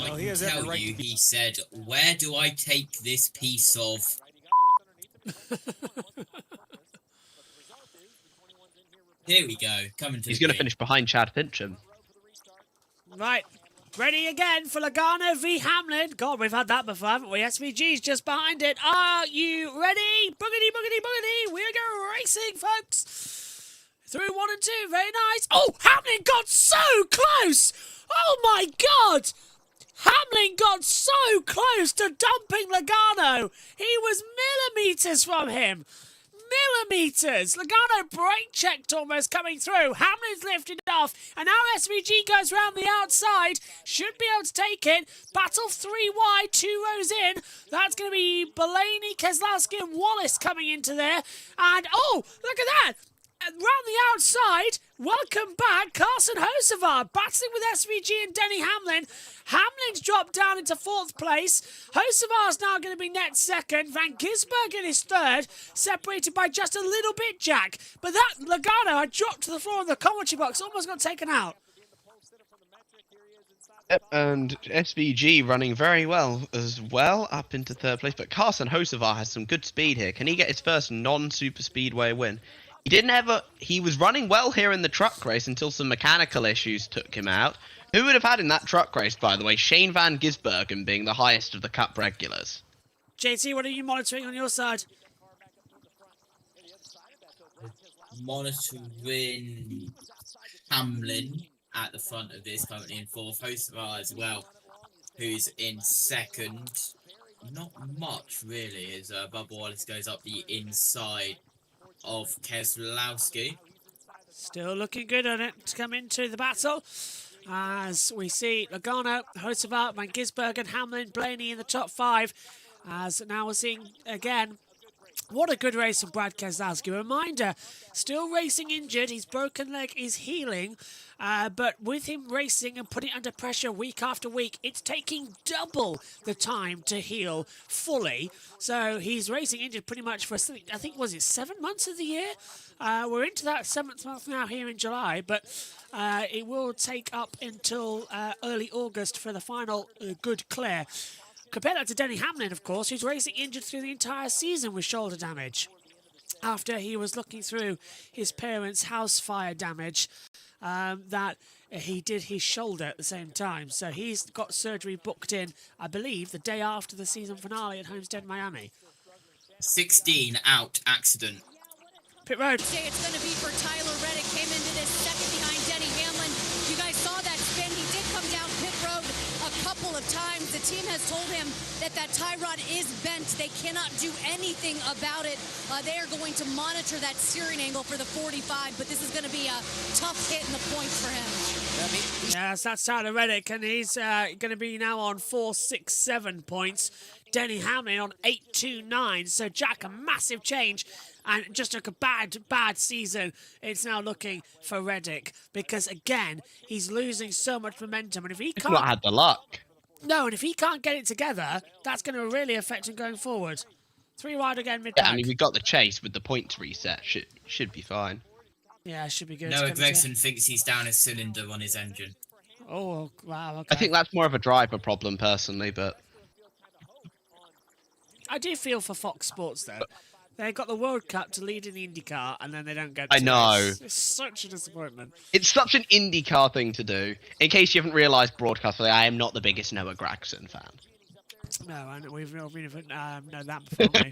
I can tell you, he said, where do I take this piece of... Here we go, coming to He's the going to grid. finish behind Chad Fincham. Right, ready again for Logano v Hamlin. God, we've had that before, haven't we? SVG's just behind it. Are you ready? Boogity, boogity, boogity. We're going racing, folks. Through 1 and 2, very nice. Oh, Hamlin got so close. Oh my God. Hamlin got so close to dumping Logano. He was millimetres from him. Millimetres. Logano brake checked almost coming through. Hamlin's lifted off. And now SVG goes round the outside. Should be able to take it. Battle 3 wide, 2 rows in. That's going to be Blaney, Keselowski and Wallace coming into there. And, oh, look at that. Round the outside, welcome back, Carson Hocevar, battling with SVG and Denny Hamlin. Hamlin's dropped down into 4th place. Hocevar's now going to be net 2nd. Van Gisbergen is 3rd, separated by just a little bit, Jack. But that Logano had dropped to the floor in the commentary box, almost got taken out. Yep, and SVG running very well as well, up into 3rd place. But Carson Hocevar has some good speed here. Can he get his first non-super speedway win? He was running well here in the truck race until some mechanical issues took him out. Who would have had in that truck race, by the way? Shane Van Gisbergen being the highest of the Cup regulars. JT, what are you monitoring on your side? Monitoring Hamlin at the front of this, currently in 4th. Hocevar as well, who's in 2nd. Not much, really, as Bubba Wallace goes up the inside. of Keselowski. Still looking good on it to come into the battle. As we see Logano, Hosevart, Van Gisbergen, Hamlin, Blaney in the top 5. As now we're seeing again, what a good race from Brad Keselowski. Reminder, still racing injured. His broken leg is healing. But with him racing and putting under pressure week after week, it's taking double the time to heal fully. So he's racing injured pretty much for, I think, was it 7 months of the year? We're into that 7th month now here in July, but it will take up until early August for the final good clear. Compare that to Denny Hamlin, of course, who's racing injured through the entire season with shoulder damage. After he was looking through his parents' house fire damage, that he did his shoulder at the same time. So he's got surgery booked in, I believe, the day after the season finale at Homestead, Miami. 16 out accident. Pit road. It's going to be for Tyler Reddick. Came into this second behind Denny Hamlin. You guys saw that spin. He did come down pit road a couple of times. The team has told him that tie rod is bent. They cannot do anything about it. They are going to monitor that steering angle for the 45, but this is going to be a tough hit in the points for him. Yes, that's Tyler Reddick, and he's going to be now on 4, 6, 7 points. Denny Hamlin on 8, 2, 9. So Jack, a massive change. And just took a bad season. It's now looking for Reddick because, again, he's losing so much momentum. And if he can't... He's not had the luck. No, and if he can't get it together, that's going to really affect him going forward. 3 wide again, mid-pack. Yeah, I mean, we got the chase with the points reset. Should be fine. Yeah, it should be good. Noah Gregson thinks he's down a cylinder on his engine. Oh, wow, okay. I think that's more of a driver problem, personally, but... I do feel for Fox Sports, though. They got the World Cup to lead in the IndyCar, and then they don't get to I know. It's such a disappointment. It's such an IndyCar thing to do. In case you haven't realised, broadcaster, I am not the biggest Noah Gregson fan. No, and we've known that before.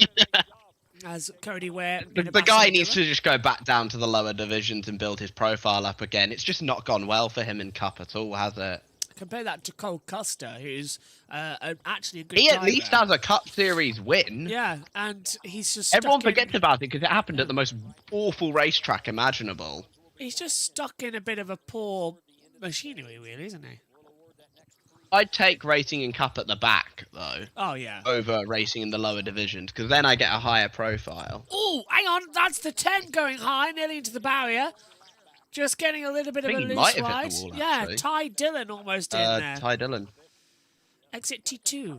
As Cody Ware... The guy needs to just go back down to the lower divisions and build his profile up again. It's just not gone well for him in Cup at all, has it? Compare that to Cole Custer, who's actually a good He driver. at least has a Cup Series win. Yeah, and he's just Everyone stuck forgets about it because it happened at the most awful racetrack imaginable. He's just stuck in a bit of a poor machinery, really, isn't he? I'd take racing in Cup at the back, though. Oh, yeah. Over racing in the lower divisions, because then I get a higher profile. Oh, hang on, that's the 10 going high, nearly into the barrier. Just getting a little bit of a loose might have ride. hit the wall, Yeah, actually. Ty Dillon almost in there. Ty Dillon. Exit T2.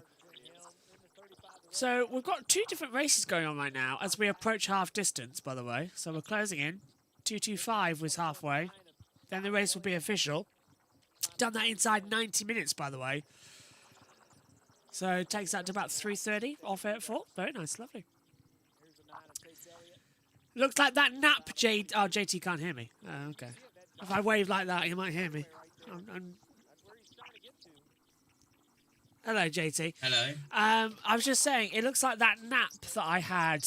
So we've got 2 different races going on right now as we approach half distance, by the way. So we're closing in. 2:25 was halfway. Then the race will be official. Done that inside 90 minutes, by the way. So it takes that to about 3:30 off air at 4. Very nice, lovely. Looks like that nap, JT can't hear me. Oh, okay. If I wave like that, you might hear me. Hello, JT. Hello. I was just saying, it looks like that nap that I had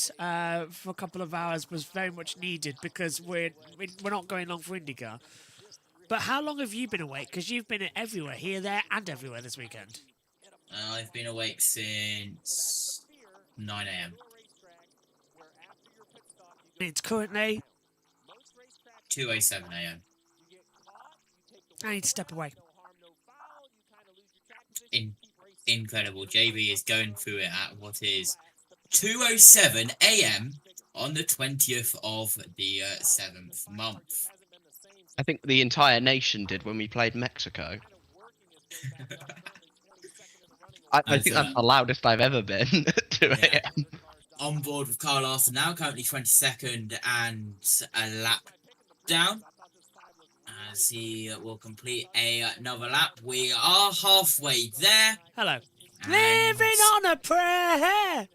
for a couple of hours was very much needed because we're not going long for IndyCar. But how long have you been awake? Because you've been everywhere, here, there, and everywhere this weekend. I've been awake since 9 a.m. It's currently 2:07 a.m. I need to step away. Incredible. JB is going through it at what is 2:07 a.m. on the 20th of the 7th month. I think the entire nation did when we played Mexico. I think that's the loudest I've ever been at 2 a.m. On board with Kyle Larson now, currently 22nd and a lap down. As he will complete another lap. We are halfway there. Hello. Living on a prayer.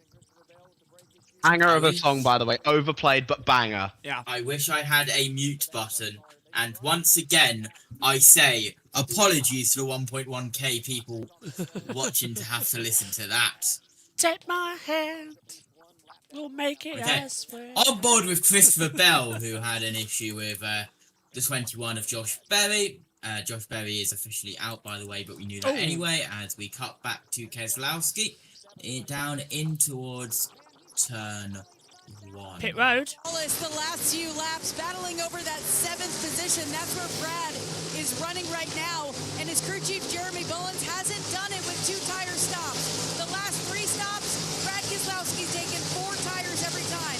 Banger of a song, by the way. Overplayed, but banger. Yeah. I wish I had a mute button. And once again, I say apologies to the 1.1k people watching to have to listen to that. Take my hand. We'll make it, Okay. I swear. On board with Christopher Bell, who had an issue with the 21 of Josh Berry. Josh Berry is officially out, by the way, but we knew that anyway, as we cut back to Keselowski down in towards turn Pit road. The last few laps battling over that 7th position. That's where Brad is running right now. And his crew chief, Jeremy Bullens, hasn't done it with 2 tire stops. The last 3 stops, Brad Keselowski's taken 4 tires every time.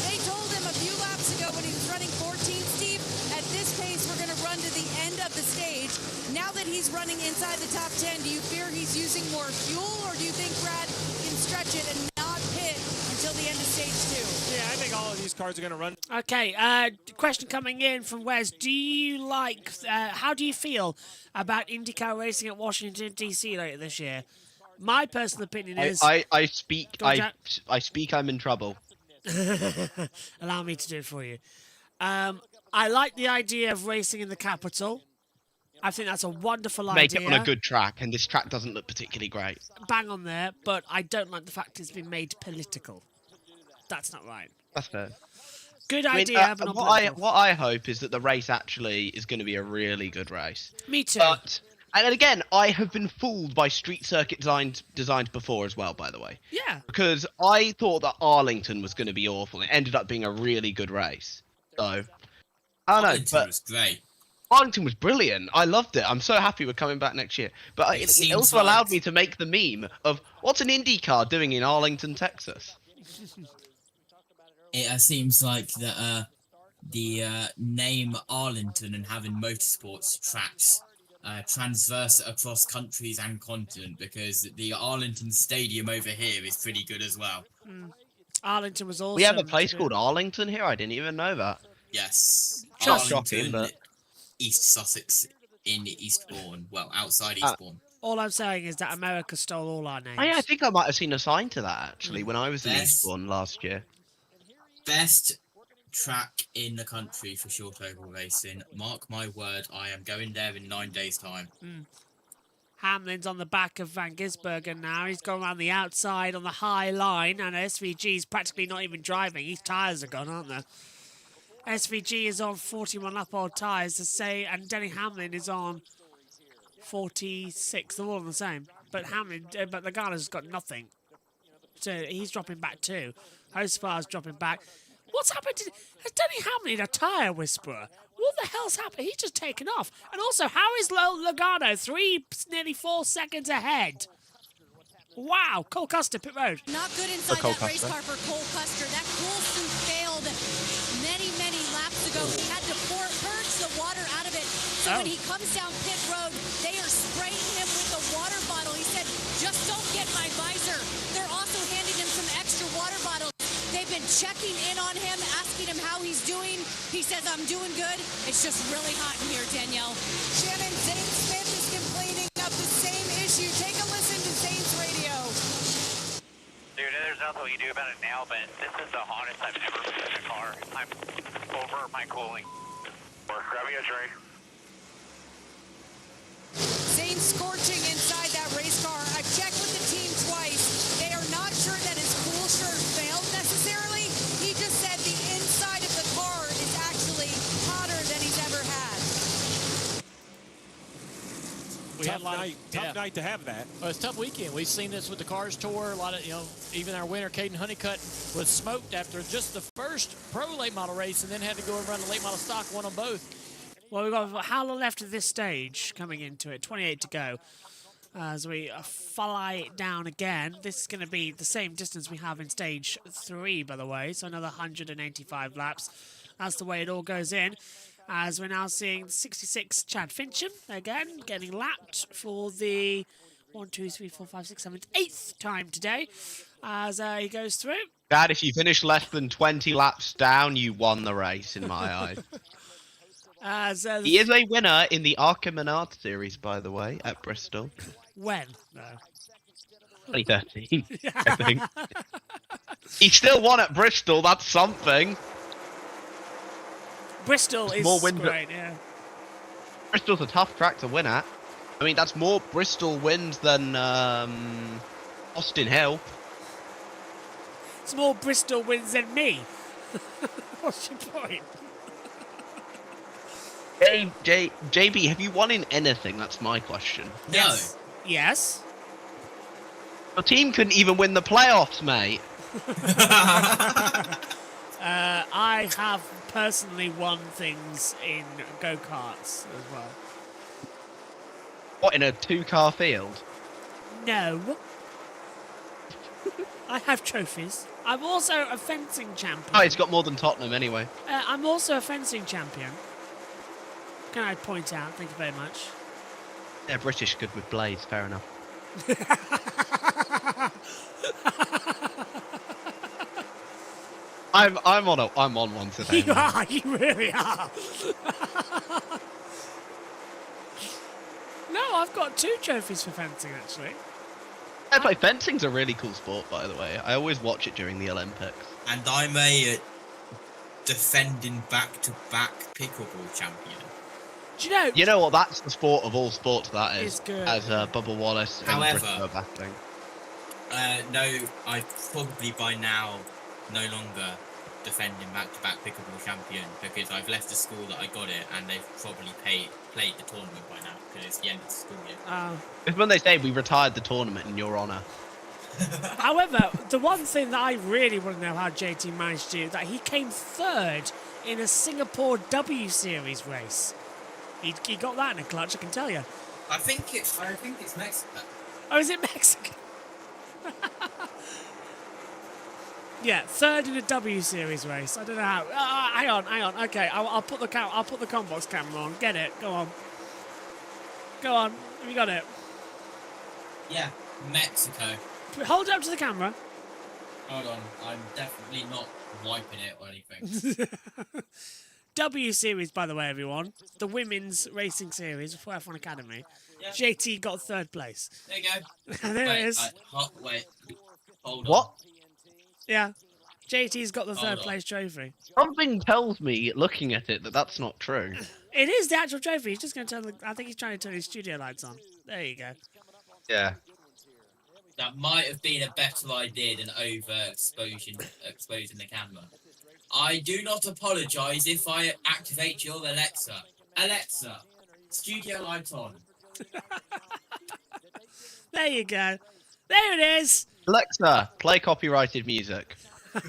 They told him a few laps ago when he was running 14th, Steve, at this pace, we're going to run to the end of the stage. Now that he's running inside the top 10, do you fear he's using more fuel, or do you think Brad can stretch it and not pit until the end of stage 2? Yeah, I think all of these cars are going to run. Okay, question coming in from Wes. Do you like, how do you feel about IndyCar racing at Washington, D.C. later this year? My personal opinion is... I speak, I'm in trouble. Allow me to do it for you. I like the idea of racing in the capital. I think that's a wonderful idea. Make it on a good track, and this track doesn't look particularly great. Bang on there, but I don't like the fact it's been made political. That's not right. That's fair. Good idea, but not political. What I hope is that the race actually is going to be a really good race. Me too. And again, I have been fooled by street circuit designs before as well, by the way. Yeah. Because I thought that Arlington was going to be awful. It ended up being a really good race. So, I don't know. Arlington was great. Arlington was brilliant. I loved it. I'm so happy we're coming back next year. But it also allowed me to make the meme of what's an IndyCar doing in Arlington, Texas? It seems like the name Arlington and having motorsports tracks transverse across countries and continent, because the Arlington Stadium over here is pretty good as well. Arlington was awesome. We have a place called Arlington here? I didn't even know that. Yes. Arlington, East Sussex in Eastbourne. Well, outside Eastbourne. All I'm saying is that America stole all our names. I think I might have seen a sign to that, actually, when I was in Eastbourne last year. Best track in the country for short oval racing. Mark my word, I am going there in 9 days' time. Hamlin's on the back of Van Gisbergen now. He's going around the outside on the high line, and SVG's practically not even driving. His tyres are gone, aren't they? SVG is on 41 lap old tyres, and Denny Hamlin is on 46. They're all the same. But Logano's got nothing. So he's dropping back too. Hosfar's dropping back. What's happened to... Has Denny Hamlin a tyre whisperer? What the hell's happened? He's just taken off. And also, how is Logano nearly 4 seconds ahead? Wow. Cole Custer, pit road. Not good inside that race car for Cole Custer. That Coulson failed many laps ago. He had to purge the water out of it. So when he comes down pit road, they are spraying him with a water bottle. He said, just don't get my visor. They're also handing him some extra water bottles. They've been checking in on him, asking him how he's doing. He says, I'm doing good. It's just really hot in here, Danielle. Shannon, Zane Smith is complaining of the same issue. Take a listen to Zane's radio. Dude, there's nothing we can do about it now, but this is the hottest I've ever been in a car. I'm over my cooling. Grab me a drink. Zane scorching inside that race car. I've checked with the team twice. They are not sure that his cool shirt failed necessarily. He just said the inside of the car is actually hotter than he's ever had. We had tough night to have that. Well, it's a tough weekend. We've seen this with the Cars Tour. A lot of, even our winner, Caden Honeycutt, was smoked after just the first pro late model race and then had to go and run the late model stock, won on both. Well, we've got how long left of this stage coming into it? 28 to go. As we fly it down again. This is going to be the same distance we have in stage 3, by the way. So another 185 laps. That's the way it all goes in. As we're now seeing 66 Chad Fincham again getting lapped for the 8th time today as he goes through. Dad, if you finish less than 20 laps down, you won the race in my eyes. He is a winner in the Arkham and Art series, by the way, at Bristol. When? No. 2013, I think. He still won at Bristol, that's something. Bristol is great, yeah. Bristol's a tough track to win at. I mean, that's more Bristol wins than Austin Hill. It's more Bristol wins than me. What's your point? JB, have you won in anything? That's my question. Yes. Yes. Your team couldn't even win the playoffs, mate. I have personally won things in go-karts as well. What, in a 2-car field? No. I have trophies. I'm also a fencing champion. Oh, it's got more than Tottenham anyway. I'm also a fencing champion. Can I point out? Thank you very much. They're British, good with blades. Fair enough. I'm on one today. You are. You really are. No, I've got 2 trophies for fencing actually. I play fencing's a really cool sport, by the way. I always watch it during the Olympics. And I'm a defending back-to-back pickleball champion. Do you know? You know what? That's the sport of all sports. That is, It's good. as Bubba Wallace and However, Britta are battling. No, I probably by now no longer defending back-to-back pickleball champion because I've left the school that I got it, and they've probably played the tournament by now because it's the end of the school year. It's when they say we retired the tournament in your honour. However, the one thing that I really want to know how JT managed to do, that he came 3rd in a Singapore W Series race. He got that in a clutch, I can tell you. I think it's Mexico. Oh, is it Mexico? Yeah, 3rd in a W Series race. I don't know how. Hang on. Okay, I'll put the Combox camera on. Get it. Go on. Have you got it? Yeah, Mexico. Hold it up to the camera. Hold on, I'm definitely not wiping it or anything. W Series, by the way, everyone. The women's racing series for F1 Academy. Yeah. JT got 3rd place. There you go. There it is. Wait. Hold on. What? Yeah. JT's got the Hold 3rd on. place trophy. Something tells me, looking at it, that that's not true. It is the actual trophy. He's just going to turn I think he's trying to turn his studio lights on. There you go. Yeah. That might have been a better idea than exposing the camera. I do not apologise if I activate your Alexa. Alexa, studio light on. There you go. There it is. Alexa, play copyrighted music. There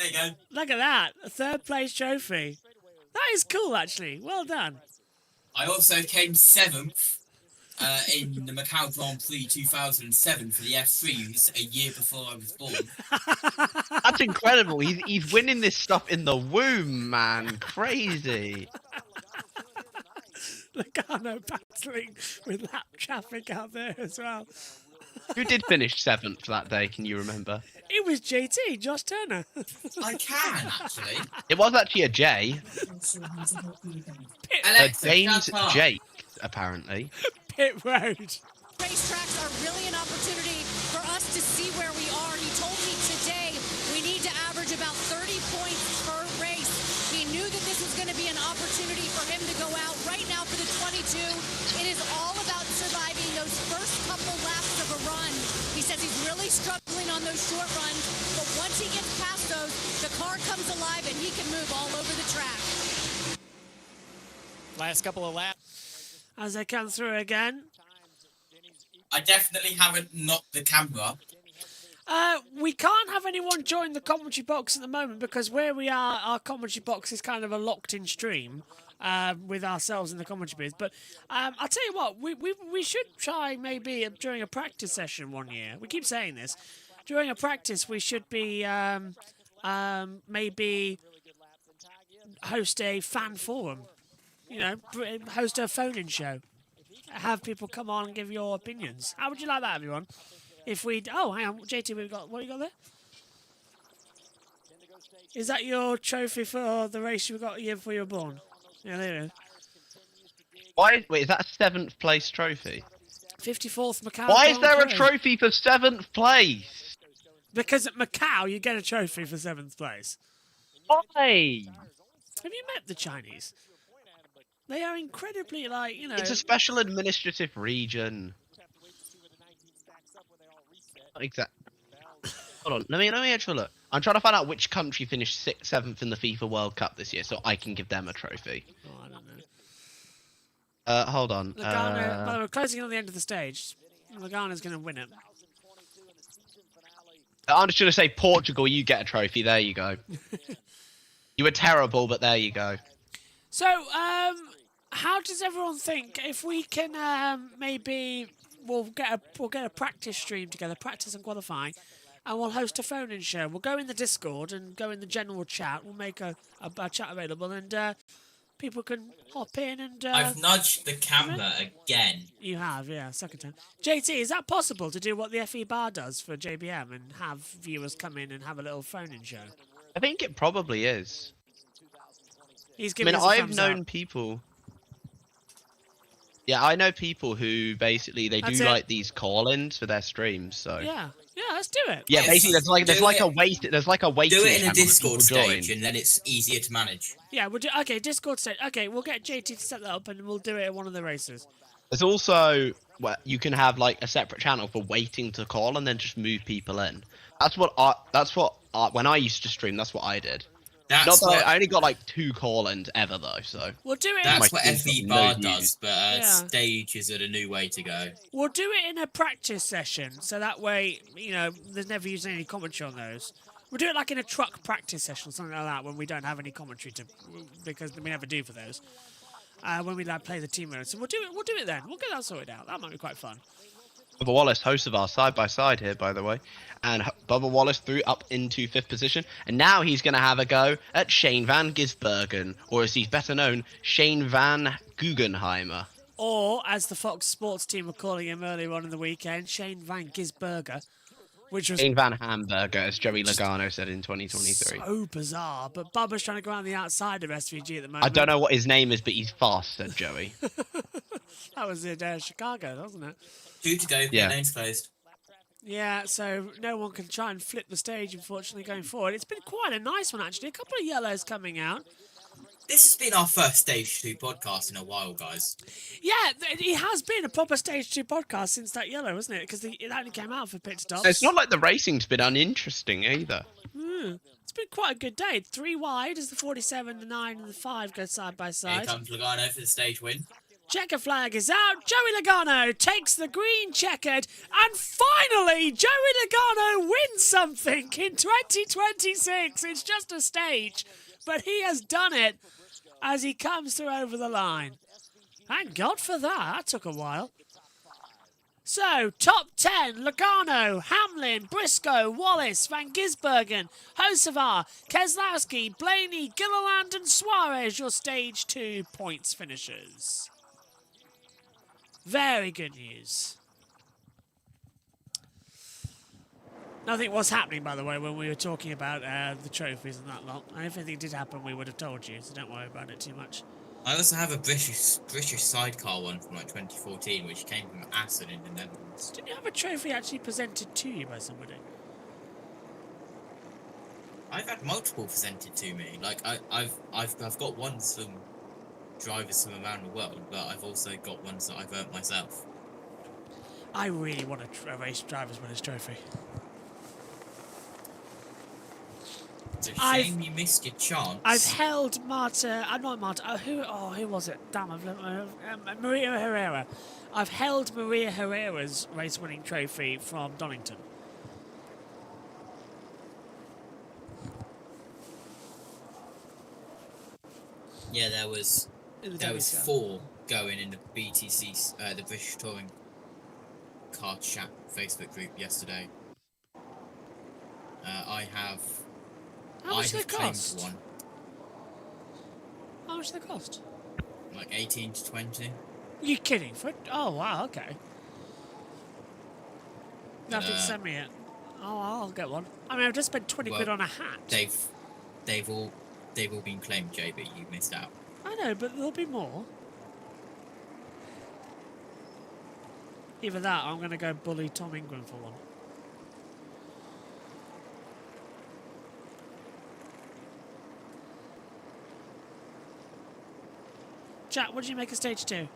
you go. Look at that. A 3rd place trophy. That is cool, actually. Well done. I also came 7th in the Macau Grand Prix 2007 for the F3s a year before I was born. That's incredible. He's winning this stuff in the womb, man. Crazy. Logano battling with lap traffic out there as well. Who did finish 7th that day? Can you remember? It was JT, Josh Turner. I can, actually. It was actually a J. Alexa, James shut up. Jake, apparently. Pit road. Racetracks are really an opportunity for us to see where we are. He told me today we need to average about 30 points per race. He knew that this was going to be an opportunity for him to go out. Right now for the 22, it is all about surviving those first couple laps of a run. He says he's really struggling on those short runs, but once he gets past those, the car comes alive and he can move all over the track. Last couple of laps. As they come through again. I definitely haven't knocked the camera. We can't have anyone join the commentary box at the moment because where we are, our commentary box is kind of a locked-in stream with ourselves in the commentary booth. But I'll tell you what, we should try maybe during a practice session one year. We keep saying this. During a practice, we should be maybe host a fan forum. You know, host a phone-in show. Have people come on and give your opinions. How would you like that, everyone? If we... Oh, hang on. JT, what you got there? Is that your trophy for the race you got the year before you were born? Yeah, there it is. Wait, is that a 7th place trophy? 54th Macau. Why is Grand there a Prix. trophy for 7th place? Because at Macau, you get a trophy for 7th place. Why? Have you met the Chinese? They are incredibly, like, you know... It's a special administrative region. Exactly. Hold on, let me actually look. I'm trying to find out which country finished 6th, 7th in the FIFA World Cup this year, so I can give them a trophy. Oh, I don't know. Hold on. Logano, by the way, we're closing in on the end of the stage. Logano's going to win it. I'm just gonna say Portugal. You get a trophy. There you go. You were terrible, but there you go. So, how does everyone think if we can maybe we'll get a practice stream together, practice and qualifying, and we'll host a phone-in show. We'll go in the Discord and go in the general chat. We'll make a chat available, and people can hop in and. I've nudged the camera again. You have, yeah, second time. JT, is that possible to do what the FE Bar does for JBM and have viewers come in and have a little phone-in show? I think it probably is. He's giving us a I've thumbs known up. people. Yeah, I know people who basically they That's do it. like these call-ins for their streams. So Yeah, let's do it. yeah, basically there's like a wait. There's like a waiting. Do it in a channel that Discord people join. stage, and then it's easier to manage. Yeah, we'll do. Okay, Discord stage. Okay, we'll get JT to set that up, and we'll do it at one of the races. There's also you can have like a separate channel for waiting to call and then just move people in. That's what when I used to stream. That's what I did. That's Not that I only got like 2 call-ins ever though. So we'll do it. That's in what FE Bar does, but stages are the new way to go. We'll do it in a practice session, so that way, there's never using any commentary on those. We'll do it like in a truck practice session, something like that, when we don't have any commentary because we never do for those. When we play the team mode, so we'll do it then. We'll get that sorted out. That might be quite fun. Bubba Wallace, host of our side-by-side here, by the way. And Bubba Wallace threw up into 5th position. And now he's going to have a go at Shane van Gisbergen. Or as he's better known, Shane van Guggenheimer. Or, as the Fox Sports team were calling him earlier on in the weekend, Shane van Gisberger. Which was Shane van Hamburger, as Joey Logano said in 2023. so bizarre. But Bubba's trying to go around the outside of SVG at the moment. I don't know what his name is, but he's fast, said Joey. That was in Chicago, wasn't it? 2 to go. Yeah. Lane's closed. Yeah, so no one can try and flip the stage, unfortunately, going forward. It's been quite a nice one, actually. A couple of yellows coming out. This has been our first Stage 2 podcast in a while, guys. Yeah, it has been a proper Stage 2 podcast since that yellow, wasn't it? Because it only came out for pit stops. It's not like the racing's been uninteresting either. It's been quite a good day. 3 wide as the 47, the 9, and the 5 go side by Here side. comes Logano for the stage win. Checker flag is out. Joey Logano takes the green checkered. And finally, Joey Logano wins something in 2026. It's just a stage. But he has done it as he comes through over the line. Thank God for that. That took a while. So, top 10, Logano, Hamlin, Briscoe, Wallace, Van Gisbergen, Hocevar, Keselowski, Blaney, Gilliland and Suarez, your Stage 2 points finishers. Very good news. Nothing was happening, by the way, when we were talking about the trophies and that lot. And if anything did happen, we would have told you, so don't worry about it too much. I also have a British sidecar one from like 2014, which came from Assen in the Netherlands. Didn't you have a trophy actually presented to you by somebody? I've had multiple presented to me. Like I've got ones from drivers from around the world, but I've also got ones that I've earned myself. I really want a race driver's winners trophy. It's a shame you missed your chance. I've held Marta. I'm not Marta. Who was it? Damn, Maria Herrera. I've held Maria Herrera's race-winning trophy from Donington. Yeah, there was 4 going in the BTC, the British Touring Car Chat Facebook group yesterday. I have. How much do they claimed cost? one. How much do they cost? Like 18 to 20. Are you kidding? Oh wow, okay. You have to send me it. Oh, I'll get one. I mean, I've just spent 20 quid on a hat. They've all been claimed, JB. You missed out. I know, but there'll be more. Either that, or I'm going to go bully Tom Ingram for one. Chat, what did you make of stage 2?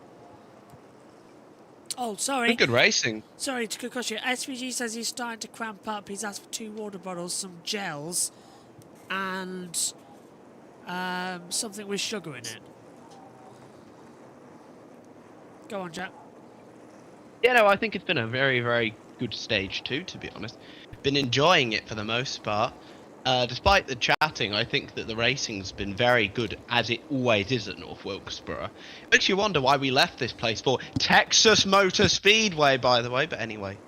Oh, sorry. Good racing. Sorry to cross you. SVG says he's starting to cramp up. He's asked for 2 water bottles, some gels, and something with sugar in it. Go on, Jack. Yeah, no, I think it's been a very, very good stage 2, to be honest. been enjoying it for the most part. Despite the chatting, I think that the racing's been very good, as it always is at North Wilkesboro. It makes you wonder why we left this place for Texas Motor Speedway, by the way, but anyway.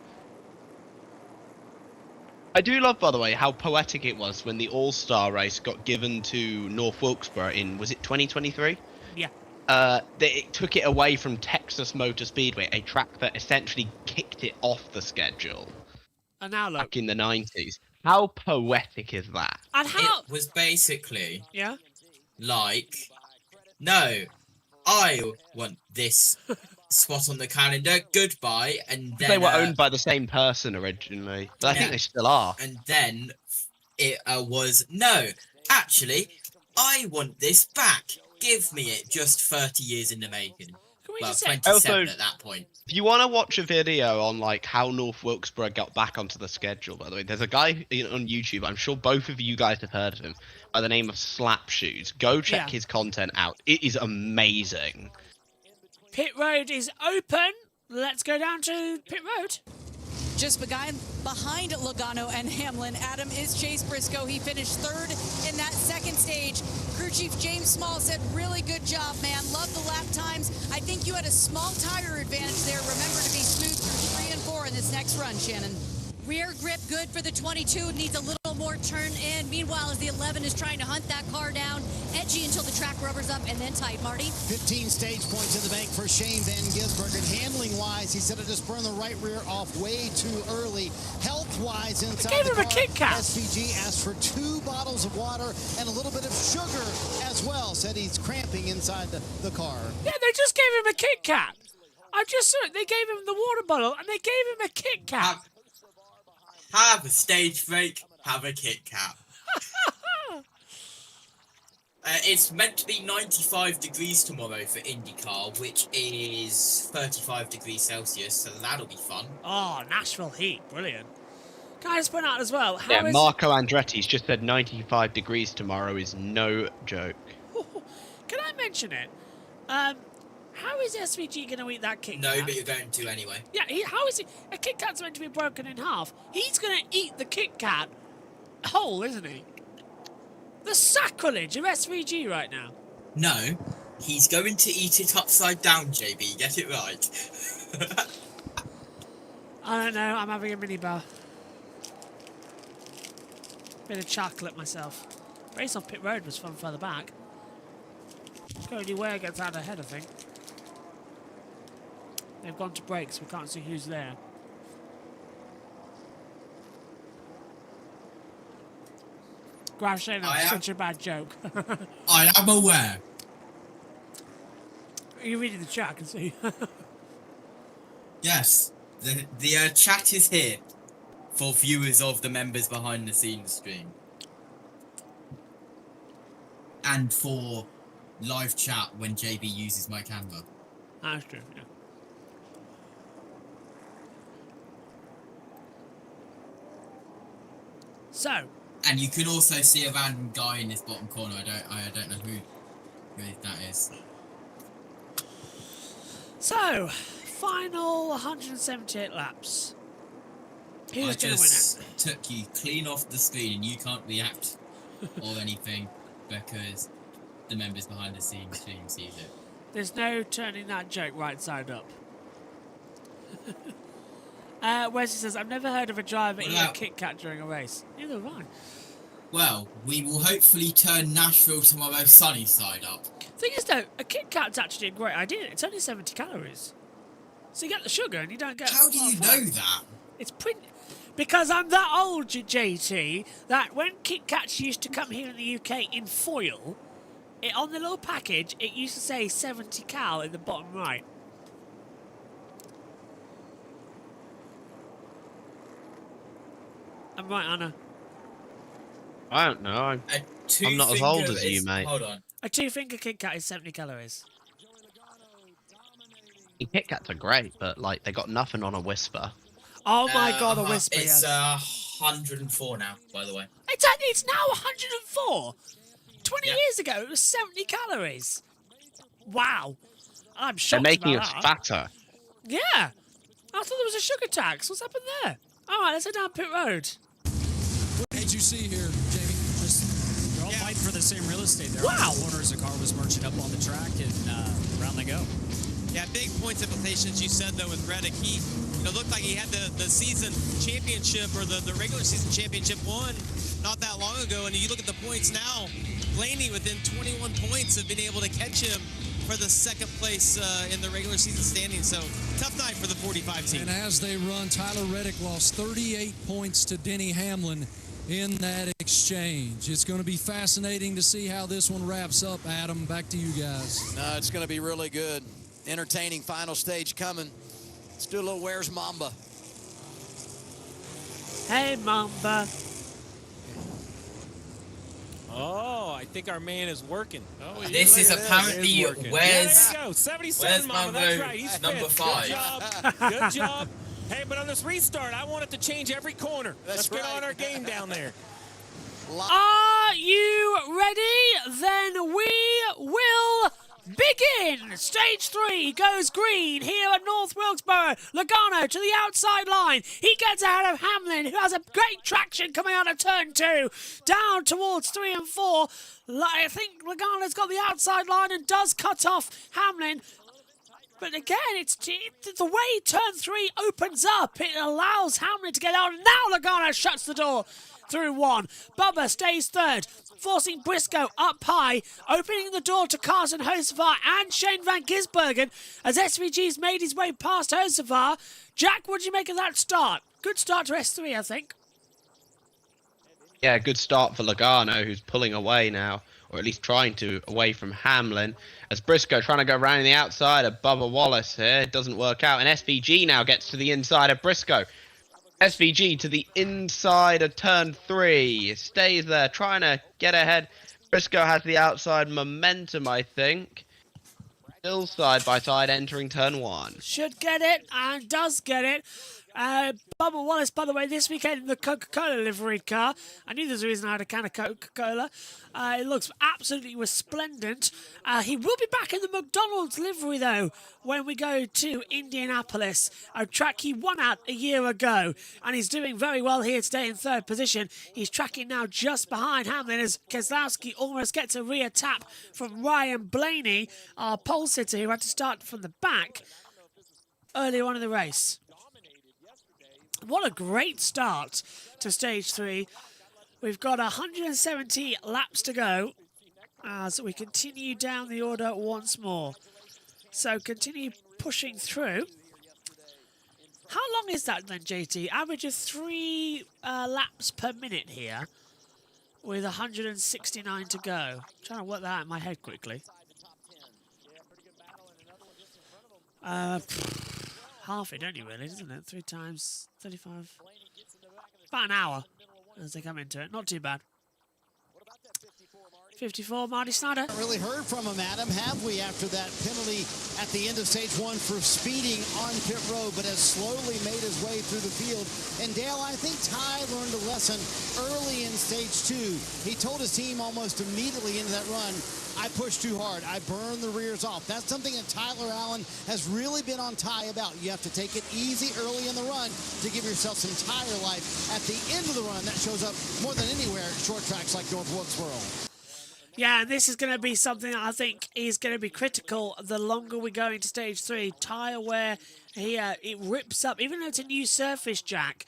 I do love, by the way, how poetic it was when the All-Star race got given to North Wilkesboro in, was it 2023? Yeah. It took it away from Texas Motor Speedway, a track that essentially kicked it off the schedule. And now look. Back in the 90s. How poetic is that? And how... It was basically... Yeah? Like, no, I want this spot on the calendar, goodbye, and then... They were owned by the same person originally, but I think they still are. And then it was, no, actually, I want this back. Give me it, just 30 years in the making. Well, 27 also, at that point. If you want to watch a video on like how North Wilkesboro got back onto the schedule, by the way, there's a guy on YouTube, I'm sure both of you guys have heard of him, by the name of Slap Shoes. Go check his content out. It is amazing. Pit road is open. Let's go down to pit road. Just behind Logano and Hamlin, Adam is Chase Briscoe. He finished third in that second stage. Crew Chief James Small said, really good job, man. Love the lap times. I think you had a small tire advantage there. Remember to be smooth through 3 and 4 in this next run, Shannon. Rear grip good for the 22, needs a little more turn in. Meanwhile, as the 11 is trying to hunt that car down, edgy until the track rubbers up and then tight, Marty. 15 stage points in the bank for Shane Van Gisbergen. Handling-wise, he said it just burned the right rear off way too early. Health-wise, inside gave the him car, a Kit Kat. SVG asked for 2 bottles of water and a little bit of sugar as well. Said he's cramping inside the car. Yeah, they just gave him a Kit Kat. I just saw it. They gave him the water bottle and they gave him a Kit Kat. Have a stage break, have a Kit Kat. It's meant to be 95 degrees tomorrow for IndyCar, which is 35 degrees Celsius, so that'll be fun. Oh, Nashville heat. Brilliant. Can I just point out as well, Marco Andretti's just said 95 degrees tomorrow is no joke. Can I mention it? How is SVG going to eat that Kit Kat? No, but you're going to anyway. Yeah, how is it? A Kit Kat's meant to be broken in half. He's going to eat the Kit Kat whole, isn't he? The sacrilege of SVG right now. No, he's going to eat it upside down, JB. Get it right. I don't know. I'm having a mini bar. Bit of chocolate myself. Race off pit road was fun further back. Cody Ware gets out ahead, I think. They've gone to brakes. We can't see who's there. Graf saying that's such a bad joke. I am aware. Are you reading the chat? I can see. Yes, the chat is here for viewers of the members behind the scenes stream. And for live chat when JB uses my camera. That's true, yeah. So. And you can also see a random guy in this bottom corner. I don't know who that is. So, final 178 laps. Who's going to win it? Took you clean off the screen and you can't react or anything because the members behind the scenes stream sees it. There's no turning that joke right side up. Wesley says, I've never heard of a driver eating a Kit Kat during a race. Neither have I. Well, we will hopefully turn Nashville tomorrow sunny side up. Thing is, though, a Kit Kat's actually a great idea. It's only 70 calories. So you get the sugar and you don't get... How do you know that? It's pretty... Because I'm that old, JT, that when Kit Kats used to come here in the UK in foil, on the little package, it used to say 70 cal in the bottom right. I'm right, Anna. I don't know. I'm not as old as you, mate. Hold on. A 2-finger Kit Kat is 70 calories. Kit Kats are great, but like they got nothing on a Whisper. Oh my god, a Whisper. It's 104 now, by the way. It's now 104. 20 years ago, it was 70 calories. Wow. I'm shocked. They're making us about fatter. Yeah. I thought there was a sugar tax. What's happened there? All right, let's head down pit road. see here, Jamie? They're all fighting for the same real estate. There Wow. the corner as the car was merging up on the track, and around they go. Yeah, big points implications. You said though with Reddick, he looked like he had the season championship or the regular season championship won not that long ago, and you look at the points now. Blaney within 21 points have been able to catch him for the second place in the regular season standings. So tough night for the 45 team. And as they run, Tyler Reddick lost 38 points to Denny Hamlin in that exchange. It's going to be fascinating to see how this one wraps up. Adam, back to you guys. No, it's going to be really good. Entertaining final stage coming. Let's do a little Where's Mamba? Hey, Mamba. Oh, I think our man is working. Oh, yeah. This is apparently Where's Where's there you go. 77 Mama. Mambo That's right. He's number fifth. 5. Good job. Good job. Hey, but on this restart, I want it to change every corner. Let's get on our game down there. Are you ready? Then we will begin. Stage 3 goes green here at North Wilkesboro. Logano to the outside line. He gets ahead of Hamlin, who has a great traction coming out of turn 2. Down towards 3 and 4. I think Logano's got the outside line and does cut off Hamlin. But again, it's the way turn 3 opens up. It allows Hamlin to get out. And now Logano shuts the door through 1. Bubba stays 3rd, forcing Briscoe up high, opening the door to Carson Hocevar and Shane Van Gisbergen as SVG's made his way past Hocevar. Jack, what do you make of that start? Good start to S3, I think. Yeah, good start for Logano, who's pulling away now, or at least trying to, away from Hamlin. As Briscoe trying to go around the outside of Bubba Wallace here. It doesn't work out, and SVG now gets to the inside of Briscoe. SVG to the inside of turn 3. Stays there, trying to get ahead. Briscoe has the outside momentum, I think. Still side by side entering turn 1. Should get it, and does get it. Bubba Wallace, by the way, this weekend in the Coca-Cola liveried car. I knew there's a reason I had a can of Coca-Cola. It looks absolutely resplendent. He will be back in the McDonald's livery, though, when we go to Indianapolis, a track he won at a year ago. And he's doing very well here today in 3rd position. He's tracking now just behind Hamlin as Keselowski almost gets a rear tap from Ryan Blaney, our pole sitter, who had to start from the back earlier on in the race. What a great start to stage 3. We've got 170 laps to go as we continue down the order once more. So continue pushing through. How long is that then, JT? Average of 3 laps per minute here with 169 to go. I'm trying to work that out in my head quickly. Half it, don't you, really, isn't it? 3 times 35. About an hour as they come into it. Not too bad. 54, Marty Snyder. Not really heard from him, Adam, have we, after that penalty at the end of stage 1 for speeding on pit road, but has slowly made his way through the field. And Dale, I think Ty learned a lesson early in stage 2. He told his team almost immediately into that run, I pushed too hard. I burned the rears off. That's something that Tyler Allen has really been on Ty about. You have to take it easy early in the run to give yourself some tire life at the end of the run. That shows up more than anywhere at short tracks like North Wilkesboro. Yeah, and this is going to be something that I think is going to be critical the longer we go into stage 3. Tyre wear here, it rips up. Even though it's a new surface, Jack,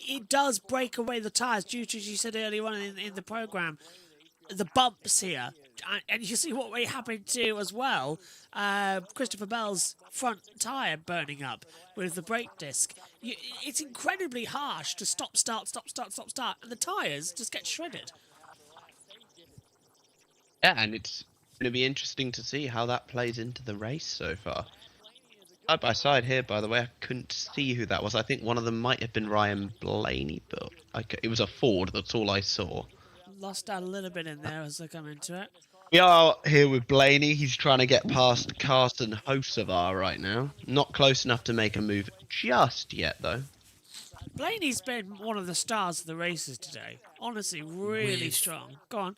it does break away the tyres due to, as you said earlier on in the programme, the bumps here. And you see what happened to as well, Christopher Bell's front tyre burning up with the brake disc. It's incredibly harsh to stop, start, and the tyres just get shredded. Yeah, and it's going to be interesting to see how that plays into the race so far. Side by side here, by the way, I couldn't see who that was. I think one of them might have been Ryan Blaney, but it was a Ford, that's all I saw. Lost out a little bit in there as they come into it. We are here with Blaney. He's trying to get past Carson Hocevar right now. Not close enough to make a move just yet, though. Blaney's been one of the stars of the races today. Honestly, really strong. Go on.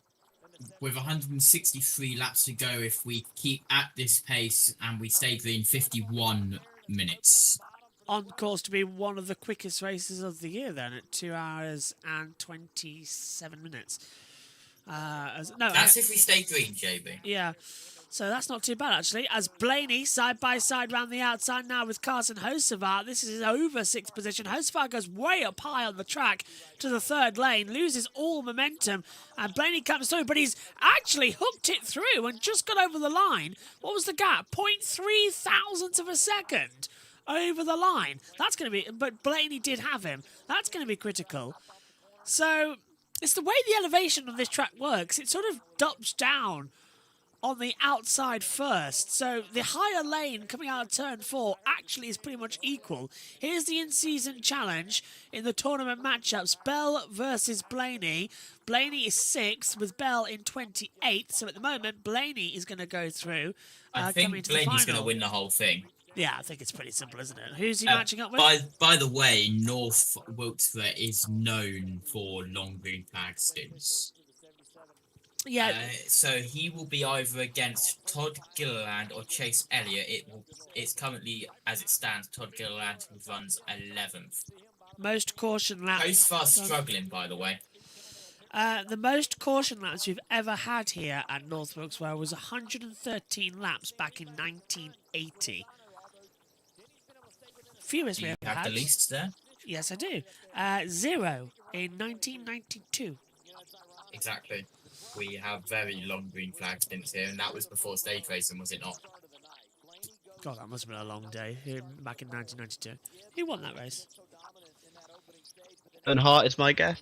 With 163 laps to go, if we keep at this pace and we stay green, 51 minutes. on course to be one of the quickest races of the year then at 2 hours and 27 minutes. That's if we stay green, JB. Yeah, so that's not too bad actually. As Blaney side by side round the outside now with Carson Hocevar. This is over 6th position. Hocevar goes way up high on the track to the 3rd lane, loses all momentum, and Blaney comes through, but he's actually hooked it through and just got over the line. What was the gap? 0.3 thousandths of a second over the line. That's going to be, but Blaney did have him. That's going to be critical. So it's the way the elevation on this track works. It sort of drops down on the outside first. So the higher lane coming out of turn 4 actually is pretty much equal. Here's the in-season challenge in the tournament matchups. Bell versus Blaney. Blaney is 6th with Bell in 28th. So at the moment, Blaney is going to go through. I think Blaney's going to win the whole thing. Yeah, I think it's pretty simple, isn't it? Who's he matching up with? By the way, North Wilkesboro is known for long green flag stints. Yeah. So he will be either against Todd Gilliland or Chase Elliott. It's currently, as it stands, Todd Gilliland who runs 11th. Most caution laps. Hocevar struggling, by the way. The most caution laps we've ever had here at North Wilkesboro was 113 laps back in 1980. Fewest we ever had. Have the least there? Yes, I do. 0 in 1992. Exactly. We have very long green flag stints here, and that was before stage racing, was it not? God, that must have been a long day back in 1992. Who won that race? And Hart is my guess.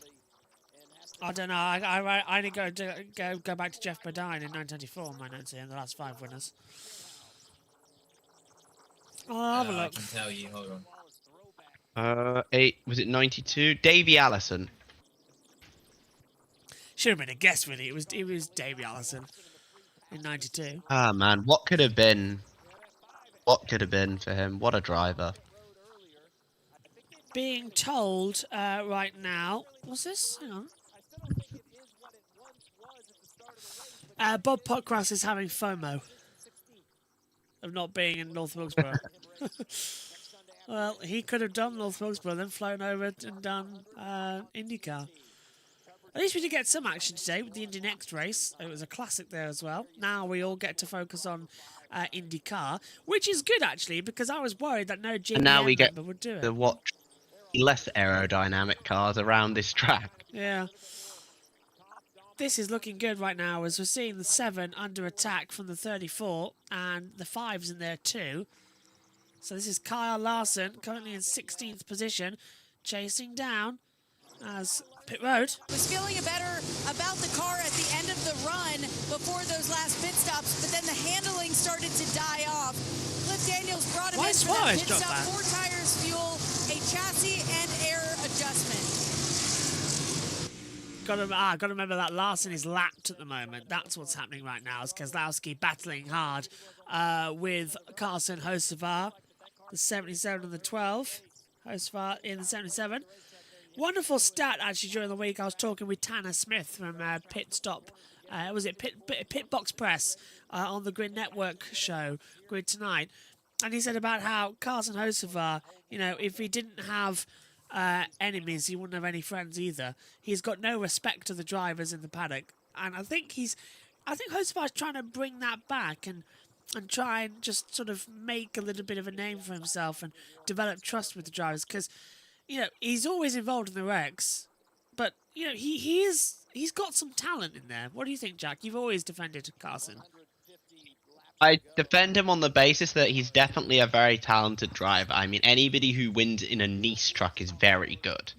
I don't know. I need to go back to Jeff Bodine in 1994 on my notes here, and the last 5 winners. I'll have a look. I can tell you. Hold on. 8 was it 92? Davey Allison. Should have been a guess, really. It was Davey Allison in 92. Ah man, what could have been? What could have been for him? What a driver. Being told right now, what's this? Hang on. Bob Potcross is having FOMO of not being in North Wilkesboro. Well, he could have done North Wilkesboro, then flown over and done IndyCar. At least we did get some action today with the Indy Next race. It was a classic there as well. Now we all get to focus on IndyCar, which is good actually, because I was worried that no JBM And now we get member would do it. to watch less aerodynamic cars around this track. Yeah. This is looking good right now as we're seeing the 7 under attack from the 34 and the 5's in there too. So this is Kyle Larson currently in 16th position, chasing down as pit road. Was feeling better about the car at the end of the run before those last pit stops, but then the handling started to die off. Cliff Daniels brought him in for that pit stop, 4 tires, fuel, a chassis, and air adjustment. Got to remember that Larson is lapped at the moment. That's what's happening right now. Is Keselowski battling hard with Carson Hocevar, the 77 and the 12. Hocevar in the 77. Wonderful stat actually during the week. I was talking with Tanner Smith from Pit Stop. Was it Pit Box Press on the Grid Network show, Grid Tonight, and he said about how Carson Hocevar, you know, if he didn't have enemies, he wouldn't have any friends either. He's got no respect to the drivers in the paddock, and I think Hocevar's trying to bring that back and try and just sort of make a little bit of a name for himself and develop trust with the drivers, because you know he's always involved in the wrecks, but you know he's got some talent in there. What do you think, Jack? You've always defended Carson. I defend him on the basis that he's definitely a very talented driver. I mean, anybody who wins in a Nice truck is very good.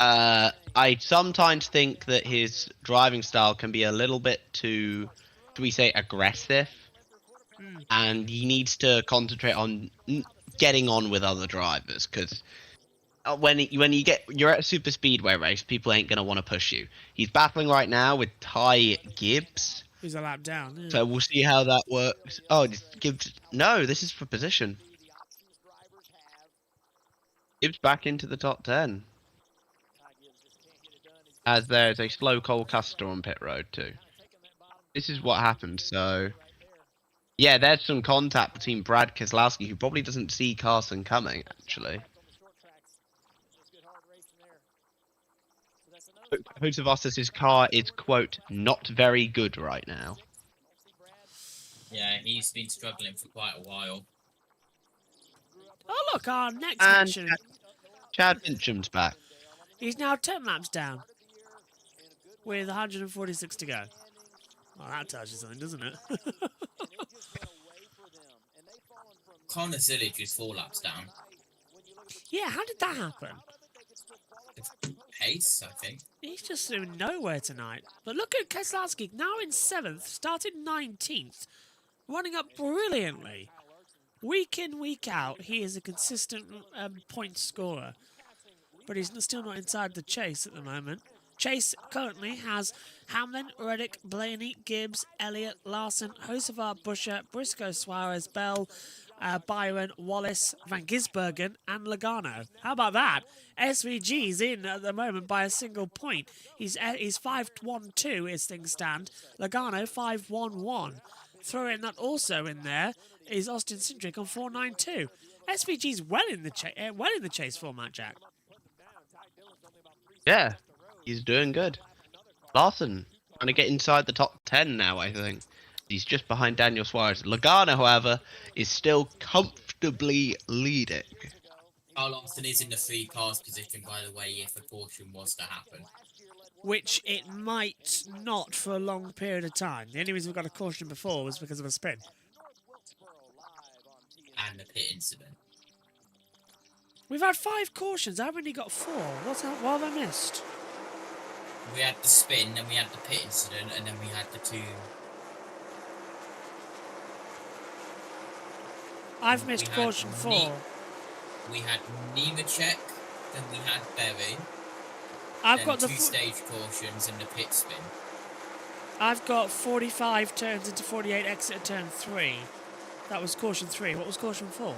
I sometimes think that his driving style can be a little bit too, do we say, aggressive? And he needs to concentrate on getting on with other drivers, because when you're at a super speedway race, people ain't gonna want to push you. He's battling right now with Ty Gibbs. He's a lap down. Yeah. So we'll see how that works. Oh, Gibbs. No, this is for position. Gibbs back into the top 10. As there's a slow Cole Custer on pit road too. This is what happened. So Yeah, there's some contact between Brad Keselowski, who probably doesn't see Carson coming, actually. Hosevastis' car is, quote, not very good right now. Yeah, he's been struggling for quite a while. Oh, look, our next And mention. Chad Finchem's back. He's now 10 laps down with 146 to go. Well, that tells you something, doesn't it? Connor Zillage is 4 laps down. Yeah, how did that happen? Pace, I think. He's just in nowhere tonight. But look at Keselowski, now in 7th, started 19th, running up brilliantly. Week in, week out, he is a consistent point scorer. But he's still not inside the chase at the moment. Chase currently has Hamlin, Reddick, Blaney, Gibbs, Elliott, Larson, Hocevar, Buscher, Briscoe, Suarez, Bell, Byron, Wallace, Van Gisbergen, and Logano. How about that? SVG's in at the moment by a single point. He's 5-1-2 as things stand. Logano 5-1-1. Throw in that also in there is Austin Cindric on 4-9-2. SVG's well in the chase format, Jack. Yeah, he's doing good. Larson trying to get inside the top 10 now, I think. He's just behind Daniel Suarez. Logano, however, is still comfortably leading. Carl Larson is in the 3 cars position, by the way, if a caution was to happen. Which it might not for a long period of time. The only reason we got a caution before was because of a spin. And the pit incident. We've had 5 cautions. I've only got 4. What have I missed? We had the spin, then we had the pit incident, and then we had the 2... I've missed caution 4. We had Nemechek, then we had Berry. I've got the 2 stage cautions and the pit spin. I've got 45 turns into 48 exit at turn 3. That was caution 3. What was caution 4?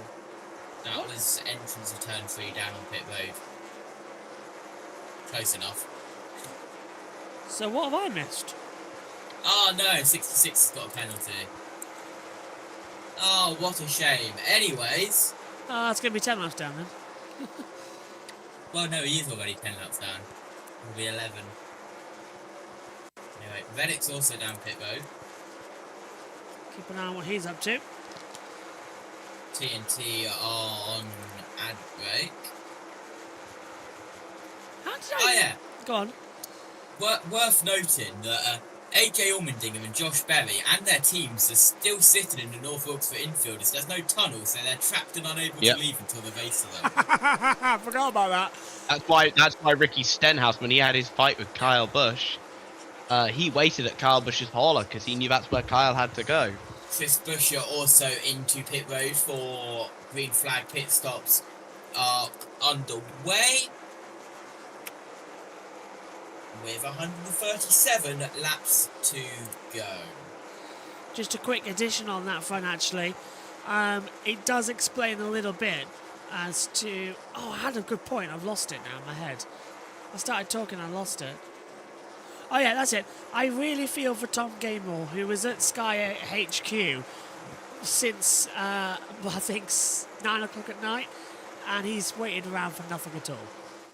That was entrance of turn 3 down on pit road. Close enough. So what have I missed? Oh no, 66 has got a penalty. Oh, what a shame. Anyways. It's going to be 10 laps down then. Well, no, he is already 10 laps down. It'll be 11. Anyway, Reddick's also down pit road. Keep an eye on what he's up to. TNT are on ad break. How did I... Oh, yeah. Go on. Worth noting that AJ Allmendinger and Josh Berry and their teams are still sitting in the North Wilkes for infielders. There's no tunnel, so they're trapped and unable to leave until the race is over. I forgot about that. That's why Ricky Stenhouse, when he had his fight with Kyle Busch, he waited at Kyle Busch's hauler because he knew that's where Kyle had to go. Chris Buescher also into pit road for green flag pit stops are underway. With 137 laps to go. Just a quick addition on that front, actually. It does explain a little bit as to... Oh, I had a good point. I've lost it now in my head. I started talking, I lost it. Oh, yeah, that's it. I really feel for Tom Gaymore, who was at Sky HQ since, I think, 9 o'clock at night, and he's waited around for nothing at all.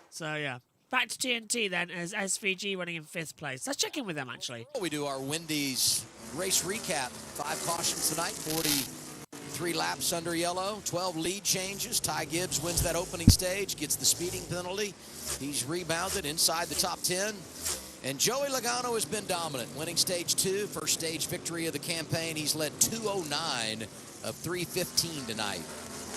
So, yeah. Back to TNT then, as SVG running in 5th place. Let's check in with them, actually. We do our Wendy's race recap. 5 cautions tonight, 43 laps under yellow, 12 lead changes. Ty Gibbs wins that opening stage, gets the speeding penalty. He's rebounded inside the top 10. And Joey Logano has been dominant, winning stage 2, first stage victory of the campaign. He's led 2:09 of 3:15 tonight.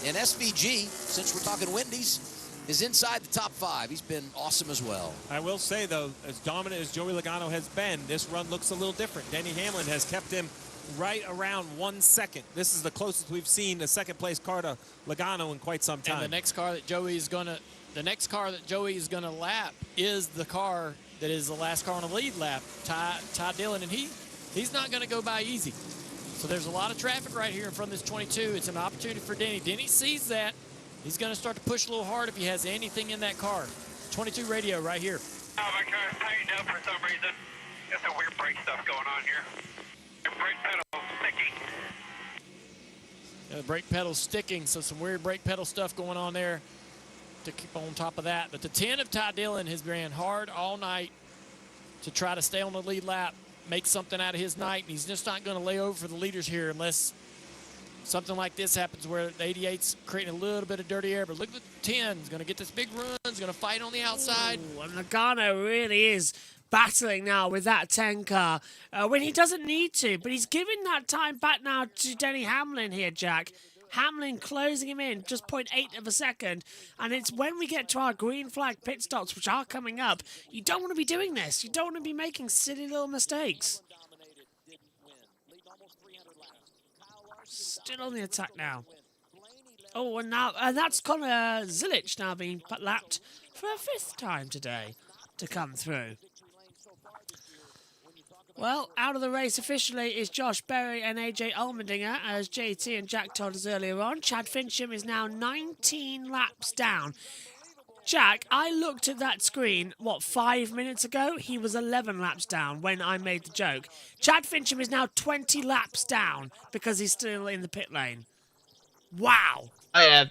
And SVG, since we're talking Wendy's, is inside the top 5. He's been awesome as well. I will say, though, as dominant as Joey Logano has been, this run looks a little different. Denny Hamlin has kept him right around 1 second. This is the closest we've seen a second-place car to Logano in quite some time. And the next car that Joey is going to lap is the car that is the last car on the lead lap, Ty Dillon, and he's not going to go by easy. So there's a lot of traffic right here in front of this 22. It's an opportunity for Denny. Denny sees that. He's going to start to push a little hard if he has anything in that car. 22 radio right here. Oh, my car's tightened up for some reason. Got some weird brake stuff going on here. Your brake pedal's sticky. The brake pedal's sticking, so some weird brake pedal stuff going on there to keep on top of that. But the 10 of Ty Dillon has ran hard all night to try to stay on the lead lap, make something out of his night, and he's just not going to lay over for the leaders here unless something like this happens where the 88's creating a little bit of dirty air. But look at the 10. He's going to get this big run. He's going to fight on the outside. Ooh, and Logano really is battling now with that 10 car when he doesn't need to. But he's giving that time back now to Denny Hamlin here, Jack. Hamlin closing him in just 0.8 of a second. And it's when we get to our green flag pit stops, which are coming up, you don't want to be doing this. You don't want to be making silly little mistakes. Still on the attack now. Oh, and now that's Connor Zilic now being lapped for a 5th time today to come through. Well, out of the race officially is Josh Berry and AJ Allmendinger, as JT and Jack told us earlier on. Chad Fincham is now 19 laps down. Jack, I looked at that screen, 5 minutes ago? He was 11 laps down when I made the joke. Chad Fincham is now 20 laps down because he's still in the pit lane. Wow. Oh, yeah.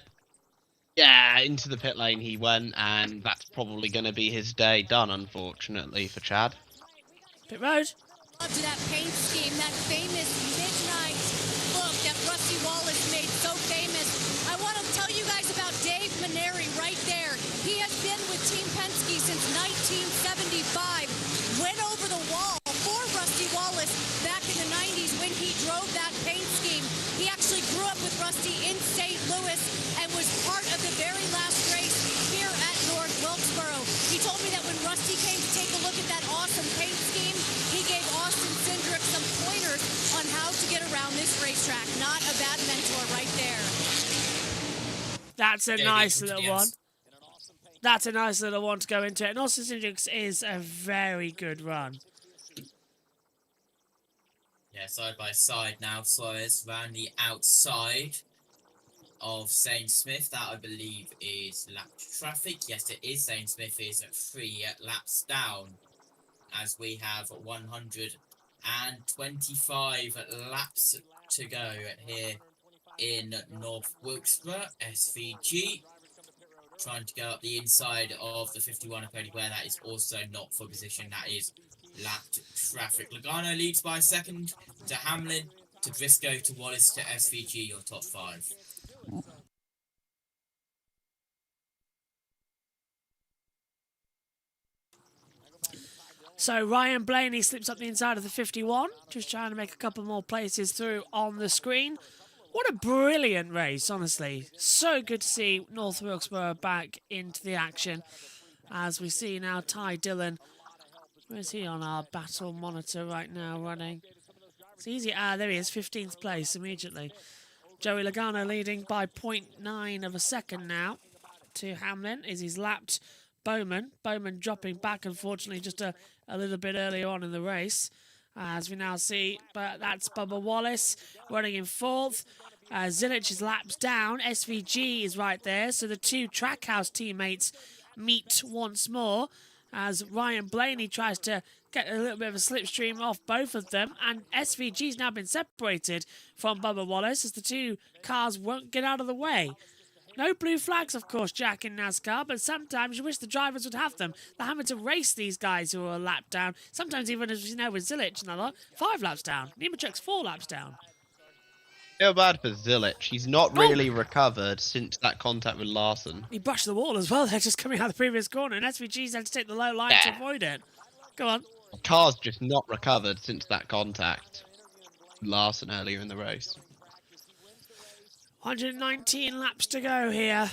Yeah, into the pit lane he went, and that's probably going to be his day done, unfortunately, for Chad. Pit road. Love to that paint scheme, that famous midnight look that Rusty Wallace made so famous. I want to tell you guys about Dave Maneri right there. He has been with Team Penske since 1975. Went over the wall for Rusty Wallace back in the 90s when he drove that paint scheme. He actually grew up with Rusty in St. Louis and was part of the very last race here at North Wilkesboro. He told me that when Rusty came to take a look at that awesome paint scheme, he gave Austin Cindric some pointers on how to get around this racetrack. Not a bad mentor right there. That's a nice little one. That's a nice little one to go into it. And Austin Cindric is a very good run. Yeah, side by side now, Suarez around the outside of Saint Smith. That, I believe, is lap traffic. Yes, it is. Saint Smith is 3 laps down, as we have 125 laps to go here in North Wilkesboro. SVG trying to go up the inside of the 51 of Cody Ware. That is also not for position. That is lapped traffic. Logano leads by a second to Hamlin, to Briscoe, to Wallace, to SVG, your top 5. So Ryan Blaney slips up the inside of the 51, just trying to make a couple more places through on the screen. What a brilliant race, honestly. So good to see North Wilkesboro back into the action. As we see now Ty Dillon. Where is he on our battle monitor right now running? It's easy. There he is, 15th place immediately. Joey Logano leading by 0.9 of a second now to Hamlin as he's lapped Bowman. Bowman dropping back, unfortunately, just a little bit earlier on in the race. As we now see, but that's Bubba Wallace running in 4th. Zilic is laps down. SVG is right there. So the two Trackhouse teammates meet once more as Ryan Blaney tries to get a little bit of a slipstream off both of them. And SVG's now been separated from Bubba Wallace as the two cars won't get out of the way. No blue flags, of course, Jack, in NASCAR, but sometimes you wish the drivers would have them. They're having to race these guys who are a lap down. Sometimes even, as you know, with Zilic and a lot, 5 laps down. Nemechek's 4 laps down. Feel bad for Zilic. He's not really recovered since that contact with Larson. He brushed the wall as well. They're just coming out of the previous corner, and SVG's had to take the low line to avoid it. Go on. The car's just not recovered since that contact with Larson earlier in the race. 119 laps to go here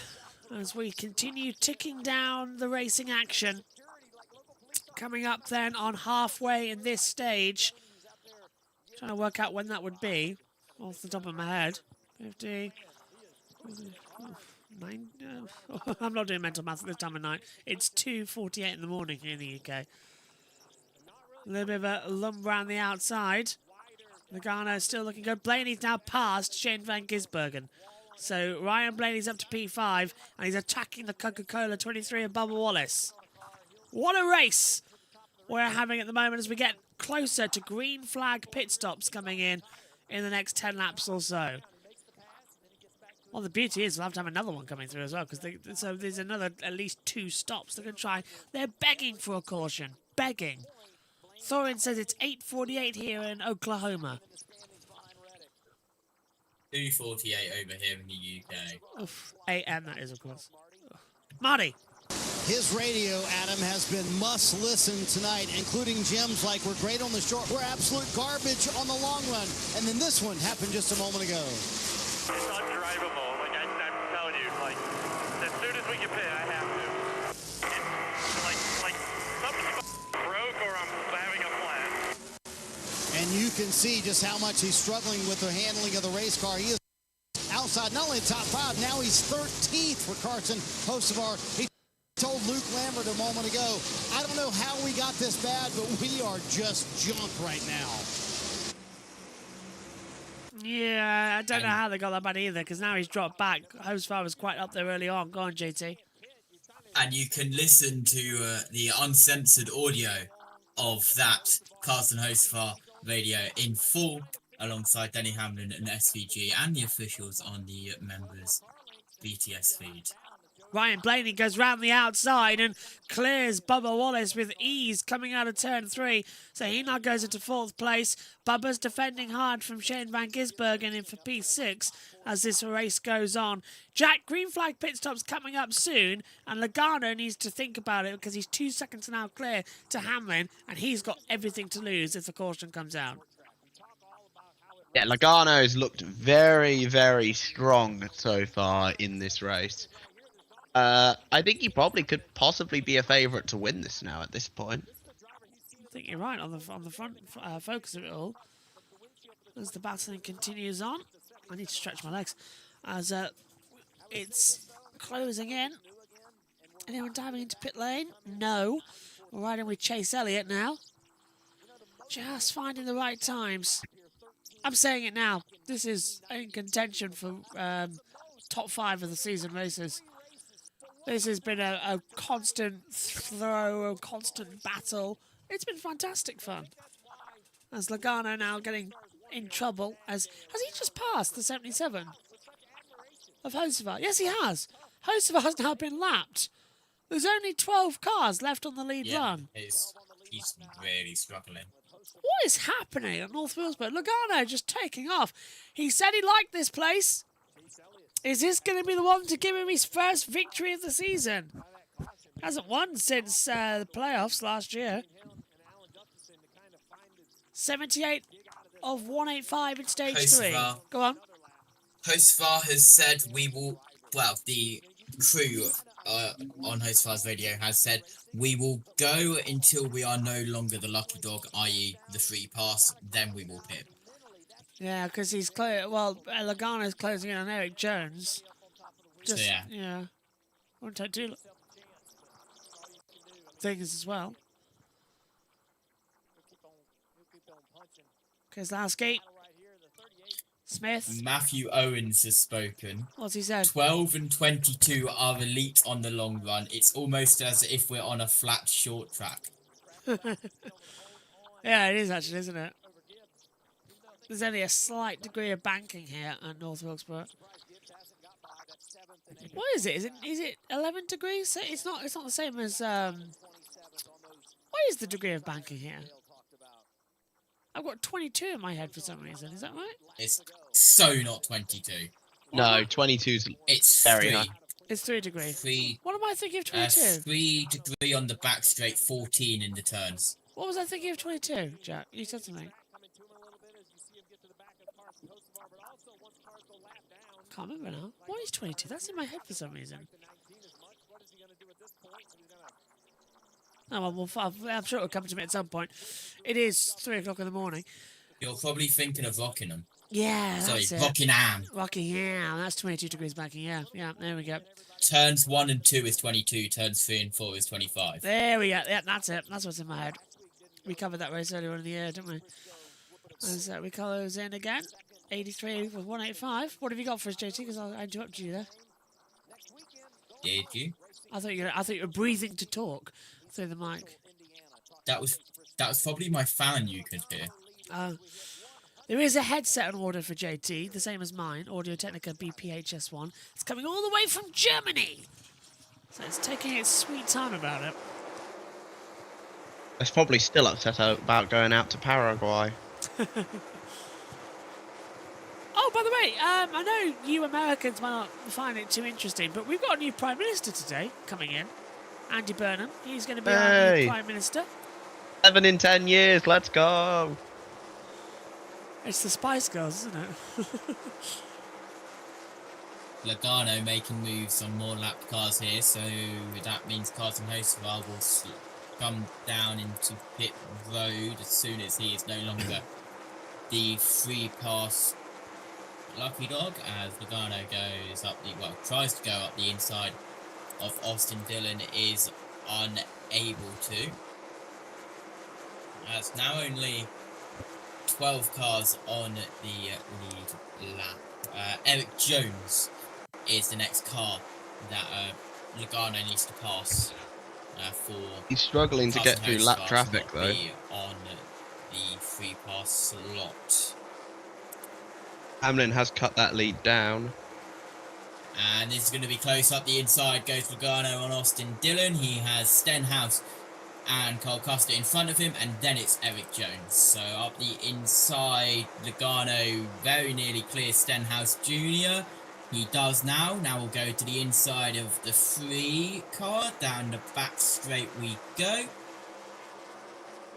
as we continue ticking down the racing action. Coming up then on halfway in this stage. Trying to work out when that would be off the top of my head. 50. 9. I'm not doing mental maths at this time of night. It's 2:48 in the morning here in the UK. A little bit of a lump around the outside. Logano still looking good. Blaney's now past Shane Van Gisbergen. So Ryan Blaney's up to P5 and he's attacking the Coca-Cola 23 of Bubba Wallace. What a race we're having at the moment as we get closer to green flag pit stops coming in the next 10 laps or so. Well, the beauty is we'll have to have another one coming through as well, because so there's another at least 2 stops. They're going to try. They're begging for a caution. Begging. Thorin says it's 8:48 here in Oklahoma. 2:48 over here in the UK. Oof, AM that is, of course. Marty. His radio, Adam, has been must listen tonight, including gems like "We're great on the short, we're absolute garbage on the long run," and then this one happened just a moment ago. It's undrivable. Like I'm telling you, like as soon as we get pit, I have to. It's like something's broke or I'm having a plan. And you can see just how much he's struggling with the handling of the race car. He is outside not only the top 5, now he's 13th for Carson Hocevar. He told Luke Lambert a moment ago, I don't know how we got this bad, but we are just junk right now. Yeah, I don't know how they got that bad either, because now he's dropped back. Hocevar was quite up there early on. Go on, JT. And you can listen to the uncensored audio of that Carson Hocevar radio in full alongside Denny Hamlin and SVG and the officials on the members' BTS feed. Ryan Blaney goes round the outside and clears Bubba Wallace with ease coming out of turn 3. So he now goes into 4th place. Bubba's defending hard from Shane Van Gisbergen in for P6 as this race goes on. Jack, green flag pit stop's coming up soon, and Logano needs to think about it because he's 2 seconds now clear to Hamlin, and he's got everything to lose if the caution comes out. Yeah, Logano's looked very, very strong so far in this race. I think he probably could possibly be a favourite to win this now at this point. I think you're right on the front focus of it all. As the battling continues on, I need to stretch my legs. As it's closing in. Anyone diving into pit lane? No. We're riding with Chase Elliott now. Just finding the right times. I'm saying it now. This is in contention for top 5 of the season races. This has been a constant throw, a constant battle. It's been fantastic fun. As Logano now getting in trouble. Has he just passed the 77 of Hocevar? Yes, he has. Hocevar's now been lapped. There's only 12 cars left on the lead run. He's really struggling. What is happening at North Wilkesboro? Logano just taking off. He said he liked this place. Is this going to be the one to give him his first victory of the season? Hasn't won since the playoffs last year. 78 of 185 in stage 3. Go on. Hocevar has said we will, well, the crew on Hocevar's radio has said we will go until we are no longer the lucky dog, i.e. the free pass, then we will pit. Yeah, because he's Logano's closing in on Eric Jones. Just, so, yeah. Won't take too long. Things as well. Kozlowski. Smith. Matthew Owens has spoken. What's he said? 12 and 22 are elite on the long run. It's almost as if we're on a flat short track. Yeah, it is actually, isn't it? There's only a slight degree of banking here at North Wilkesboro. What is it? Is it 11 degrees? It's not the same as what is the degree of banking here? I've got 22 in my head for some reason. Is that right? It's so not 22. No, 22's it's very 3. high. It's 3 degrees. 3. What am I thinking of 22? 3 degree on the back straight, 14 in the turns. What was I thinking of 22, Jack? You said something. Can't remember now. What is 22? That's in my head for some reason. Oh, well, I'm sure it'll come to me at some point. It is 3 o'clock in the morning. You're probably thinking of Rockingham. Yeah, that's Sorry, it. Rockingham. Rockingham. That's 22 degrees banking. Yeah, there we go. Turns 1 and 2 is 22. Turns 3 and 4 is 25. There we go. Yeah, that's it. That's what's in my head. We covered that race earlier in the year, didn't we? As we call those in again. 83 with 185. What have you got for us, JT? Because I interrupted you there. Did you? I thought you were breathing to talk through the mic. That was probably my fan you could hear. There is a headset on order for JT, the same as mine, Audio-Technica BPHS1. It's coming all the way from Germany. So it's taking its sweet time about it. It's probably still upset about going out to Paraguay. Oh, by the way, I know you Americans might not find it too interesting, but we've got a new Prime Minister today coming in. Andy Burnham. He's going to be our new Prime Minister. 7 in 10 years, let's go! It's the Spice Girls, isn't it? Logano making moves on more lap cars here, so that means Carson Hocevar will come down into pit road as soon as he is no longer the free pass lucky dog, as Logano goes up tries to go up the inside of Austin Dillon, is unable to. As now only 12 cars on the lead lap. Eric Jones is the next car that Logano needs to pass for. He's struggling to get through lap traffic though. On the free pass slot. Hamlin has cut that lead down. And this is going to be close up the inside. Goes Logano on Austin Dillon. He has Stenhouse and Cole Custer in front of him, and then it's Eric Jones. So up the inside, Logano very nearly clears Stenhouse Jr. He does now. Now we'll go to the inside of the free car. Down the back straight we go.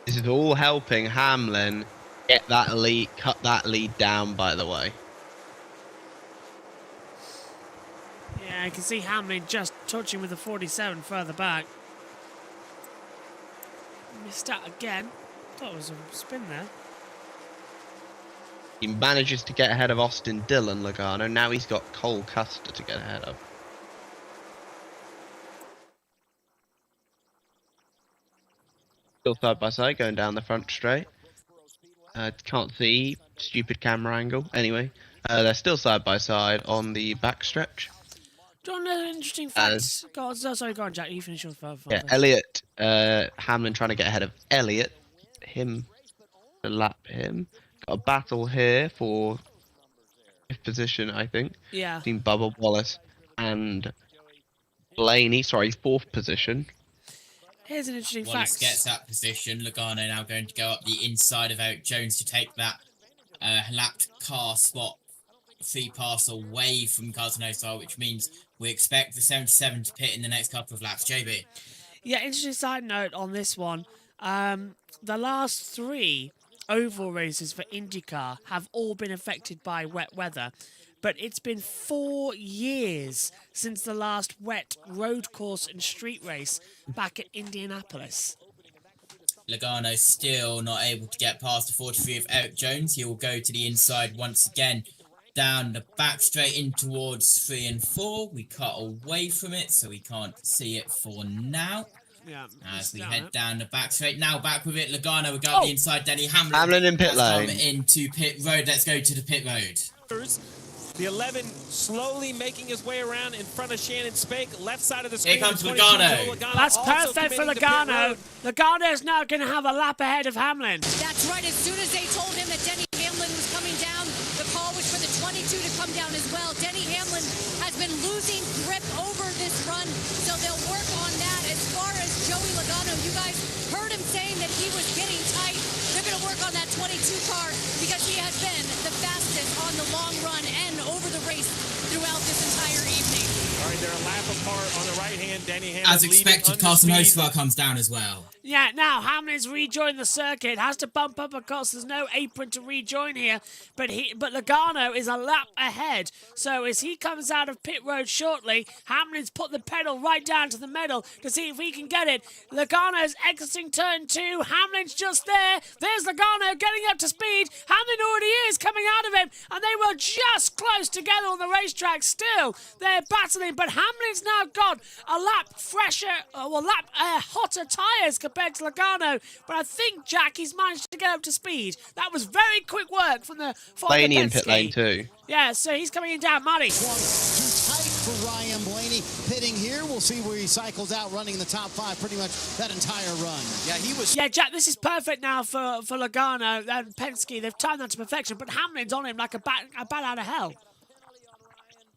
This is all helping Hamlin get that lead, cut that lead down, by the way. Yeah, I can see Hamlin just touching with the 47 further back. Missed out again. Thought it was a spin there. He manages to get ahead of Austin Dillon, Logano. Now he's got Cole Custer to get ahead of. Still side by side, going down the front straight. Can't see, stupid camera angle. Anyway, they're still side by side on the back stretch. Do you want an interesting fact? Go on, sorry, go on, Jack. You finish your phone. Yeah, Elliott, Hamlin trying to get ahead of Elliott. Him to lap him. Got a battle here for 5th position, I think. Yeah. Between Bubba Wallace and Blaney. Sorry, 4th position. Here's an interesting Wallace fact. gets that position. Logano now going to go up the inside of Eric Jones to take that lapped car spot free pass away from Carson Hocevar, which means we expect the 77 to pit in the next couple of laps. JB. Yeah, interesting side note on this one. The last 3 oval races for IndyCar have all been affected by wet weather, but it's been 4 years since the last wet road course and street race back at Indianapolis. Logano still not able to get past the 43 of Eric Jones. He will go to the inside once again, down the back straight in towards 3 and 4. We cut away from it, so we can't see it for now. Yeah, as we head down the back straight. Now back with it. Logano will go up the inside. Denny Hamlin in pit lane. Come into pit road. Let's go to the pit road. The 11 slowly making his way around in front of Shannon Spake, left side of the screen. Here comes Logano. That's perfect for Logano. Logano's now going to have a lap ahead of Hamlin. That's right. As soon as they told him that Denny Hamlin was coming down, the call was for the 22 to come down as well. Denny Hamlin has been losing grip over this run, so they'll work on that. As far as Joey Logano, you guys heard him saying that he was getting tight. They're going to work on that 22 car because he has been the fastest on the long run and over the race throughout this entire evening. All right, they're a lap apart on the right hand. Denny Hamlin As expected, Carson Hocevar comes down as well. Yeah, now Hamlin's rejoined the circuit, has to bump up across. There's no apron to rejoin here, but Logano is a lap ahead. So as he comes out of pit road shortly, Hamlin's put the pedal right down to the metal to see if he can get it. Logano's exiting turn 2. Hamlin's just there. There's Logano getting up to speed. Hamlin already is coming out of him, and they were just close together on the racetrack. Still, they're battling, but Hamlin's now got a lap fresher, hotter tyres compared to Logano, but I think Jack, he's managed to get up to speed. That was very quick work from the Blaney in pit lane too. Yeah, so he's coming in down, Muddy. for Ryan Blaney. Pitting here, we'll see where he cycles out, running in the top 5 pretty much that entire run. Yeah, he was. Yeah, Jack, this is perfect now for Logano and Penske. They've timed that to perfection, but Hamlin's on him like a bat out of hell.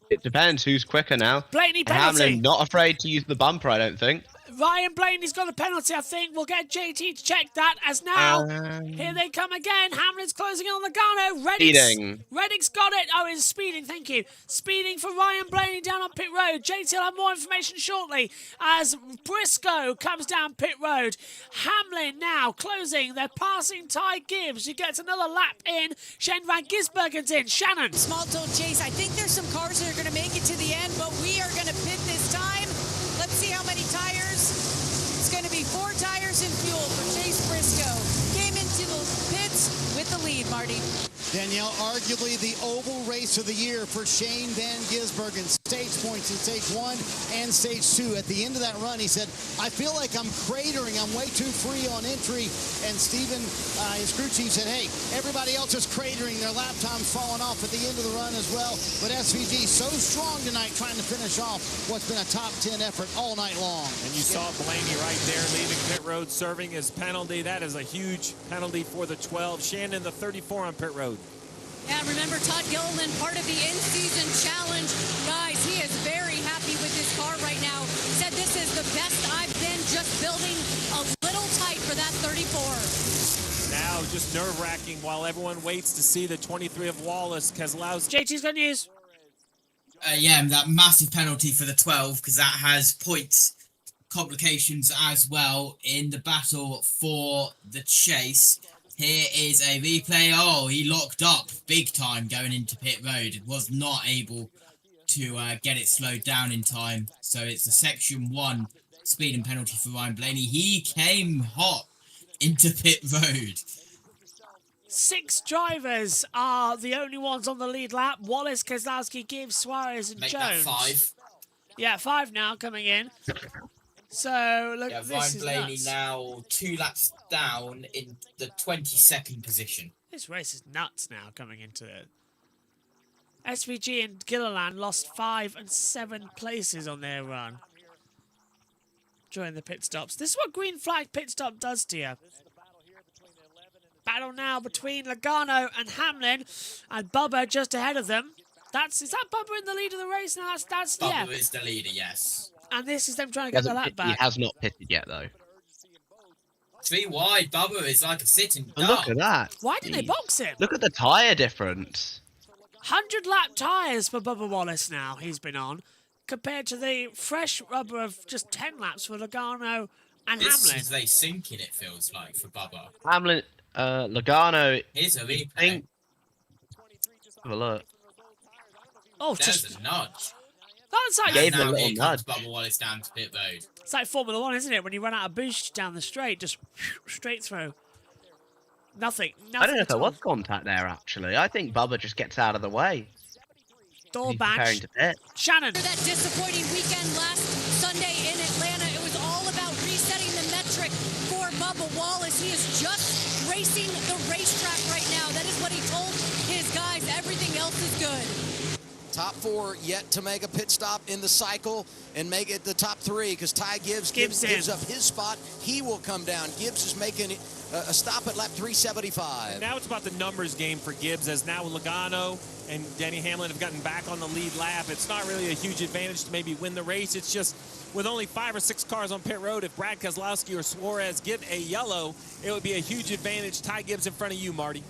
It depends who's quicker now. Blaney penalty. Hamlin not afraid to use the bumper, I don't think. Ryan Blaney's got a penalty, I think. We'll get JT to check that as now. Here they come again. Hamlin's closing in on Logano. Speeding. Reddick's got it. Oh, it's speeding, thank you. Speeding for Ryan Blaney down on pit road. JT will have more information shortly as Briscoe comes down pit road. Hamlin now closing. They're passing Ty Gibbs, who gets another lap in. Shane Van Gisbergen's in. Shannon. Small total chase. I think there's some cars that are going to make it to the end, but we are going to pit this time. Let's see how many tires. It's going to be 4 tires and fuel for Chase Briscoe. Came into the pits with the lead, Marty. Danielle, arguably the oval race of the year for Shane Van Gisbergen. Stage points in stage 1 and stage 2. At the end of that run, he said, I feel like I'm cratering. I'm way too free on entry. And Steven, his crew chief, said, hey, everybody else is cratering. Their lap time's falling off at the end of the run as well. But SVG so strong tonight trying to finish off what's been a top 10 effort all night long. And you saw Blaney right there leaving pit road, serving his penalty. That is a huge penalty for the 12. Shannon, the 34 on pit road. Yeah, remember Todd Gilliland, part of the in-season challenge. Guys, he is very happy with his car right now. Said this is the best I've been, just building a little tight for that 34. Now just nerve-wracking while everyone waits to see the 23 of Wallace. Keselowski. JT's got news. Yeah, that massive penalty for the 12, because that has points complications as well in the battle for the chase. Here is a replay. Oh, he locked up big time going into pit road. Was not able to get it slowed down in time. So it's a section 1 speeding penalty for Ryan Blaney. He came hot into pit road. 6 drivers are the only ones on the lead lap. Wallace, Keselowski, Gibbs, Suarez, and Make Jones. that 5. Yeah, 5 now coming in. So, look, Yeah, this Ryan is Blaney nuts. now 2 laps down in the 22nd position. This race is nuts now coming into it. SVG and Gilliland lost 5 and 7 places on their run during the pit stops. This is what green flag pit stop does to you. Battle now between Logano and Hamlin, and Bubba just ahead of them. Is that Bubba in the lead of the race now? That's Bubba is the leader, yes. And this is them trying to get the lap back. He has not pitted yet, though. 3 wide. Bubba is like a sitting duck. Look at that. Why did they box him? Look at the tyre difference. 100 lap tyres for Bubba Wallace now he's been on, compared to the fresh rubber of just 10 laps for Logano and This Hamlin. is they sinking, it feels like, for Bubba. Hamlin, Logano. Here's a replay. Have a look. Oh, There's just a nudge. that's like Gave him a Now little here comes nudge. Bubba Wallace down to pit road. it's like Formula 1, isn't it? When you run out of boost down the straight, just straight through. Nothing. I don't know if at there all. was contact there, actually. I think Bubba just gets out of the way. Door He's preparing badge. to pit. Shannon. After that disappointing weekend last Sunday in Atlanta, it was all about resetting the metric for Bubba Wallace. He is just racing the racetrack right now. That is what he told his guys. Everything else is good. Top 4 yet to make a pit stop in the cycle and make it the top 3 because Ty Gibbs gives up his spot. He will come down. Gibbs is making a stop at lap 375. Now it's about the numbers game for Gibbs, as now Logano and Denny Hamlin have gotten back on the lead lap. It's not really a huge advantage to maybe win the race. It's just with only 5 or 6 cars on pit road, if Brad Keselowski or Suarez get a yellow, it would be a huge advantage. Ty Gibbs in front of you, Marty.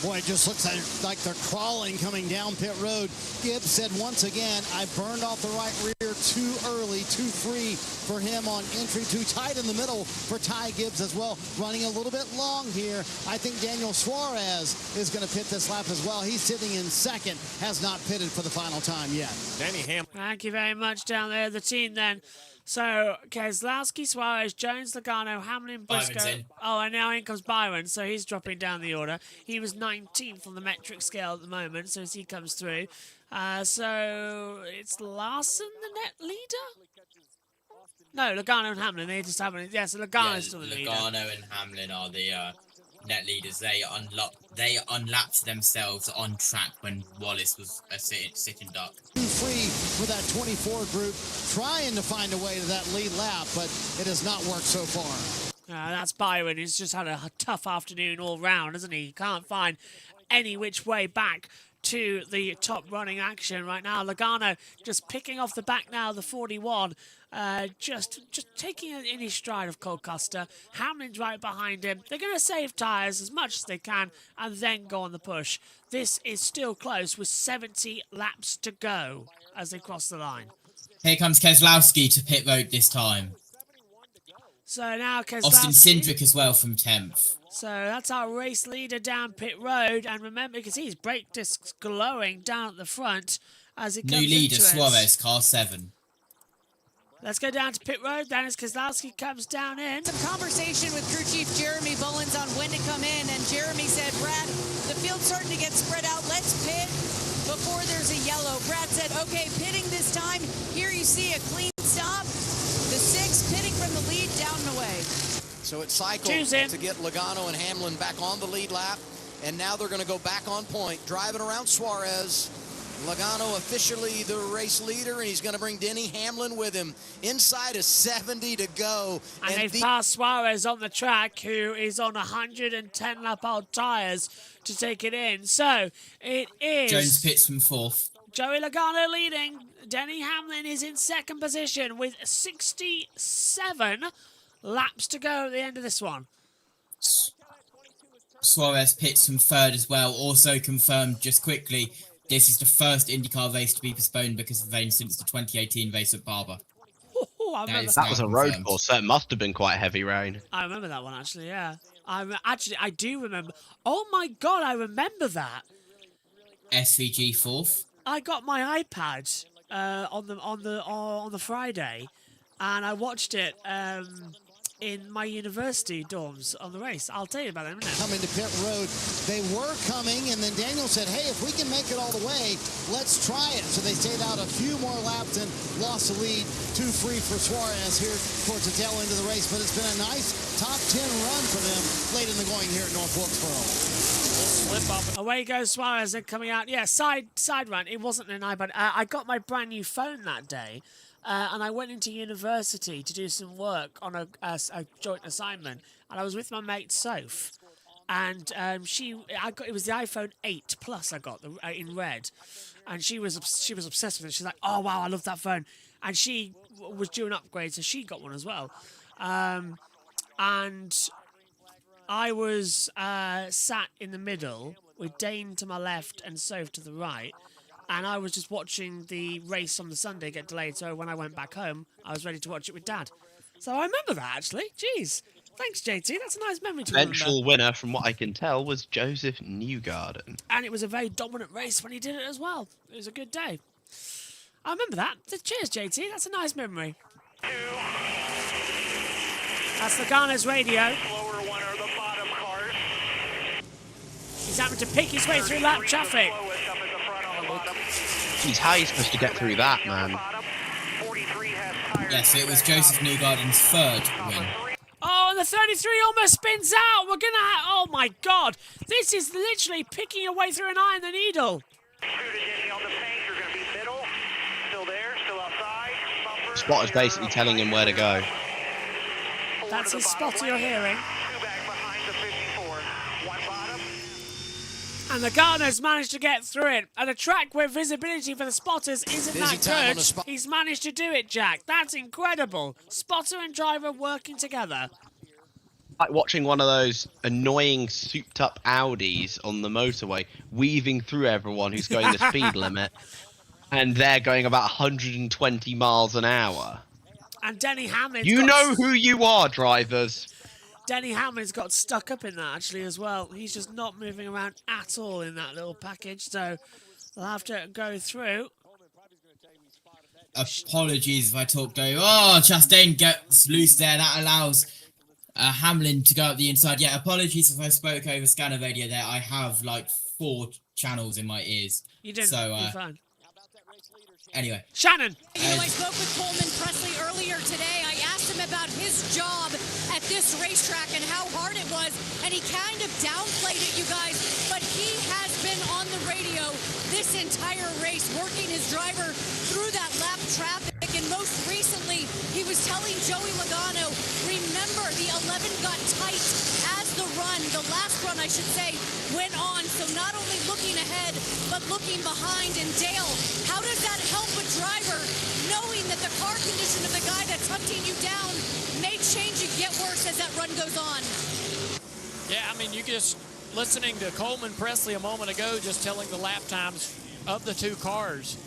Boy, it just looks like they're crawling coming down pit road. Gibbs said once again, I burned off the right rear too early, too free for him on entry, too tight in the middle for Ty Gibbs as well. Running a little bit long here. I think Daniel Suarez is going to pit this lap as well. He's sitting in second, has not pitted for the final time yet. Denny Hamlin. Thank you very much down there, the team then. So, Keselowski, Suarez, Jones, Logano, Hamlin, Briscoe. Byron's in. Oh, and now in comes Byron, so he's dropping down the order. He was 19th on the metric scale at the moment, so as he comes through. So, it's Larson, the net leader? No, Logano and Hamlin, they just haven't. Yeah, so Logano's still the leader. Logano and Hamlin are the net leaders. They unlapped themselves on track when Wallace was a sitting duck. Free for that 24 group, trying to find a way to that lead lap, but it has not worked so far. That's Byron. He's just had a tough afternoon all round, hasn't he? He can't find any which way back to the top running action right now. Logano just picking off the back now, the 41. Just taking it in his stride of Cole Custer. Hamlin's right behind him. They're going to save tyres as much as they can and then go on the push. This is still close with 70 laps to go as they cross the line. Here comes Keselowski to pit road this time. So now Keselowski... Austin Cindric as well from 10th. So that's our race leader down pit road. And remember, you can see his brake discs glowing down at the front as it comes New leader, into it. Suarez, car 7. Let's go down to pit road. Then as Keselowski comes down in. Some conversation with crew chief Jeremy Bullins on when to come in. And Jeremy said, Brad, the field's starting to get spread out. Let's pit before there's a yellow. Brad said, okay, pitting this time. Here you see a clean stop. The 6 pitting from the lead down and away. So it cycled to get Logano and Hamlin back on the lead lap. And now they're going to go back on point, driving around Suarez. Logano officially the race leader, and he's going to bring Denny Hamlin with him. Inside of 70 to go. And they've passed Suarez on the track, who is on 110 lap old tyres to take it in. So it is... Jones pits from 4th. Joey Logano leading. Denny Hamlin is in second position with 67 laps to go at the end of this one. Suarez pits from 3rd as well. Also confirmed, just quickly, this is the first IndyCar race to be postponed because of rain since the 2018 race at Barber. That was a road course, so it must have been quite heavy rain. I remember that one, actually, yeah. I do remember. Oh my God, I remember that. SVG 4th. I got my iPad on the Friday, and I watched it in my university dorms on the race. I'll tell you about that in a minute. Coming to pit road, they were coming, and then Daniel said, hey, if we can make it all the way, let's try it. So they stayed out a few more laps and lost the lead. 2 free for Suarez here towards the tail end of the race, but it's been a nice top 10 run for them late in the going here at North Wilkesboro. Away goes Suarez, they're coming out. Yeah, side run. It wasn't an iPad. I got my brand new phone that day. And I went into university to do some work on a joint assignment, and I was with my mate Soph, and it was the iPhone 8 Plus I got in red, and she was obsessed with it. She's like, oh wow, I love that phone, and she was due an upgrade, so she got one as well, and I was sat in the middle with Dane to my left and Soph to the right. And I was just watching the race on the Sunday get delayed, so when I went back home, I was ready to watch it with Dad. So I remember that, actually. Jeez. Thanks, JT. That's a nice memory to remember. Eventual winner, from what I can tell, was Joseph Newgarden. And it was a very dominant race when he did it as well. It was a good day. I remember that. Cheers, JT. That's a nice memory. That's Logano's radio. Slower one are the bottom cars. He's having to pick his way through lap traffic. Jeez, how are you supposed to get through that, man? Yes, it was Joseph Newgarden's 3rd win. Oh, and the 33 almost spins out. We're going to oh my God. This is literally picking your way through an eye in the needle. Spotter's basically telling him where to go. That's his spotter you're hearing. And Logano's managed to get through it. At a track where visibility for the spotters isn't that good, he's managed to do it, Jack. That's incredible. Spotter and driver working together. Like watching one of those annoying souped-up Audis on the motorway, weaving through everyone who's going the speed limit, and they're going about 120 miles an hour. And Denny Hamlin. You know who you are, drivers. Denny Hamlin's got stuck up in that, actually, as well. He's just not moving around at all in that little package, so they'll have to go through. Apologies if I talk over. Oh, Chastain gets loose there. That allows Hamlin to go up the inside. Yeah, apologies if I spoke over scanner radio there. I have, like, 4 channels in my ears. You didn't. So, You're fine. Anyway. Shannon! I spoke with Coleman Presley earlier today. I asked him about his job at this racetrack and how hard it was, and he kind of downplayed it, you guys, but he has been on the radio this entire race, working his driver through that lap traffic, and most recently, he was telling Joey Logano, remember, the 11 got tight as the last run, I should say, went on, so not only looking ahead, but looking behind. And Dale, how does that help a driver, knowing that the car condition of the guy that's hunting you down may change and get worse as that run goes on? Yeah, I mean, you just listening to Coleman Presley a moment ago, just telling the lap times of the two cars.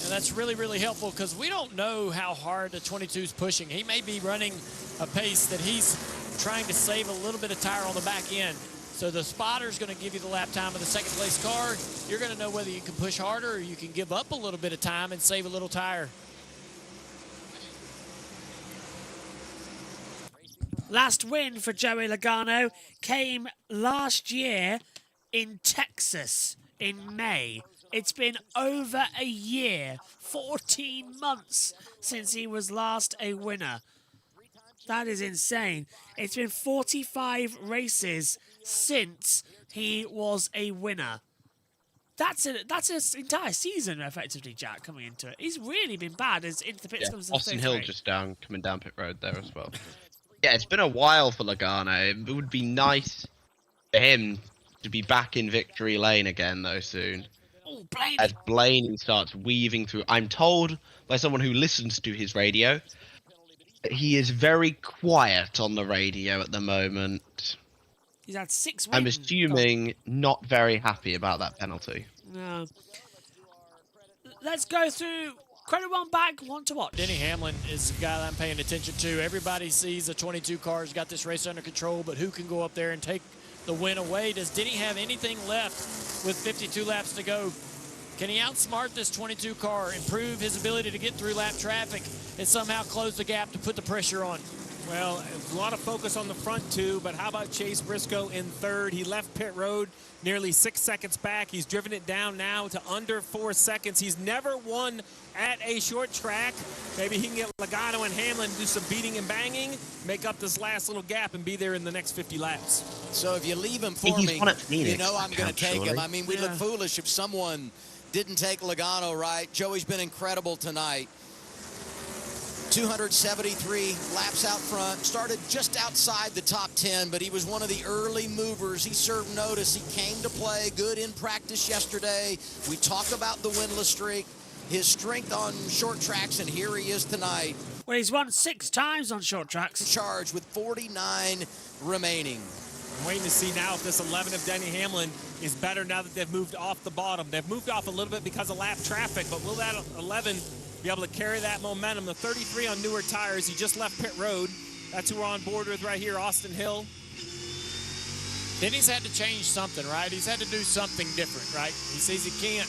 And that's really, really helpful because we don't know how hard the 22 is pushing. He may be running a pace that he's trying to save a little bit of tire on the back end. So the spotter's going to give you the lap time of the second place car. You're going to know whether you can push harder or you can give up a little bit of time and save a little tire. Last win for Joey Logano came last year in Texas in May. It's been over a year, 14 months since he was last a winner. That is insane. It's been 45 races since he was a winner. That's an entire season, effectively, Jack, coming into it. He's really been bad as into the pits comes to the Austin fifth Hill race. just coming down pit road there as well. Yeah, it's been a while for Logano. It would be nice for him to be back in victory lane again, though, soon. Oh, Blaney. As Blaney starts weaving through. I'm told by someone who listens to his radio that he is very quiet on the radio at the moment. He's had 6 wins. I'm assuming not very happy about that penalty. No. Let's go through credit one back, one to watch. Denny Hamlin is the guy that I'm paying attention to. Everybody sees the 22 cars got this race under control, but who can go up there and take the win away? Does Denny have anything left with 52 laps to go? Can he outsmart this 22 car, improve his ability to get through lap traffic, and somehow close the gap to put the pressure on? Well, a lot of focus on the front two, but how about Chase Briscoe in third? He left pit road nearly 6 seconds back. He's driven it down now to under 4 seconds. He's never won at a short track. Maybe he can get Logano and Hamlin to do some beating and banging, make up this last little gap, and be there in the next 50 laps. So if you leave him for me, you know I'm going to take him. I mean, we look foolish if someone didn't take Logano, right? Joey's been incredible tonight. 273 laps out front, started just outside the top 10, but he was one of the early movers. He served notice. He came to play good in practice yesterday. We talk about the winless streak, his strength on short tracks, and here he is tonight. Well, he's won 6 times on short tracks. Charged with 49 remaining. I'm waiting to see now if this 11 of Denny Hamlin is better now that they've moved off the bottom. They've moved off a little bit because of lap traffic, but will that 11 be able to carry that momentum? The 33 on newer tires. He just left pit road. That's who we're on board with right here, Austin Hill. Denny's had to change something, right? He's had to do something different, right? He says he can't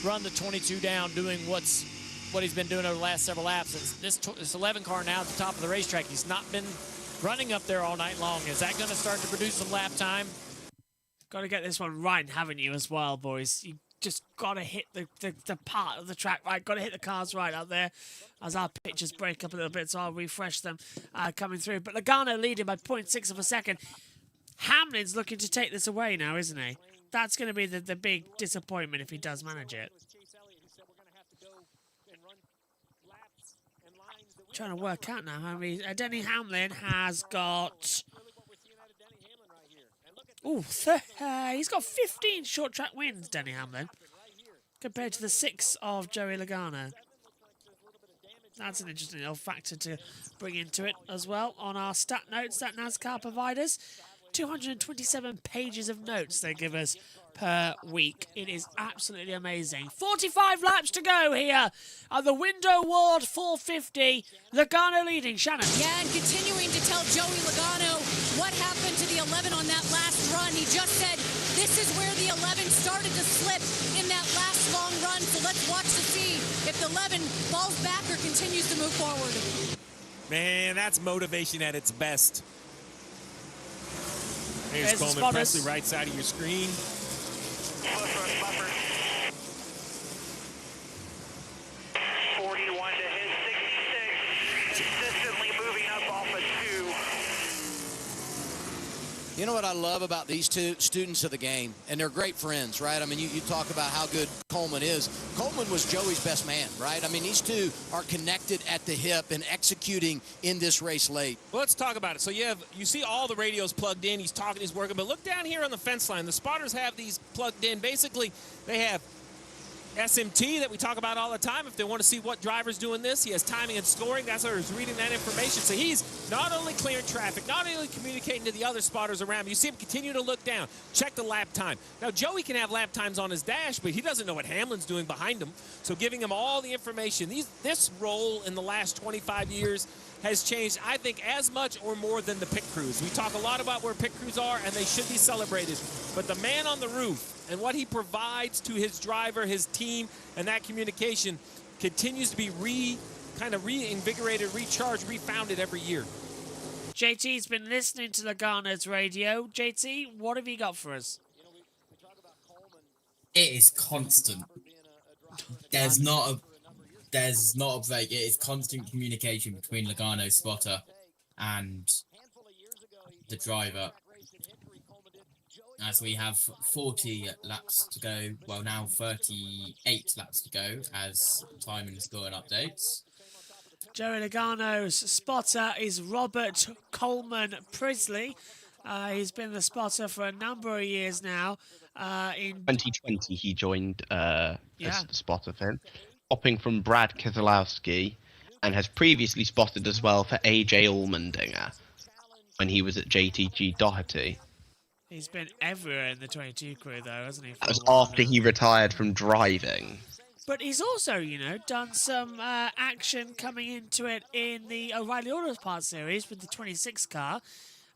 run the 22 down doing what he's been doing over the last several laps. And this 11 car now at the top of the racetrack, he's not been running up there all night long. Is that going to start to produce some lap time? Got to get this one right, haven't you, as well, boys? You just got to hit the part of the track right. Got to hit the cars right out there as our pictures break up a little bit, so I'll refresh them coming through. But Logano leading by 0.6 of a second. Hamlin's looking to take this away now, isn't he? That's going to be the big disappointment if he does manage it. Trying to work out now how many. Denny Hamlin has got. Ooh, he's got 15 short track wins, Denny Hamlin, compared to the 6 of Joey Logano. That's an interesting little factor to bring into it as well on our stat notes that NASCAR providers. 227 pages of notes they give us per week. It is absolutely amazing. 45 laps to go here at the Window Ward 450. Logano leading. Shannon. Yeah, and continuing to tell Joey Logano what happened to the 11 on that last run. He just said this is where the 11 started to slip in that last long run. So let's watch to see if the 11 falls back or continues to move forward. Man, that's motivation at its best. Here's There's Coleman Presley, right side of your screen. 41 to his 66. Consistently moving up off of 2. You know what I love about these two students of the game, and they're great friends, right? I mean, you talk about how good Coleman is. Coleman was Joey's best man, right? I mean, these two are connected at the hip and executing in this race late. Well, let's talk about it. So you see all the radios plugged in. He's talking, he's working. But look down here on the fence line. The spotters have these plugged in. Basically, they have SMT that we talk about all the time. If they want to see what driver's doing this, he has timing and scoring. That's where he's reading that information. So he's not only clearing traffic, not only communicating to the other spotters around him. You see him continue to look down, check the lap time. Now, Joey can have lap times on his dash, but he doesn't know what Hamlin's doing behind him. So giving him all the information. This role in the last 25 years has changed, I think, as much or more than the pit crews. We talk a lot about where pit crews are, and they should be celebrated. But the man on the roof and what he provides to his driver, his team, and that communication continues to be reinvigorated, recharged, refounded every year. JT's been listening to Logano's radio. JT, what have you got for us? It is constant. There's not a break. It is constant communication between Logano's spotter and the driver. As we have 40 laps to go, well now 38 laps to go as time and scoring updates. Joey Logano's spotter is Robert Coleman Prisley. He's been the spotter for a number of years now. In 2020, he joined as the spotter for him, hopping from Brad Keselowski, and has previously spotted as well for AJ Allmendinger when he was at JTG Doherty. He's been everywhere in the 22 crew, though, hasn't he? That was after he retired from driving. But he's also, you know, done some action coming into it in the O'Reilly Auto Parts series with the 26 car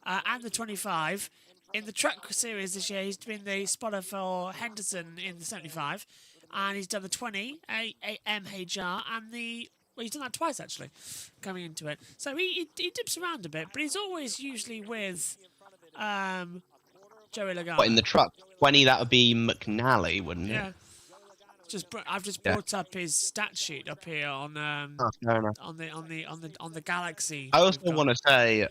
and the 25. In the truck series this year, he's been the spotter for Henderson in the 75. And he's done the 20, MHR, and he's done that twice, actually, coming into it. So he dips around a bit, but he's always usually with Joey Logano. But in the truck 20, that would be McNally, wouldn't it? Yeah. I've just brought up his stat sheet up here on on the Galaxy. I also want to say,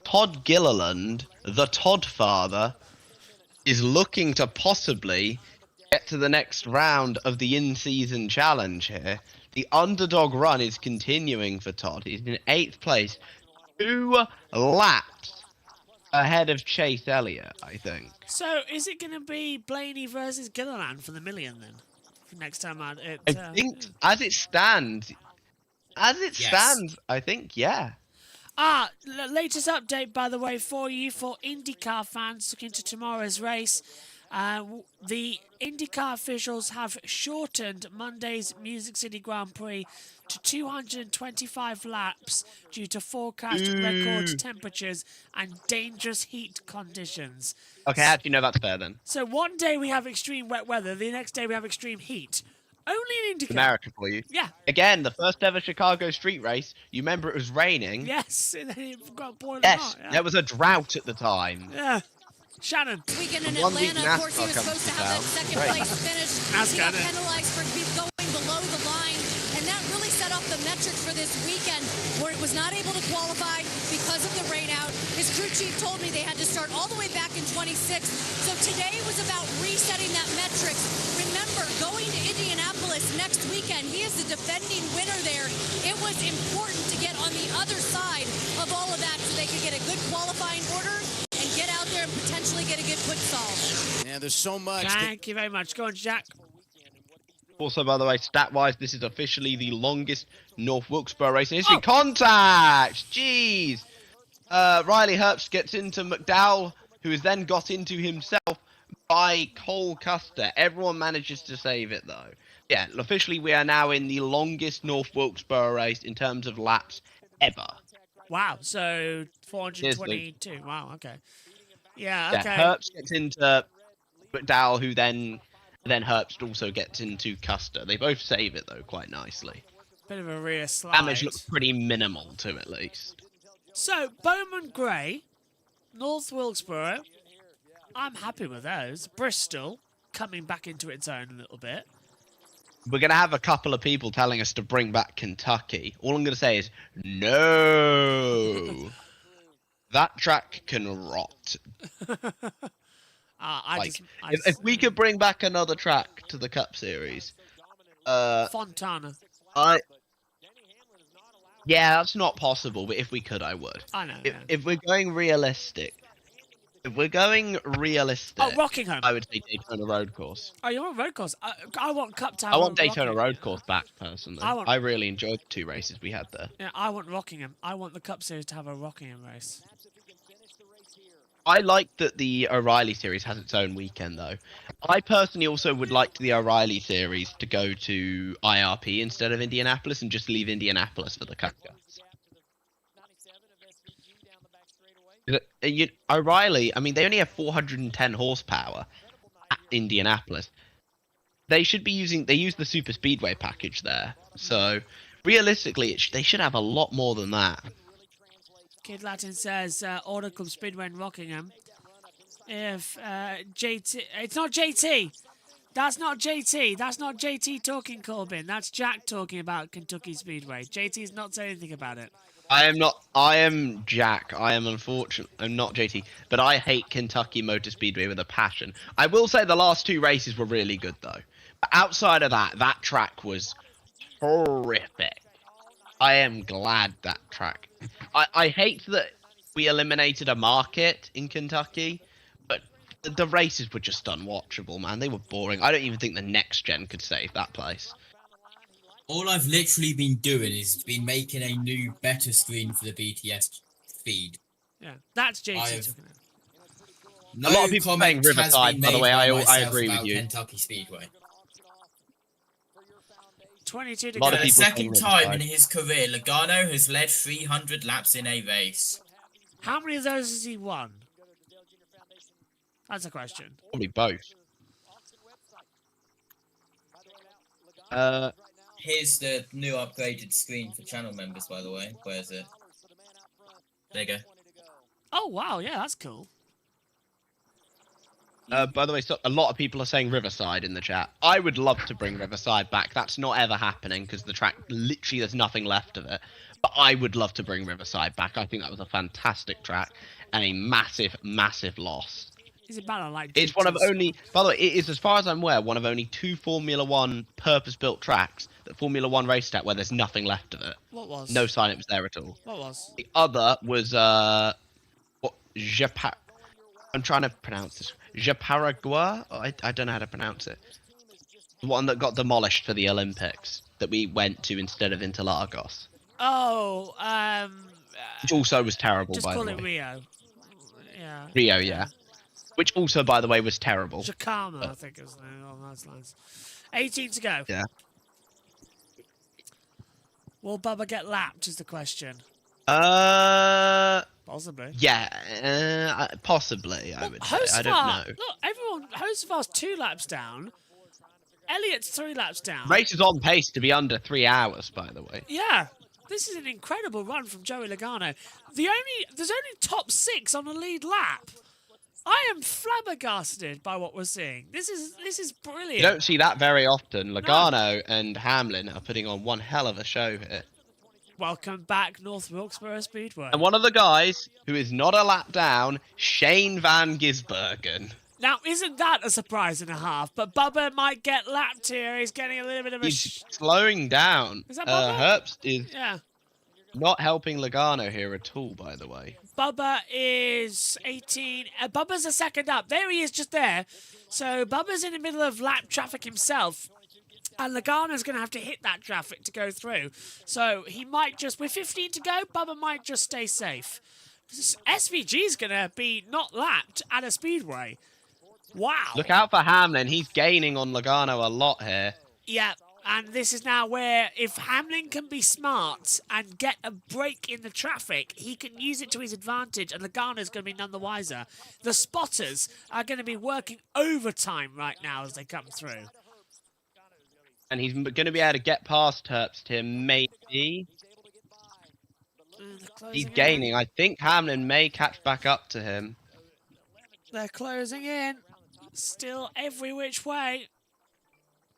Todd Gilliland, the Todd father, is looking to possibly get to the next round of the in-season challenge here. The underdog run is continuing for Todd. He's in 8th place, 2 laps ahead of Chase Elliott, I think. So is it going to be Blaney versus Gilliland for the million then? For next time out, I think as it stands, I think, yeah. Latest update, by the way, for you, for IndyCar fans looking to tomorrow's race. The IndyCar officials have shortened Monday's Music City Grand Prix to 225 laps due to forecast record temperatures and dangerous heat conditions. Okay, how do you know that's fair then? So one day we have extreme wet weather, the next day we have extreme heat. Only in IndyCar. America for you. Yeah. Again, the first ever Chicago street race, you remember it was raining? Yes, and then it got boiling Yes, hot. Yeah. there was a drought at the time. Yeah. Shannon. Weekend in Atlanta, of course, he was supposed to have that second place finish. He got penalized for going below the line, and that really set off the metrics for this weekend, where it was not able to qualify because of the rain out. His crew chief told me they had to start all the way back in 26. So today was about resetting that metrics. Remember, going to Indianapolis next weekend, he is the defending winner there. It was important to get on the other side of all of that so they could get a good qualifying order and get out there and potentially get a good quick solve. Yeah, there's so much. Thank you very much. Go on, Jack. Also, by the way, stat-wise, this is officially the longest North Wilkesboro race in history. Contact! Jeez! Riley Herbst gets into McDowell, who has then got into himself by Cole Custer. Everyone manages to save it, though. Yeah, officially we are now in the longest North Wilkesboro race in terms of laps ever. Wow, so 422. Wow, okay. Yeah, okay. Yeah, Herbst gets into McDowell, who then Herbst also gets into Custer. They both save it, though, quite nicely. Bit of a rear slide. Damage looks pretty minimal, to at least. So, Bowman Gray, North Wilkesboro, I'm happy with those. Bristol, coming back into its own a little bit. We're going to have a couple of people telling us to bring back Kentucky. All I'm going to say is, no. That track can rot. If we could bring back another track to the Cup Series, Fontana. Yeah, that's not possible. But if we could, I would. I know. If we're going realistic, Oh, Rockingham. I would say Daytona Road Course. Oh, you want road course? I want Cup Town. I want Daytona Road Course back personally. I want- I really enjoyed the 2 races we had there. Yeah, I want Rockingham. I want the Cup Series to have a Rockingham race. I like that the O'Reilly series has its own weekend, though. I personally also would like the O'Reilly series to go to IRP instead of Indianapolis and just leave Indianapolis for the Cup. O'Reilly, I mean, they only have 410 horsepower at Indianapolis. They should be they use the Super Speedway package there. So, realistically, they should have a lot more than that. Kid Latin says Order Club Speedway in Rockingham. If JT, it's not JT. That's not JT. That's not JT talking, Corbin. That's Jack talking about Kentucky Speedway. JT's not saying anything about it. I am Jack. I'm not JT. But I hate Kentucky Motor Speedway with a passion. I will say the last 2 races were really good, though. But outside of that track was horrific. I am glad that track. I hate that we eliminated a market in Kentucky, but the races were just unwatchable, man. They were boring. I don't even think the next gen could save that place. All I've literally been doing is been making a new, better screen for the BTS feed. Yeah, that's JT talking No a lot of people saying comment has Riverside, been by the made way. by I myself agree with about you. Kentucky Speedway. 22 to lot go. of For the people second saying time in Riverside. his career, Logano has led 300 laps in a race. How many of those has he won? That's a question. Probably both. Here's the new upgraded screen for channel members, by the way. Where is it? There you go. Oh, wow. Yeah, that's cool. By the way, so a lot of people are saying Riverside in the chat. I would love to bring Riverside back. That's not ever happening because the track, literally, there's nothing left of it. But I would love to bring Riverside back. I think that was a fantastic track and a massive, massive loss. Is it better like It's one of only, by the way, it is, as far as I'm aware, one of only 2 Formula 1 purpose-built tracks that Formula 1 raced at where there's nothing left of it. What was? No sign it was there at all. What was? The other was, I'm trying to pronounce this. Japaragua? I don't know how to pronounce it. The one that got demolished for the Olympics that we went to instead of Interlagos. Oh, Which also was terrible, just by call the it way. Rio. Yeah. Rio, yeah. Which also, by the way, was terrible. Jacama, I think is the name on those lines. 18 to go. Yeah. Will Bubba get lapped is the question. Possibly. Yeah, possibly, I would say. I don't know. Look, Hosevar's 2 laps down. Elliott's 3 laps down. Race is on pace to be under 3 hours, by the way. Yeah. This is an incredible run from Joey Logano. There's only top 6 on the lead lap. I am flabbergasted by what we're seeing. This is brilliant. You don't see that very often. Logano and Hamlin are putting on one hell of a show here. Welcome back, North Wilkesboro Speedway. And one of the guys who is not a lap down, Shane Van Gisbergen. Now, isn't that a surprise and a half? But Bubba might get lapped here. He's getting a little bit of a... He's slowing down. Is that Bubba? Herbst is Yeah. not helping Logano here at all, by the way. Bubba is 18. Bubba's a second up. There he is, just there. So Bubba's in the middle of lap traffic himself. And Logano's going to have to hit that traffic to go through. So he might just... With 15 to go, Bubba might just stay safe. SVG's going to be not lapped at a speedway. Wow. Look out for Hamlin. He's gaining on Logano a lot here. Yeah, and this is now where if Hamlin can be smart and get a break in the traffic, he can use it to his advantage, and Logano's going to be none the wiser. The spotters are going to be working overtime right now as they come through. And he's going to be able to get past Herbst here, maybe. He's gaining. I think Hamlin may catch back up to him. They're closing in. Still every which way.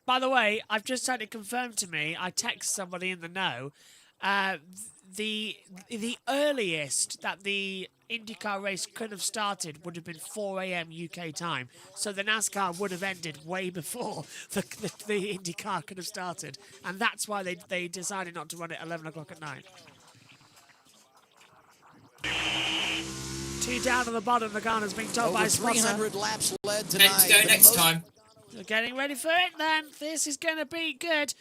By the way, I've just had it confirmed to me. I text somebody in the know. the earliest that the IndyCar race could have started would have been 4 a.m. UK time. So the NASCAR would have ended way before the IndyCar could have started. And that's why they decided not to run it 11 o'clock at night. 2 down on the bottom. Logano's being told by Spotter. 300 laps led tonight. Let's go next time. We're getting ready for it then. This is going to be good.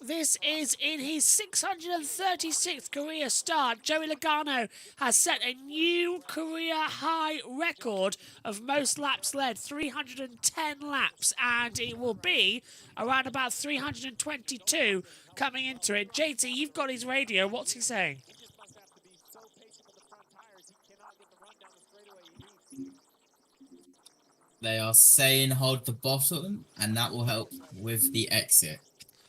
This is in his 636th career start. Joey Logano has set a new career high record of most laps led, 310 laps, and it will be around about 322 coming into it. JT, you've got his radio. What's he saying? They are saying hold the bottom, and that will help with the exit.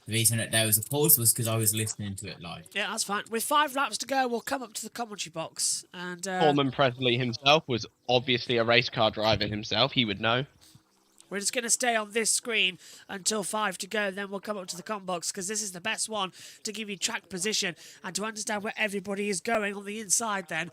The reason that there was a pause was because I was listening to it live. Yeah, that's fine. With 5 laps to go, we'll come up to the commentary box. And Coleman Presley himself was obviously a race car driver himself. He would know. We're just going to stay on this screen until 5 to go. Then we'll come up to the comment box because this is the best one to give you track position and to understand where everybody is going on the inside then.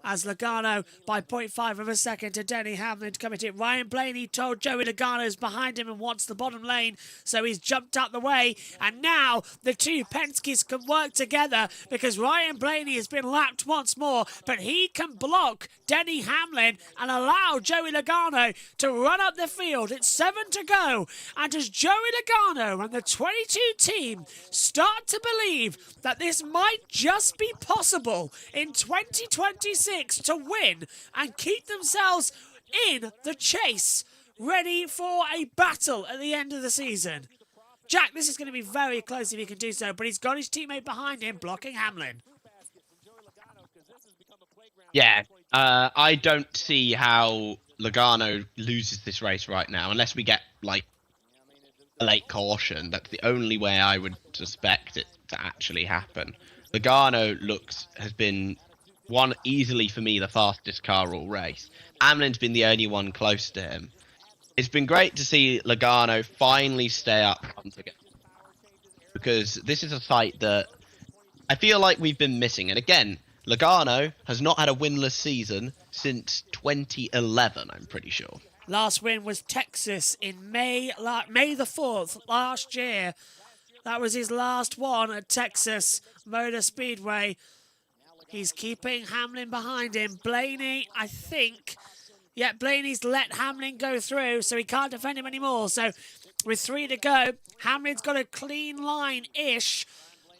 As Logano, by 0.5 of a second to Denny Hamlin to come into it. Ryan Blaney told Joey Logano's behind him and wants the bottom lane, so he's jumped out the way. And now the two Penske's can work together because Ryan Blaney has been lapped once more, but he can block Denny Hamlin and allow Joey Logano to run up the field. It's 7 to go. And as Joey Logano and the 22 team start to believe that this might just be possible in 2026, to win and keep themselves in the chase, ready for a battle at the end of the season. Jack, this is going to be very close if he can do so, but he's got his teammate behind him blocking Hamlin. Yeah, I don't see how Logano loses this race right now, unless we get, like, a late caution. That's the only way I would suspect it to actually happen. Logano has been one easily for me the fastest car all race. Hamlin's been the only one close to him. It's been great to see Logano finally stay up once again, because this is a site that I feel like we've been missing. And again, Logano has not had a winless season since 2011, I'm pretty sure. Last win was Texas in May the 4th last year. That was his last one at Texas Motor Speedway. He's keeping Hamlin behind him. Blaney, I think... Yeah, Blaney's let Hamlin go through, so he can't defend him anymore. So with 3 to go, Hamlin's got a clean line-ish,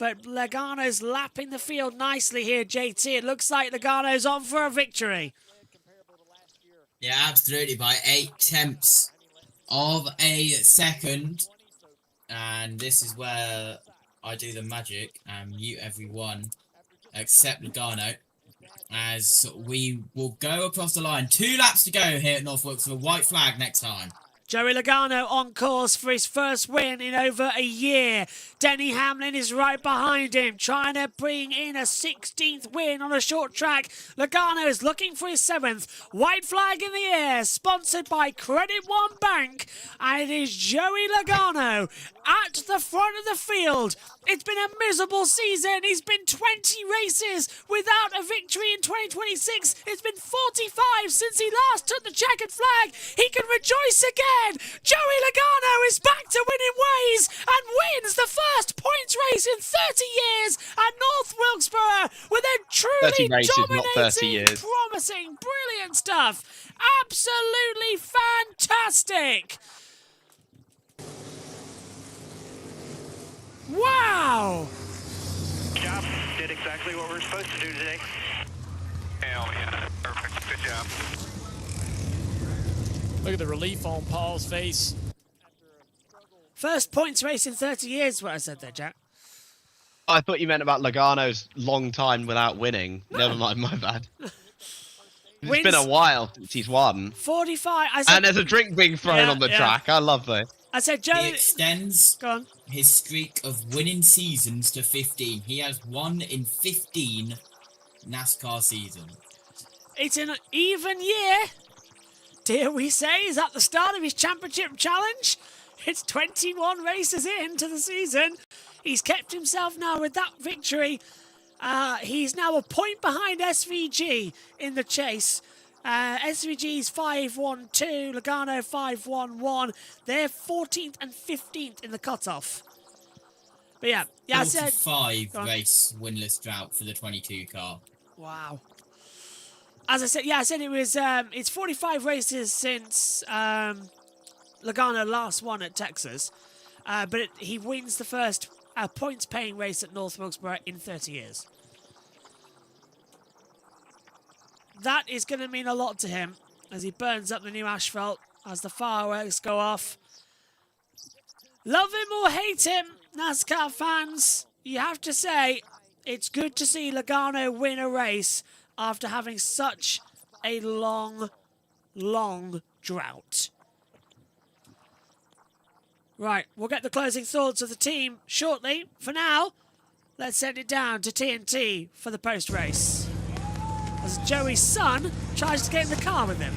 but Logano's lapping the field nicely here, JT. It looks like Logano's on for a victory. Yeah, absolutely, by 8/10 of a second. And this is where I do the magic and mute everyone except Logano, as we will go across the line. 2 laps to go here at Norfolk for the white flag next time. Joey Logano on course for his first win in over a year. Denny Hamlin is right behind him, trying to bring in a 16th win on a short track. Logano is looking for his 7th. White flag in the air, sponsored by Credit One Bank. And it is Joey Logano at the front of the field. It's been a miserable season. He's been 20 races without a victory in 2026. It's been 45 since he last took the checkered flag. He can rejoice again. Joey Logano is back to winning ways and wins the first points race in 30 years at North Wilkesboro with a truly 30 races, dominating, not 30 years. promising, brilliant stuff. Absolutely fantastic. Wow! Job. Did exactly what we're supposed to do today. Hell yeah. Perfect. Good job. Look at the relief on Paul's face. First points race in 30 years, what I said there, Jack. I thought you meant about Logano's long time without winning. No. Never mind, my bad. It's been a while since he's won. 45. And there's a drink being thrown on the track. I love this. I said, Joey... He extends his streak of winning seasons to 15. He has won in 15 NASCAR seasons. It's an even year. Dare we say, is at the start of his championship challenge? It's 21 races into the season. He's kept himself now with that victory. He's now a point behind SVG in the chase. SVG's 5-1-2, Logano 5-1-1. They're 14th and 15th in the cutoff. But yeah, I said 5 race winless drought for the 22 car. Wow. As I said, I said it was. It's 45 races since Logano last won at Texas, but he wins the first points-paying race at North Wilkesboro in 30 years. That is going to mean a lot to him as he burns up the new asphalt as the fireworks go off. Love him or hate him, NASCAR fans, you have to say it's good to see Logano win a race after having such a long drought. Right, we'll get the closing thoughts of the team shortly. For now, let's send it down to TNT for the post-race, as Joey's son tries to get in the car with him.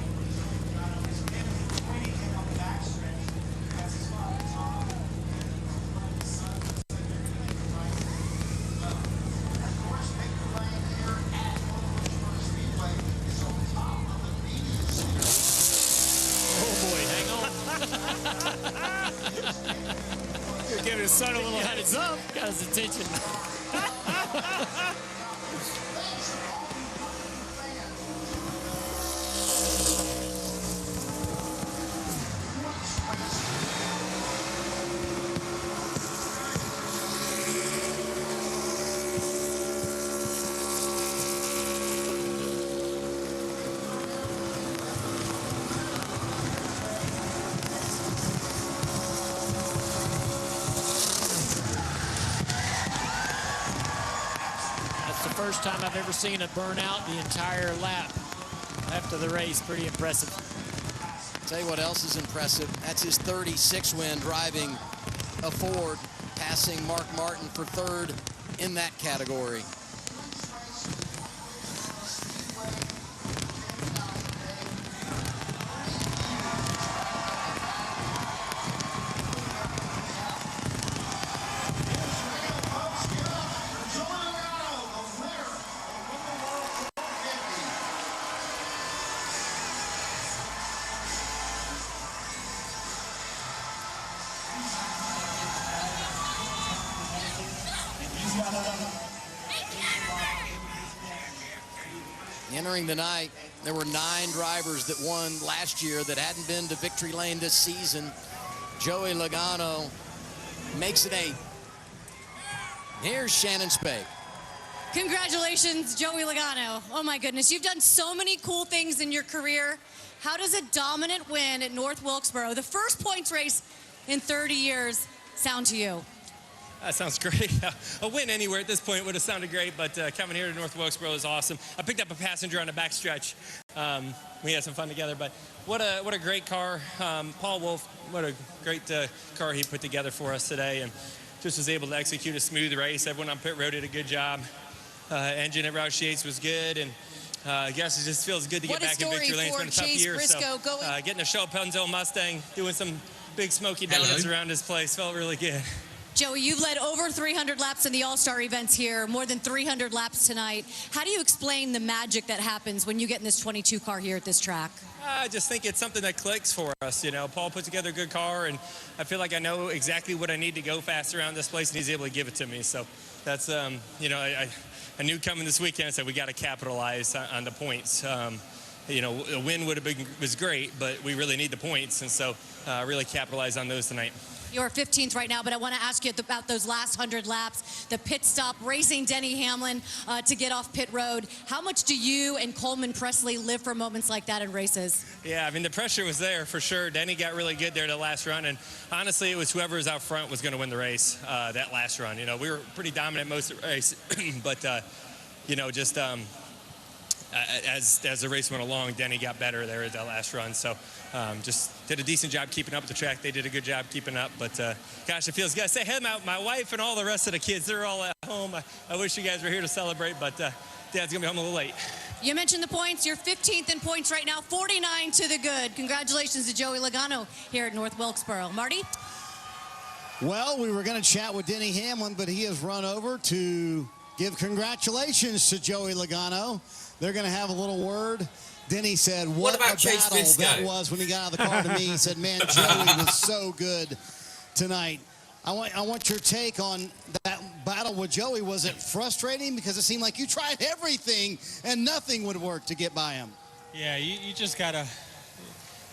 You're giving his son a little heads up. Got his attention. First time I've ever seen it burn out the entire lap after the race. Pretty impressive. Tell you what else is impressive. That's his 36 win driving a Ford, passing Mark Martin for third in that category. Entering the night, there were 9 drivers that won last year that hadn't been to victory lane this season. Joey Logano makes it 8. Here's Shannon Spake. Congratulations, Joey Logano. Oh my goodness, you've done so many cool things in your career. How does a dominant win at North Wilkesboro, the first points race in 30 years, sound to you? That sounds great. A win anywhere at this point would have sounded great, but coming here to North Wilkesboro is awesome. I picked up a passenger on the backstretch. We had some fun together, but what a great car. Paul Wolf, what a great car he put together for us today, and just was able to execute a smooth race. Everyone on pit road did a good job. Engine at Roush Yates was good, and I guess it just feels good to get back in victory lane. It's been a tough Chase year, Briscoe so getting a show Penzo Mustang, doing some big smoky donuts around this place felt really good. Joey, you've led over 300 laps in the All-Star events here, more than 300 laps tonight. How do you explain the magic that happens when you get in this 22 car here at this track? I just think it's something that clicks for us. You know, Paul put together a good car, and I feel like I know exactly what I need to go fast around this place, and he's able to give it to me. So that's, you know, I knew coming this weekend, I said we got to capitalize on the points. You know, a win was great, but we really need the points, and so really capitalize on those tonight. You're 15th right now, but I want to ask you about those last 100 laps, the pit stop, racing Denny Hamlin to get off pit road. How much do you and Coleman Presley live for moments like that in races? Yeah, I mean, the pressure was there for sure. Denny got really good there the last run, and honestly, it was whoever was out front was going to win the race that last run. You know, we were pretty dominant most of the race, but, you know, just as the race went along, Denny got better there at that last run. So just did a decent job keeping up with the track. They did a good job keeping up. But gosh, it feels good. I say, hey, my wife and all the rest of the kids, they're all at home. I wish you guys were here to celebrate, but Dad's gonna be home a little late. You mentioned the points. You're 15th in points right now, 49 to the good. Congratulations to Joey Logano here at North Wilkesboro. Marty? Well, we were going to chat with Denny Hamlin, but he has run over to give congratulations to Joey Logano. They're going to have a little word. Denny said, what about a Chase battle Briscoe? that was when he got out of the car to me. He said, man, Joey was so good tonight. I want your take on that battle with Joey. Was it frustrating? Because it seemed like you tried everything and nothing would work to get by him. Yeah, you just got to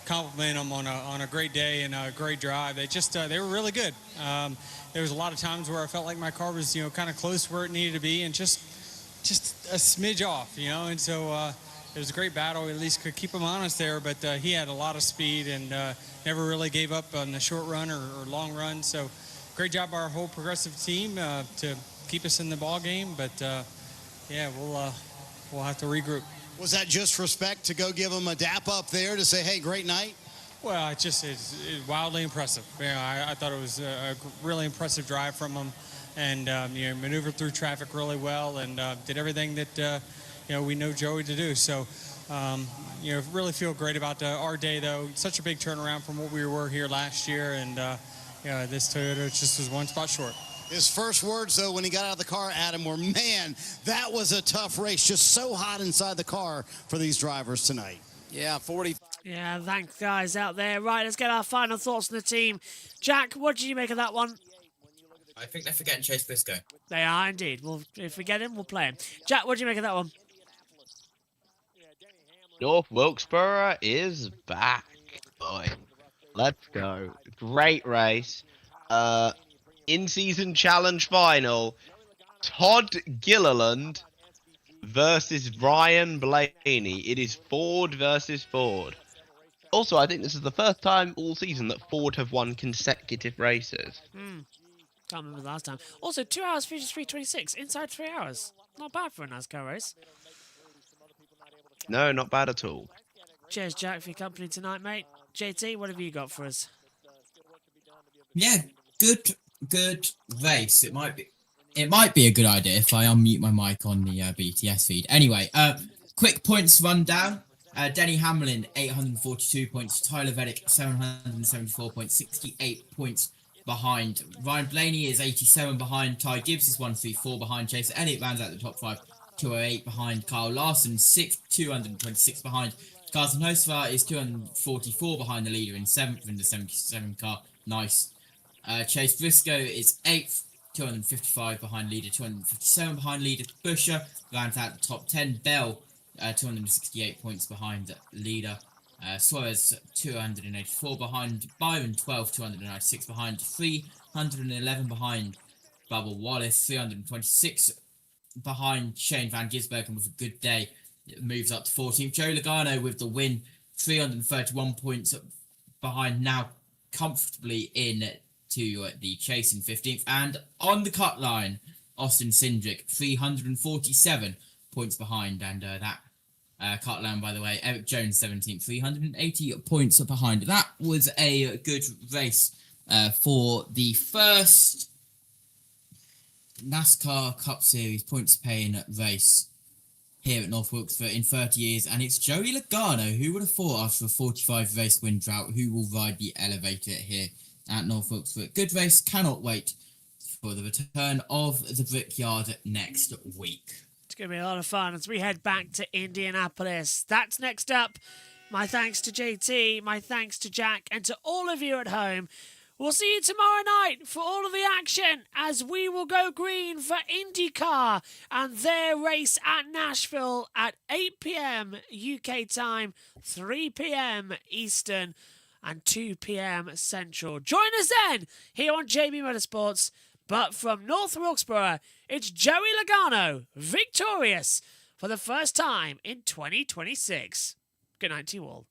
compliment them on a great day and a great drive. They were really good. There was a lot of times where I felt like my car was, kind of close where it needed to be and just a smidge off, and so it was a great battle. We at least could keep him honest there, but he had a lot of speed and never really gave up on the short run or long run. So great job by our whole Progressive team to keep us in the ball game. But yeah, we'll have to regroup. Was that just respect to go give him a dap up there to say, hey, great night? Well, it's wildly impressive. I thought it was a really impressive drive from him, and maneuvered through traffic really well, and did everything that we know Joey to do. So, really feel great about our day, though. Such a big turnaround from what we were here last year, and this Toyota just was one spot short. His first words, though, when he got out of the car, Adam, were, man, that was a tough race. Just so hot inside the car for these drivers tonight. Yeah, 40. Yeah, thanks, guys, out there. Right, let's get our final thoughts on the team. Jack, what did you make of that one? I think they're forgetting Chase Briscoe. They are indeed. Well, if we get him, we'll play him. Jack, what did you make of that one? North Wilkesboro is back, boy. Let's go. Great race. In-season challenge final. Todd Gilliland versus Ryan Blaney. It is Ford versus Ford. Also, I think this is the first time all season that Ford have won consecutive races. Can't remember the last time. Also, 2 hours 53:26 inside 3 hours. Not bad for a NASCAR race. No, not bad at all. Cheers, Jack, for your company tonight, mate. JT, what have you got for us? Yeah, good race. It might be a good idea if I unmute my mic on the BTS feed. Anyway, quick points rundown. Denny Hamlin, 842 points. Tyler Reddick, 774 points. 68 points behind. Ryan Blaney is 87 behind. Ty Gibbs is 134 behind. Chase Elliott rounds out the top 5. 208 behind. Kyle Larson, 226 behind. Carson Hocevar is 244 behind the leader in 7th in the 77 car. Nice. Chase Briscoe is 8th, 255 behind leader, 257 behind leader. Busher rounds out the top 10. Bell, 268 points behind leader. Suarez, 284 behind. Byron, 12, 296 behind. 311 behind. Bubba Wallace, 326 behind. Shane Van Gisbergen with a good day. It moves up to 14th. Joe Logano with the win, 331 points behind, now comfortably in to the chase in 15th. And on the cut line, Austin Cindric, 347 points behind. And that cut line, by the way, Eric Jones, 17th, 380 points behind. That was a good race for the first NASCAR Cup Series points paying race here at North Wilkesboro in 30 years, and it's Joey Logano, who would have thought after a 45 race win drought, who will ride the elevator here at North Wilkesboro. Good race, cannot wait for the return of the Brickyard next week. It's going to be a lot of fun as we head back to Indianapolis. That's next up. My thanks to JT, my thanks to Jack, and to all of you at home. We'll see you tomorrow night for all of the action as we will go green for IndyCar and their race at Nashville at 8 p.m. UK time, 3 p.m. Eastern and 2 p.m. Central. Join us then here on JB Motorsports. But from North Wilkesboro, it's Joey Logano, victorious for the first time in 2026. Good night to you all.